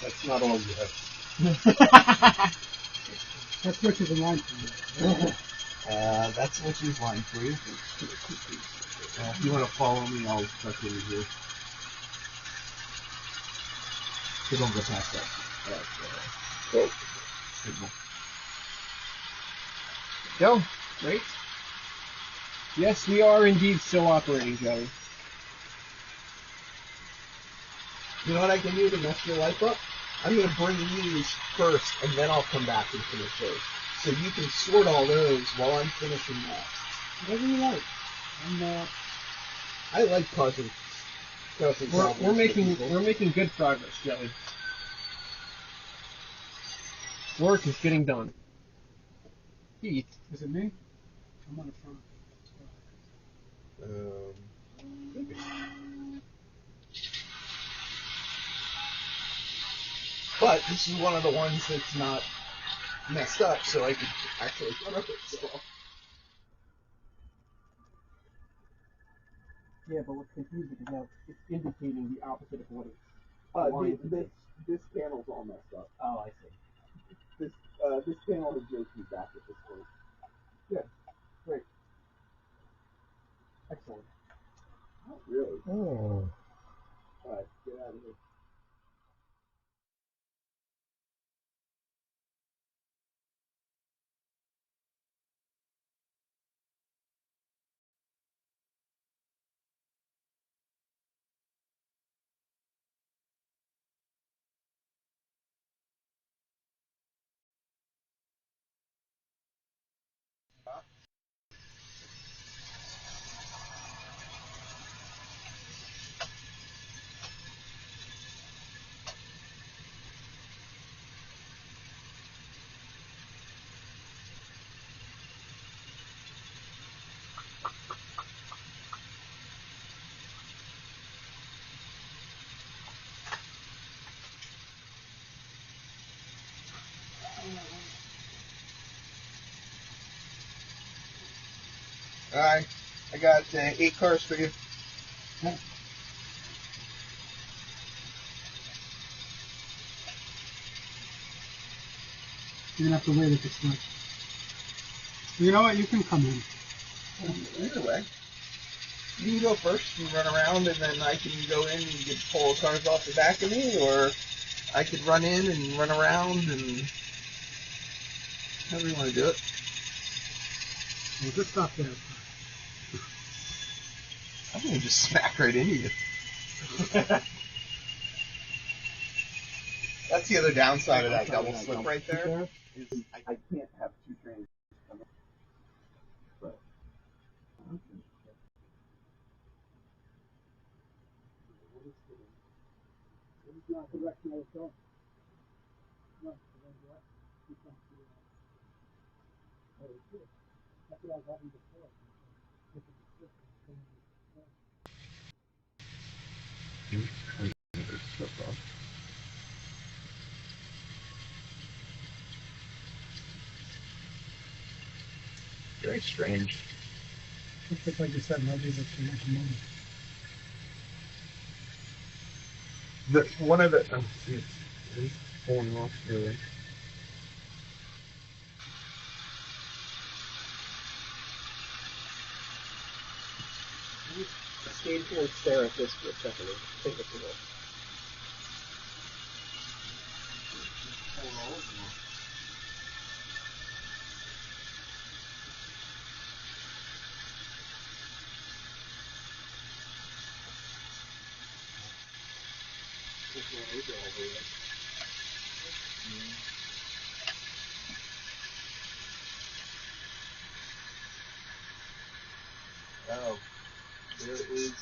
That's not all you have. That switch is in line for you. That's what she's line for you. If you want to follow me, I'll tuck in here. So don't go past that. Cool. Signal. Go. Great. Yes, we are indeed still operating, Joey. You know what I can do to mess your life up? I'm going to bring these first, and then I'll come back and finish those. So you can sort all those while I'm finishing that. Whatever you like. I like causing problems. We're making good progress, Joey. Work is getting done. Heath. Is it me? I'm on the front. Maybe. But this is one of the ones that's not messed up, so I could actually put up it. So. Yeah, but what's confusing is now it's indicating the opposite of what it's. This panel's all messed up. Oh, I see. This panel has no feedback at this point. Good. Great. Excellent. Not really. Oh. Alright, get out of here. Alright, I got 8 cars for you. Okay. You're gonna have to wait at this point. You know what? You can come in. Either way. You can go first and run around, and then I can go in and get pull the cars off the back of me, or I could run in and run around, and however you want to do it. Well, just stop there. I'm going to just smack right into you. That's the other downside of that double slip right there, is I can't have 2 trains coming. But, okay. Not the direction I was going. No, you can't see it. That's what I was having before. Very strange. Just like you said, nobody's actually making money. One of the it's pulling off really. Stay here and stare at this for a second and think it's a little. Oh, there is a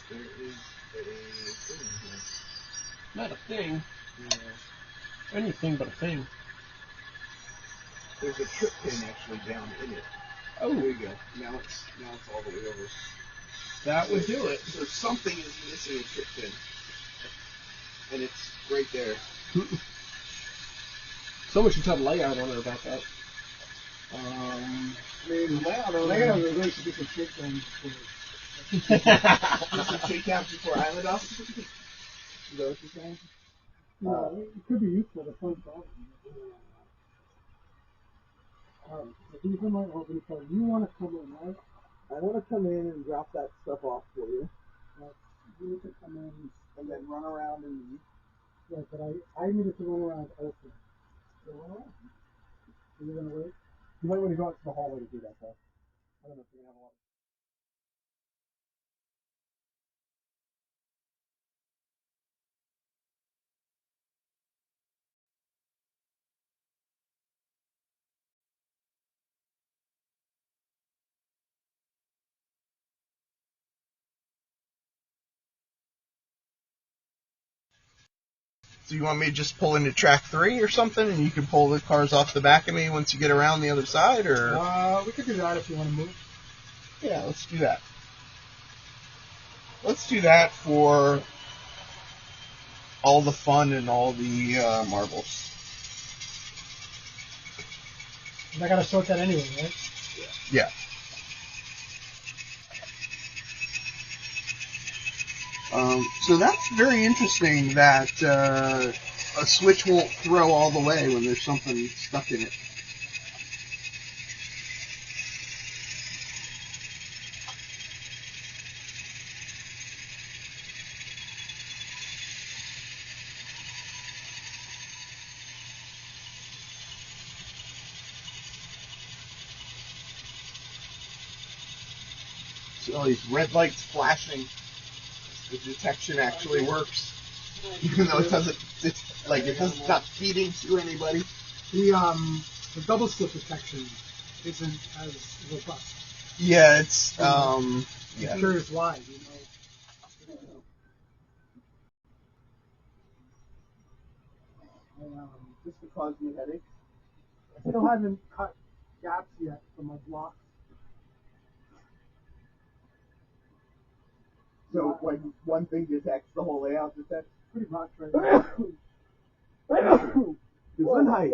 thing here. Not a thing. Yeah. Anything but a thing. There's a trip pin actually down in it. Oh, there you go. Now it's all the way over. that would do it. So something is missing a trip pin, and it's right there. Someone should tell the layout owner about that. I mean, layout is going to be some shit things. Some shakedowns before Island Off? Is that what you're saying? No, it could be useful to find problems. These are my open cards. You want to come in, right? I want to come in and drop that stuff off for you. You need to come in and then run around and leave. Right, but I needed to run around also. So run around. Are you going to wait? You might want to go out to the hallway to do that, though. I don't know if you're going to have a lot of... So you want me to just pull into track 3 or something, and you can pull the cars off the back of me once you get around the other side, or? We could do that if you want to move. Yeah, let's do that. Let's do that for all the fun and all the marbles. I got to sort that anyway, right? Yeah. So that's very interesting that a switch won't throw all the way when there's something stuck in it. So all these red lights flashing. The detection actually works, even though it doesn't. It's like it doesn't stop feeding to anybody. The double slip detection isn't as robust. Yeah, it's I'm yeah. curious why. This could cause me headaches. I still haven't cut gaps yet for my blocks. So like one thing detects the whole layout detects. Pretty much right now. Gesundheit.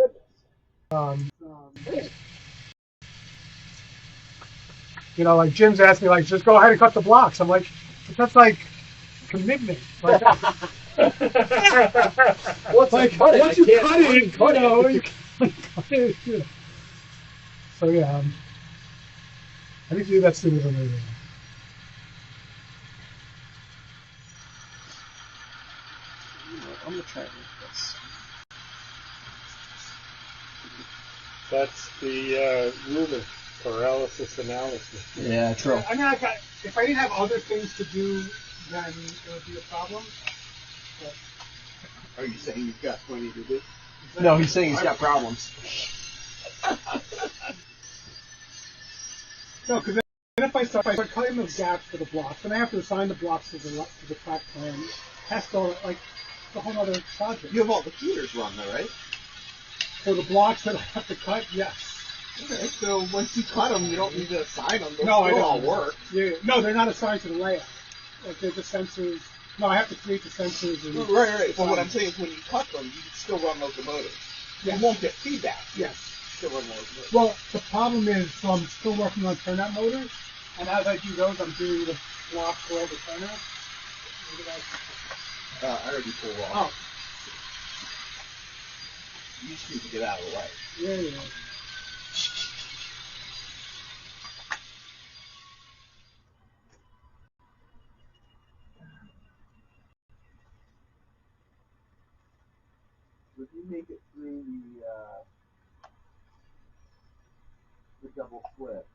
You know, like Jim's asked me, like, just go ahead and cut the blocks. I'm like, but that's like commitment. Like, Once like cut it, once you cut it, you know, you can't cut it. Yeah. So yeah, I need to do that sooner than later. I'm gonna try and make this. That's the rumor, paralysis analysis. Yeah, true. I mean, if I didn't have other things to do, then it would be a problem. But Are you saying you've got plenty to do? No, he's saying he's got problems. no, because then if I start cutting those gaps for the blocks, then I have to assign the blocks to the track plan. Test all like the whole other project. You have all the feeders run though, right? For the blocks that I have to cut, yes. Okay, so once you cut them, you don't need to assign them. They'll No, I still don't. all work. Yeah, no, they're not assigned to the layout. Like they're the sensors. No, I have to create the sensors. And Right. But what I'm saying is when you cut them, you can still run locomotives. Yes. You won't get feedback. Yes. Still run locomotives. Well, the problem is, so I'm still working on turnout motors, and as I do those, I'm doing the blocks for all the turnouts. I already pulled off. Oh. You just need to get out of the way. Yeah. So if you make it through the double split,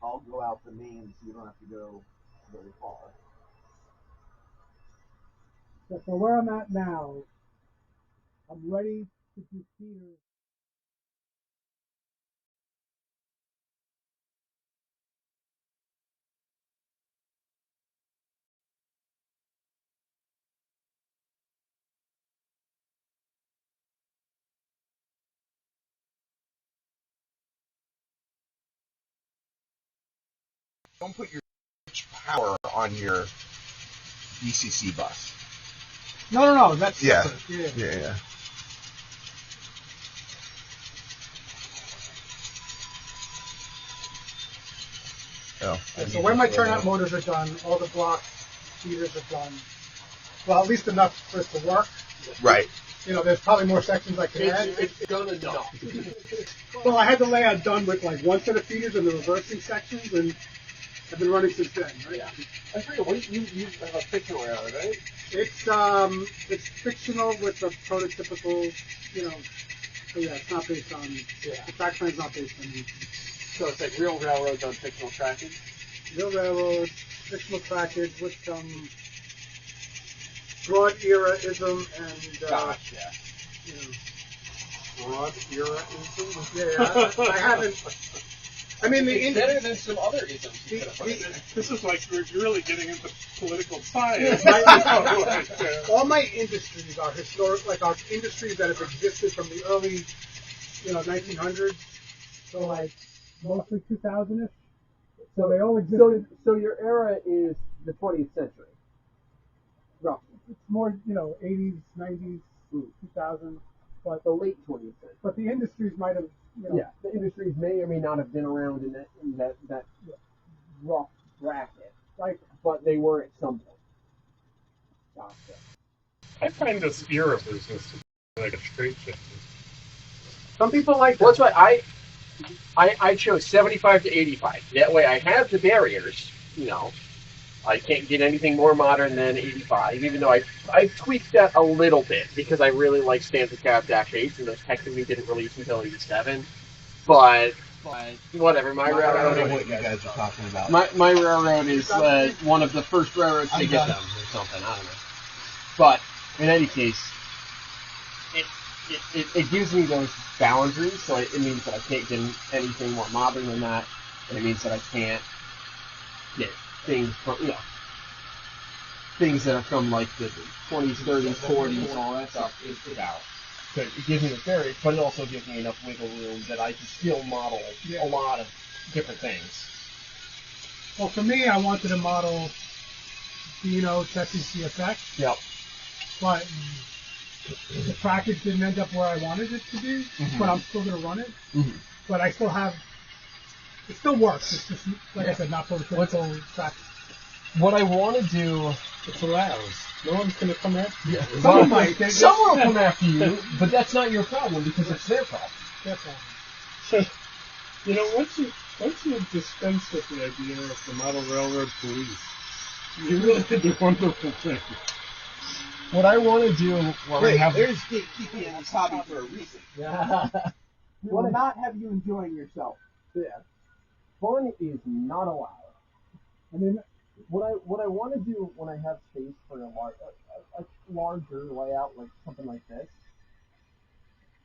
I'll go out the main so you don't have to go very far. So where I'm at now, I'm ready to do feeders. Don't put your power on your ECC bus. No, that's Yeah. separate. Yeah. Oh. So when my turnout motors are done, all the blocks, feeders are done. Well, at least enough for it to work. Right. You know, there's probably more sections I can add. It's gonna Well, I had the layout done with like one set of feeders and the reversing sections, and have been running since then, right? Yeah. I forget, what you have a fictional era, right? It's fictional with the prototypical, but yeah, it's not based on, the track plan's not based on So it's like real railroads on fictional trackage? real railroads, fictional trackage with some broad era-ism and, Gotcha. Broad era-ism? I haven't, I mean, It's better than some other isms. This is like you're really getting into political science. all my industries are historic, like our industries that have existed from the early, 1900s, so like mostly 2000ish. So they all exist. So your era is the 20th century? Roughly. It's more, 80s, 90s, 2000s, but The late 20th century. but the industries might have, Yeah, the industries may or may not have been around in that rough bracket, like but they were at some point. Gotcha. I find this era business to be like a straight shifter. some people like Well, that's why I chose 75 to 85. That way I have the barriers, I can't get anything more modern than 85, even though I tweaked that a little bit because I really like Stanza Cab Dash 8s, and those technically didn't release until 87. But whatever, my I don't know railroad, what you guys are talking about. my railroad is one of the first railroads to get them or something. I don't know. But in any case, it gives me those boundaries, so it means that I can't get anything more modern than that, and it means that I can't get things from, things that are from like the 20s, 30s, 40s, all that stuff is out. So it gives me the barriers, but it also gives me enough wiggle room that I can still model a lot of different things. Well, for me, I wanted to model Dino, Tessie, CFX, Yep. but the package didn't end up where I wanted it to be, but I'm still going to run it. Mm-hmm. But I still have, it still works. It's just, like I said, not prototypical track. What I want to do... It's allows. No one's going to come after you. Someone will come after you, but that's not your problem because it's their problem. Their problem. Once you dispense with the idea of the model railroad police, you really did a wonderful thing. What I want to do when I have... There's gatekeeping in this hobby for a reason. We will not have you enjoying yourself. Yeah. Fun is not allowed. I mean, what I want to do when I have space for a larger layout, like something like this,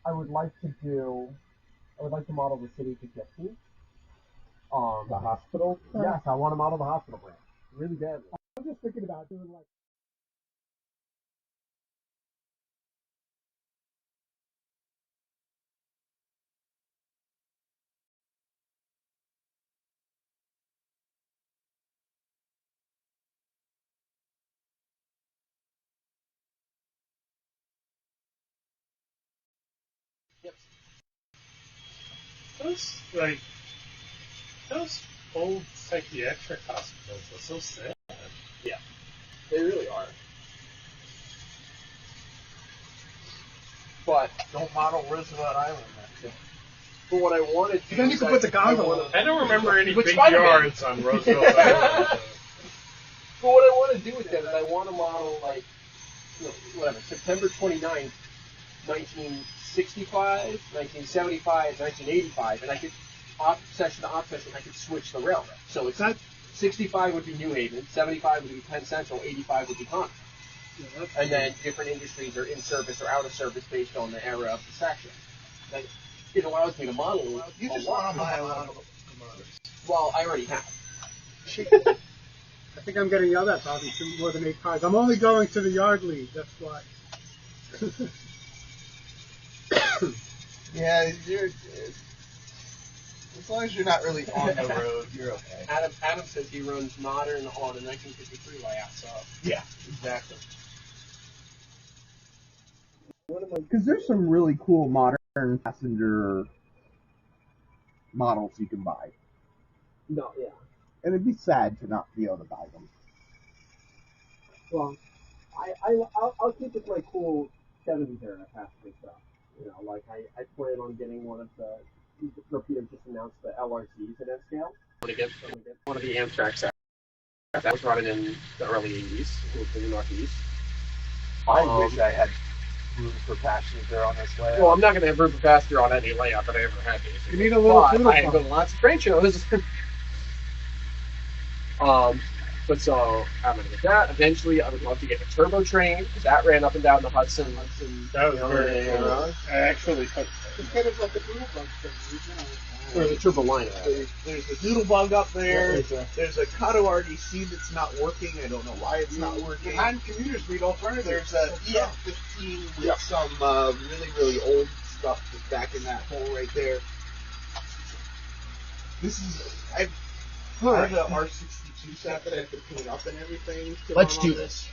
I would like to model the city to get to. The hospital? Yes, I want to model the hospital branch. Really badly. I'm just thinking about doing like, Those old psychiatric hospitals are so sad. Yeah, they really are. But Don't model Roosevelt Island. for what I want to do... then you can put the gondola. I don't remember any With big Spider-Man. yards on Roosevelt Island. But what I want to do with that is I want to model, like, September 29th, 1965, 1975, 1985, and I could, session to op session, I could switch the railroad. So it's That, 65 would be New Haven, 75 would be Penn Central, 85 would be Concord. And then different industries are in service or out of service based on the era of the section. Like, it allows me to model You a just lot. want to buy a lot of Well, I already have. I think I'm getting yelled at probably more than 8 times. I'm only going to the yard lead, that's why. Yeah, as long as you're not really on the road, you're okay. Adam says he runs modern on a 1953 layout, so... Yeah, exactly. Because there's some really cool modern passenger models you can buy. No, yeah. And it'd be sad to not be able to buy them. Well, I'll keep with my cool 70s era passenger stuff. Like I plan on getting one of the repeaters just announced the LRCs at F scale. Want to get one of the Amtrak sets that was running in the early 80s in the Northeast. I wish I had room for passenger on this layout. Well, I'm not going to have room for passenger on any layout that I ever had. Basically. You need a little but doodle I have bump. done lots of train shows. But so I'm going to get that. Eventually, I would love to get a turbo train because that ran up and down the Hudson. That was very cool. I actually took It's kind of like a doodle bug thing, Or the turbo liner. There's a doodle bug up there. There's a Kato RDC that's not working. I don't know why it's not working. Behind commuters read alternatives. There's a EF15 with some really old stuff that's back in that hole right there. This is I have the R62 set that I have to clean up and everything. Let's do this.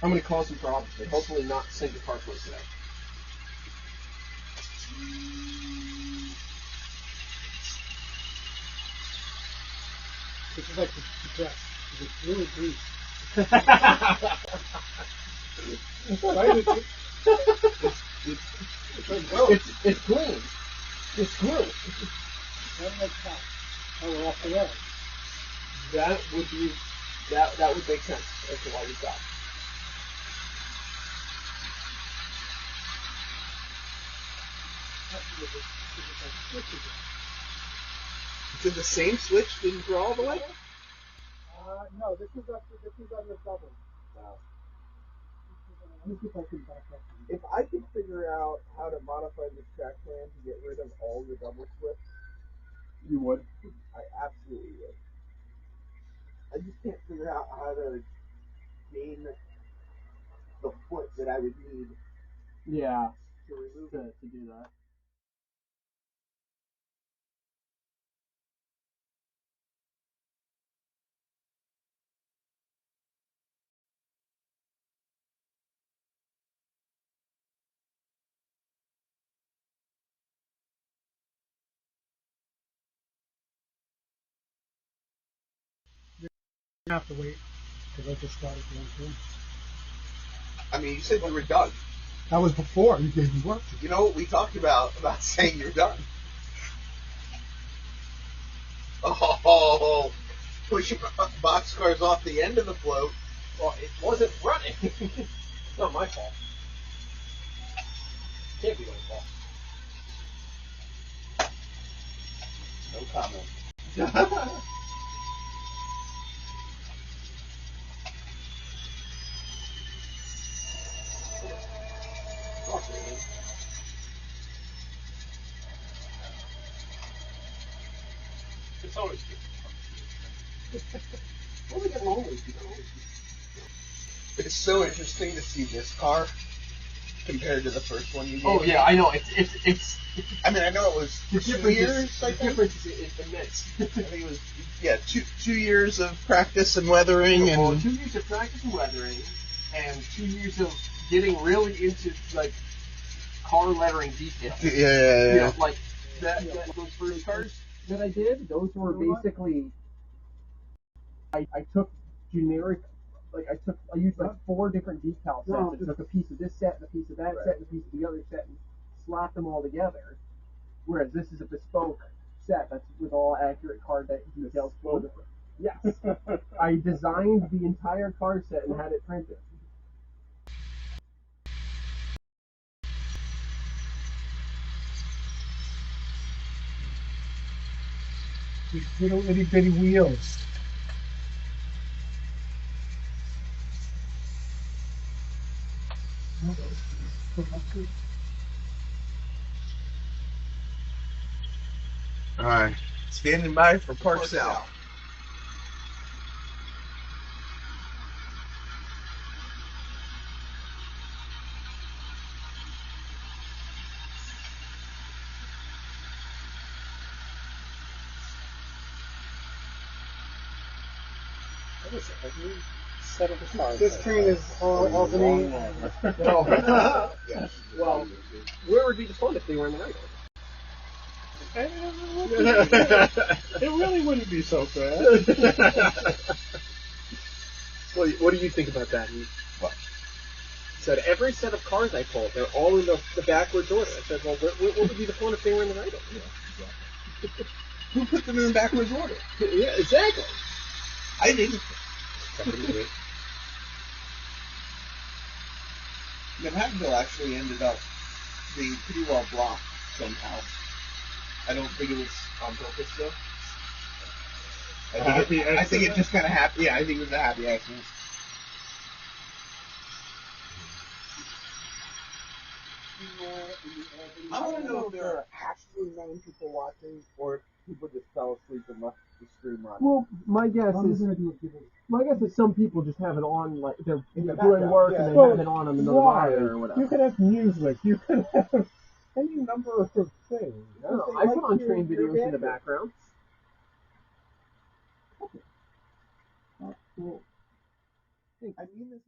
I'm going to cause some problems, but hopefully not sink the car close to that. This is like the dress. It's really greasy. It's clean. It's glue. Oh, we're off the road. That would make sense as to why you stopped. Did the same switch didn't draw all the way? No, this is on the double. Let me see if I can back up. If I could figure out how to modify this track plan to get rid of all the double splits, You would? I absolutely would. I just can't figure out how to gain the foot that I would need Yeah, to remove it. to do that. You have to wait because I just started going through. I mean, you said you were done. That was before you gave me work. You know what we talked about saying you're done. Oh, pushing boxcars off the end of the float. Well, it wasn't running. It's not my fault. Can't be my fault. No comment. It's always good. What are we getting wrong with you? It's so interesting to see this car compared to the first one you gave. Oh yeah, I know. It's I mean, I know it was the 2 difference years. is, I the think. difference is immense. I think it was 2 years of practice and weathering Well, and 2 years of practice and weathering, and 2 years of getting really into like car lettering details. yeah. You know, like those first cars that I did, those were basically I took generic, like I used like 4 different decal sets. I took a piece of this set, and a piece of that set, and a piece of the other set, and slapped them all together. Whereas this is a bespoke set that's with all accurate car details. Yes, I designed the entire car set and had it printed. These little itty bitty wheels. All right, standing by for Park South. What is it? A new set of the cars. This train is Albany. Well, where would be the fun if they were in the night? It really wouldn't be so bad. What do you think about that? What? Said every set of cars I pulled, they're all in the backwards order. I said, well, what would be the fun if they were in the right order? Who put them in backwards order? Yeah, exactly. I didn't. Manhattanville actually ended up being pretty well blocked somehow. I don't think it was on purpose though. I think it just kind of happened. Yeah, I think it was a happy accident. I want to know if there are actually 9 people watching, or if people just fell asleep and left the stream running. Well, my guess is some people just have it on, like they're doing work and they have it on the monitor or whatever. You could have music. You could have any number of things. I put on train videos in the background. Cool. I mean, this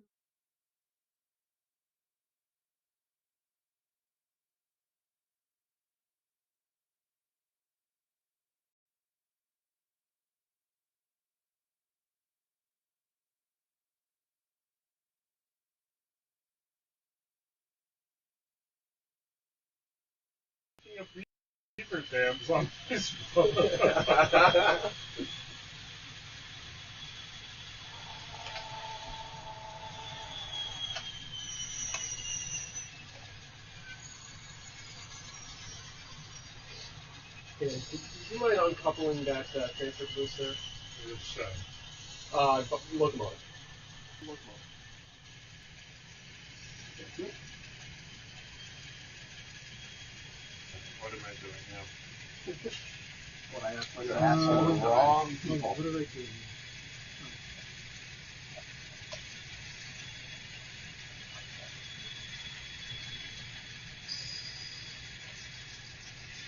Beaver dams on this boat. Okay, do you mind uncoupling that transfer case there? It's, Locomotive. what am I doing now? What I asked You're asking the wrong people. What did I do?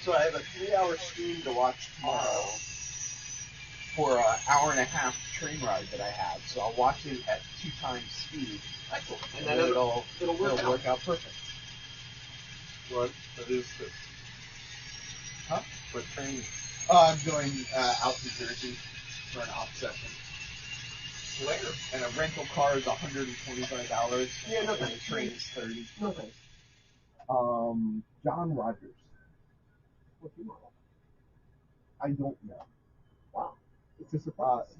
So I have a 3-hour stream to watch tomorrow for an hour and a half train ride that I have. So I'll watch it at 2 times speed. Excellent. And then it'll work out perfect. What is this? Huh? What train? I'm going out to Jersey for an off session. Where? And a rental car is $125. Yeah, no and a thanks. train is $30. No thanks. John Rogers. What's your model? I don't know. Wow. It's a surprise.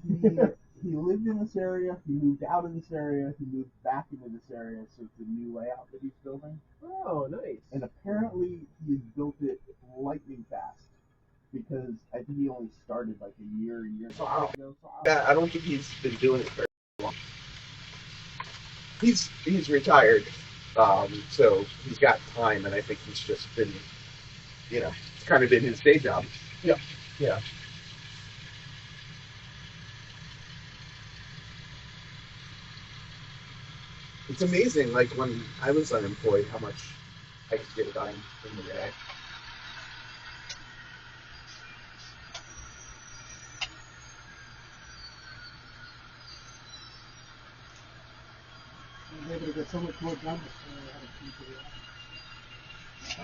He lived in this area. He moved out in this area. He moved back into this area. So it's a new layout that he's building. Oh, nice. And apparently he has built it lightning fast, because I think he only started like a year and a half ago. So I don't think he's been doing it very long. He's retired, so he's got time, and I think he's just been, it's kind of been his day job. Yeah. Yeah. It's amazing, like when I was unemployed, how much I could get done in the day. I was able to get so much more done before I had to come to the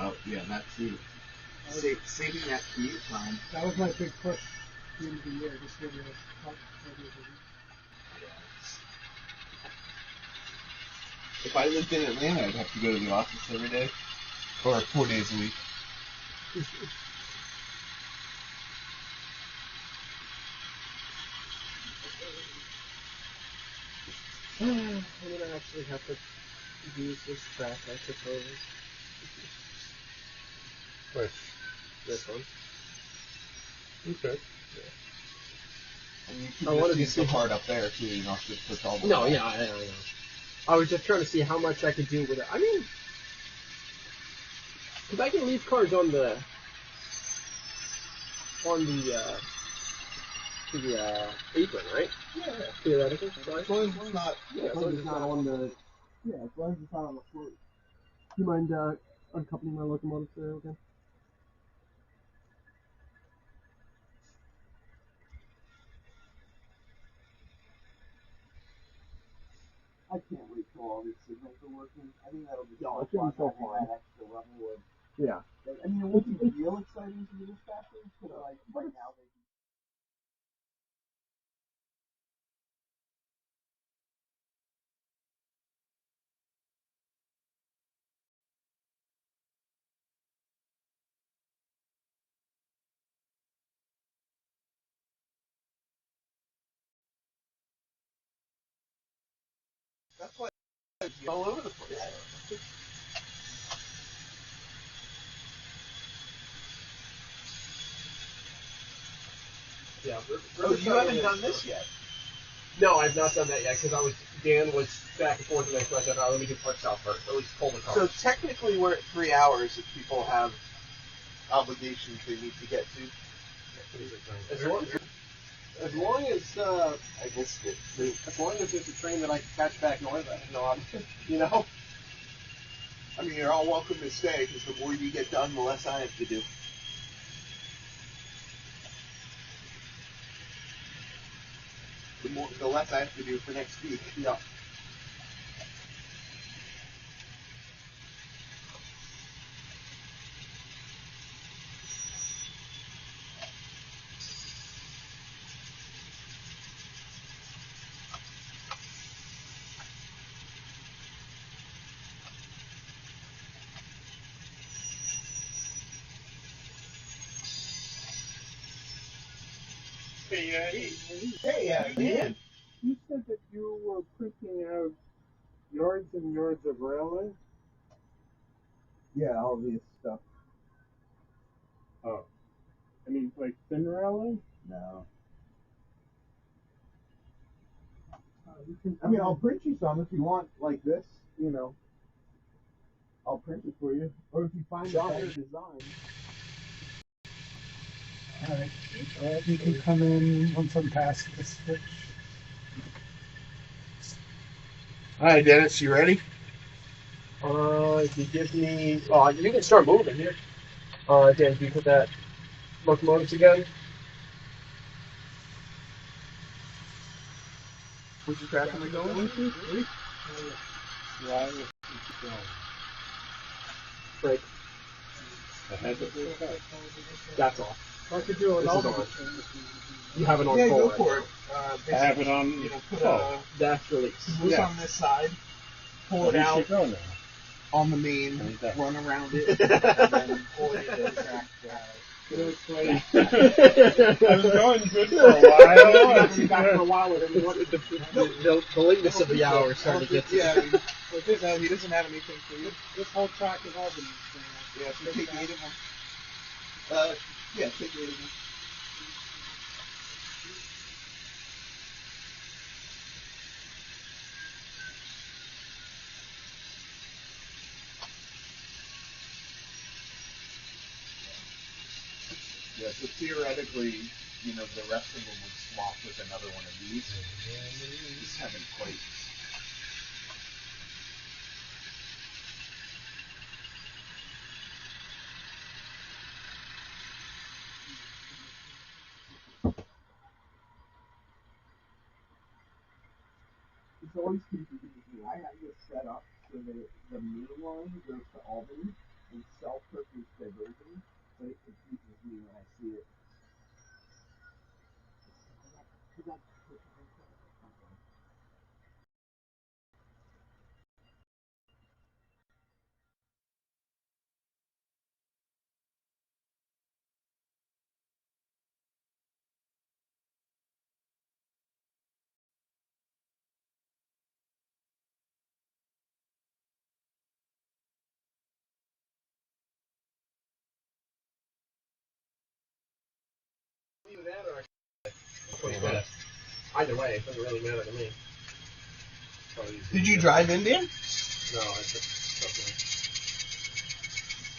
office. Oh, yeah, that too. Saving that commute time. That was my big push at the end of the year, just getting a couple of days a week. If I lived in Atlanta, I'd have to go to the office every day, or 4 days a week. I'm gonna actually have to use this track, I suppose. Which? This one. Okay. And you can I wanted just to use the see part up there too, you don't have to push all the No, way. yeah, I know. I was just trying to see how much I could do with it. I mean, because I can leave cars on the apron, right? yeah, Theoretically. as long as it's not, As long as it's not on the. yeah, as long as it's not on the floor. Do you mind uncoupling my locomotive there again? I can't wait till all these signals are working. I think that'll be No, so it's gonna fun. be so Having fun. that extra level of, Yeah. I mean, it won't be real exciting to the dispatchers, but like right now they all over the place. Yeah. Oh, you haven't done this yet. No, I've not done that yet because Dan was back and forth, and I said, let me do Park South first. At least pull the car. So technically, we're at 3 hours if people have obligations they need to get to. As long as I missed it. as long as there's a train that I can catch back north, you know. I mean, you're all welcome to stay because the more you get done, the less I have to do. The less I have to do for next week. Yeah. Hey, Dan. You said that you were printing out yards and yards of railing? Yeah, all this stuff. Oh. I mean, like thin railing? No. I mean, I'll print you some if you want, like this, you know. I'll print it for you. Or if you find a better design. Alright. You can come in once I'm past the switch. Hi, Dennis. You ready? If you give me, you can start moving here. Dan, can you put that locomotives again? Which track am I going to? Break. That's all. I could do it This all. is on. You have it on Yeah, full go right for now. it. I have it on. You know, put That's release. caboose on this side, pull it out Go now. on the main, run around it, and then pull it into the track. I was going good for a while. Back for a while, and the lateness of the hour started to get to Yeah, he doesn't have anything for you. This whole track has all been. Yeah, so take 8 of them. Yeah, take 8 of them. Yeah, so theoretically, you know, the rest of them would swap with another one of these. Just haven't quite. It's always confusing me. I have this set up so that the main line goes to Albany and self-purpose diversion, but it confuses me when I see it. Either way, it doesn't really matter to me. Did you drive in there? No, I just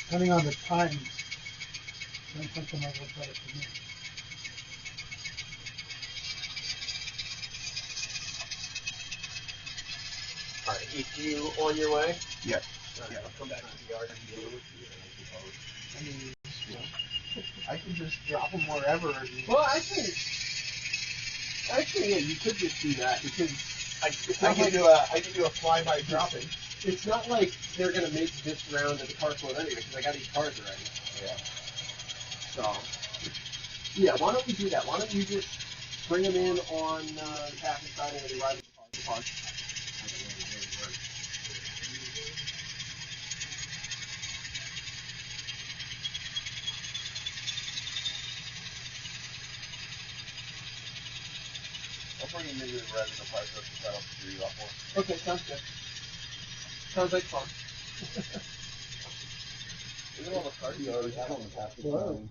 Depending on the times, then something might work better for me. Alright, if you on your way? Yeah. Alright, I'll come back to the yard and deal with you. I mean, you know, I can just drop them wherever. Well, actually, yeah, you could just do that because I can do a flyby dropping. it's not like they're gonna make this round of the car float anyway because I got these cars already. Yeah. So, yeah, why don't we do that? Why don't you just bring them in on the passenger side and they ride with the car? I'll bring them into the resident park so I'll screw you up more. Okay, sounds good. Sounds like fun. Look at all the cards you already have on the passive side.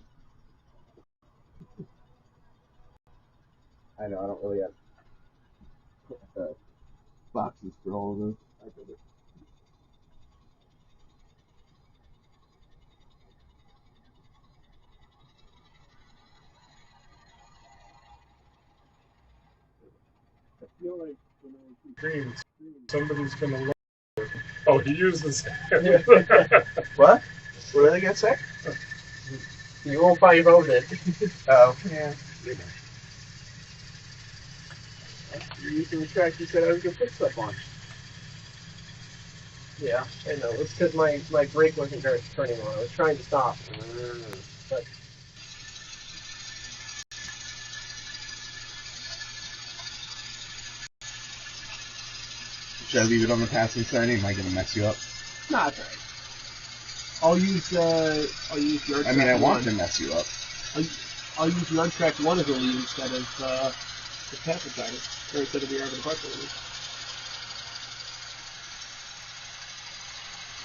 I know, I don't really have boxes for all of those. I get it. I feel like when I keep Dreams. Somebody's gonna look. Oh, he uses it. What? What did I get say? You won't find voted. Oh, yeah. You're using the track you said I was going to put stuff on. Yeah, I know. It's because my brake wasn't turning on. I was trying to stop. But Should I leave it on the passing side? Am I going to mess you up? nah, it's alright. I'll use yard. I mean, I want to mess you up. I'll use yard track 1 as a lead instead of the passing side, or instead of the urban departure lead.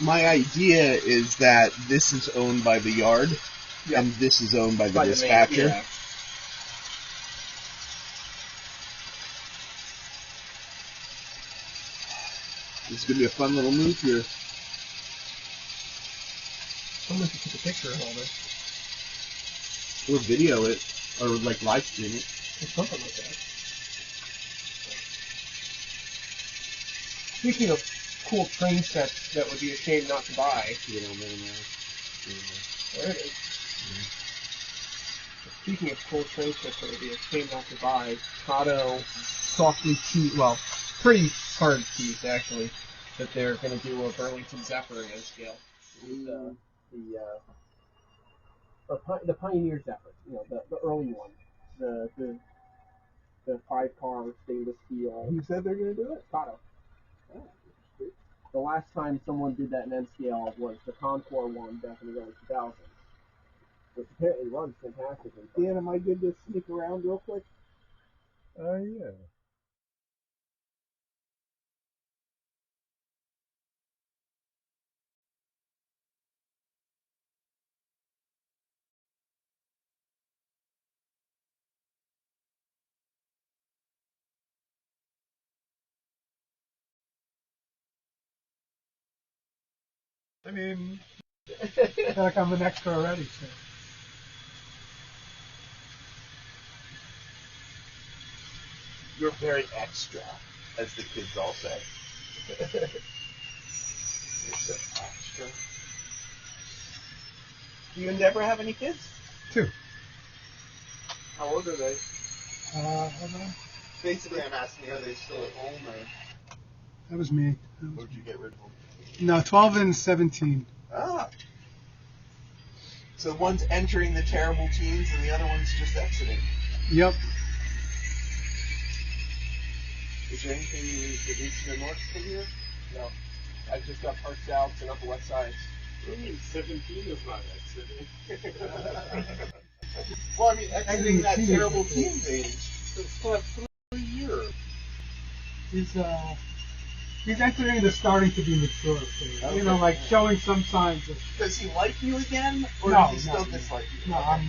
My idea is that this is owned by the yard, Yep. and this is owned by the By the dispatcher. man, yeah. This is going to be a fun little move here. Someone should take a picture of all this. Or video it, or like live stream it. Or something like that. Speaking of cool train sets that would be a shame not to buy. You know, man, There it is. Speaking of cool train sets that would be a shame not to buy, Kato softly teased, well, pretty hard teased actually, that they're going to do a Burlington Zephyr in scale. The Pioneer Zephyr, you know, the early one, the 5-car stainless steel. Who said they're going to do it? Kato. The last time someone did that in N scale was the Contour one back in the early 2000s, which apparently runs fantastically. Dan, am I good to sneak around real quick? yeah. I mean, I feel like I'm an extra already. So. You're very extra, as the kids all say. You're so extra. Do you never have any kids? 2. How old are they? Hold on. Basically, I'm asking, are they still at home, or That was me. did you get rid of them? No, 12 and 17. Ah. So one's entering the terrible teens, and the other one's just exiting. Yep. Is there anything that needs to go north from here? No. I just got parts south and upper west sides. 17 is not exiting. Well, I mean, exiting that terrible teen age. It's still have 3 years. He's entering the starting to be mature phase. Okay. You know, like showing some signs of. Does he like you again, or No, does he still no. dislike you? No, I'm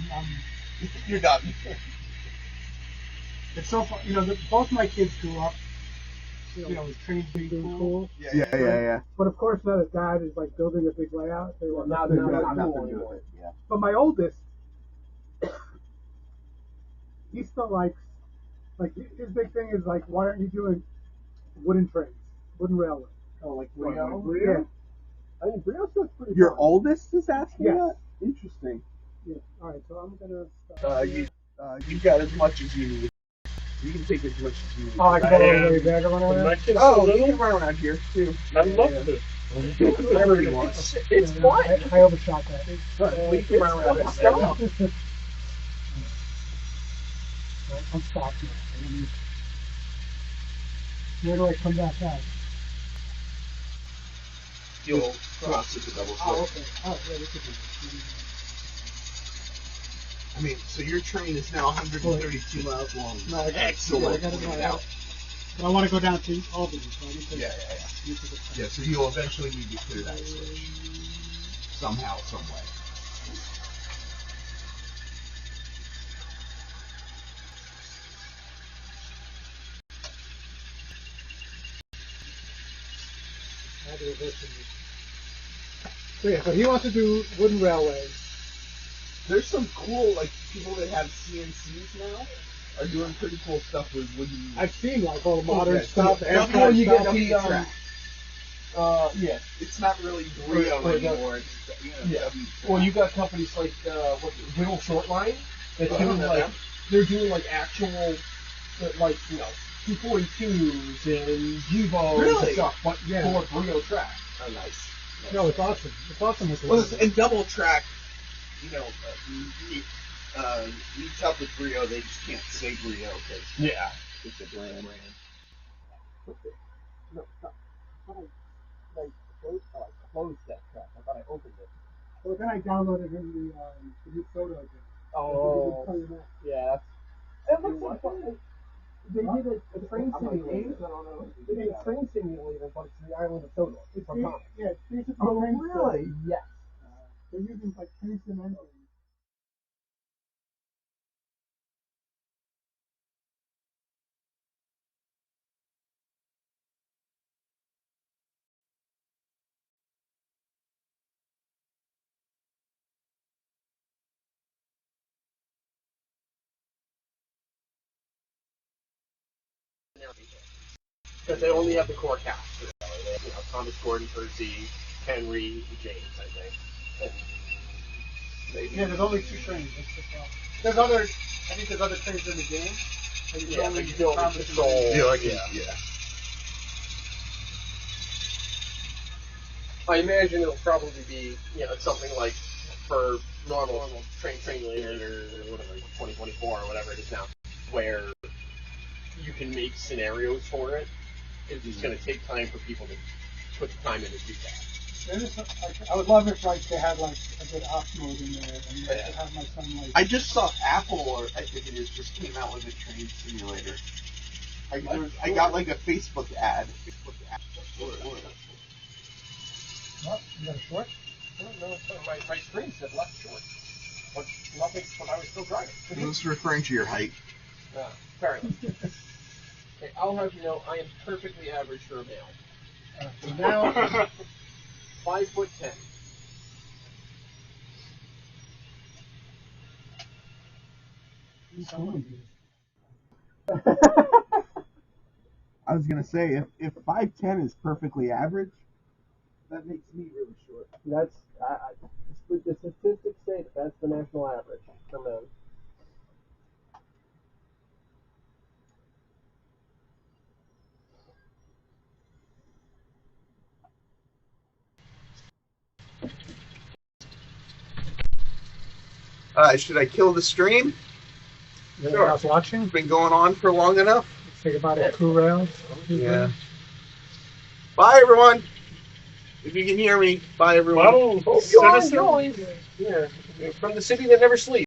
You're done. It's so fun. You know, both my kids grew up. You know, with trains being cool. Yeah. But of course, now that dad is like building a big layout, they want Now nothing they're to not do cool with it. anymore. Yeah. But my oldest, he still likes, like, his big thing is like, why aren't you doing wooden trains, wooden railway? Oh, like Brio? Brio? Yeah. I mean, Brio's looks pretty Your fun. oldest is asking Yes. that? Interesting. Yeah. All right, so I'm gonna. You got as much as you need. You can take as much as you need. Oh, I can go all the way back and run When my around. kids Oh, were you little, can run around here too. I loved it. Whatever you want. It's fun. I overshot that. We can run around and stuff. I'm stopped now. Where do I come back out? You'll cross it to double Oh, click. okay. Oh, yeah, this is I mean, so your train is now 132 miles long. No, I got it. Excellent. I got it right out. But I want to go down to Albany, so I need to. Yeah. Yeah, so you'll eventually need to clear that switch. Somehow, some way. So yeah, so he wants to do wooden railways. There's some cool, like, people that have CNCs now are doing pretty cool stuff with wooden. I've seen like all the modern Yeah, stuff. yeah. Empire Well, you get stuff. the track. Yeah. It's not really Brio For the- anymore. It's, Yeah. Well, you got companies like Whittle Shortline that's doing they're doing like actual like 242s and Givos Really? and stuff, but Yeah. for Brio track. Oh, nice. No, it's awesome. It's awesome with Well, this. and double track, meets up with Brio. They just can't say Brio because Yeah. it's a brand. No, I closed that track. I thought I opened it. So then I downloaded him the new photo again. Oh, yeah. It looks like fun. They did a train simulator. They did a train simulator, but it's the island of Toto. It's from comics. yeah, it's basically Oh, train really? stuff. Yes. They're using like train cement. Because they only have the core cast. They have, Thomas Gordon, Percy, Henry, James, I think. And Yeah, there's only 2 trains. That's the problem. There's others. I think there's other trains in the game. But you can only you don't Thomas control. and- Yeah. I imagine it'll probably be, something like for normal train simulator or whatever, 2024 or whatever it is now, where you can make scenarios for it. It's just going to take time for people to put the time in to do that. I would love if like they had like a good op mode in there, and I could have my son like. I just saw Apple, or I think it is, just came out with a train simulator. I got like a Facebook ad. What? You got a short? No, my screen said left short. But nothing, but I was still driving. I was referring to your height. Fair enough. Okay, I'll have you know, I am perfectly average for a male. So now, 5'10". I was gonna say, if 5'10" is perfectly average, that makes me really short. That's the statistics say that's the national average for men. Should I kill the stream? I was watching. It's been going on for long enough. Think about it. Crew rails. Yeah. Bye, everyone. If you can hear me, bye, everyone. Well, citizens. Yeah, from the city that never sleeps.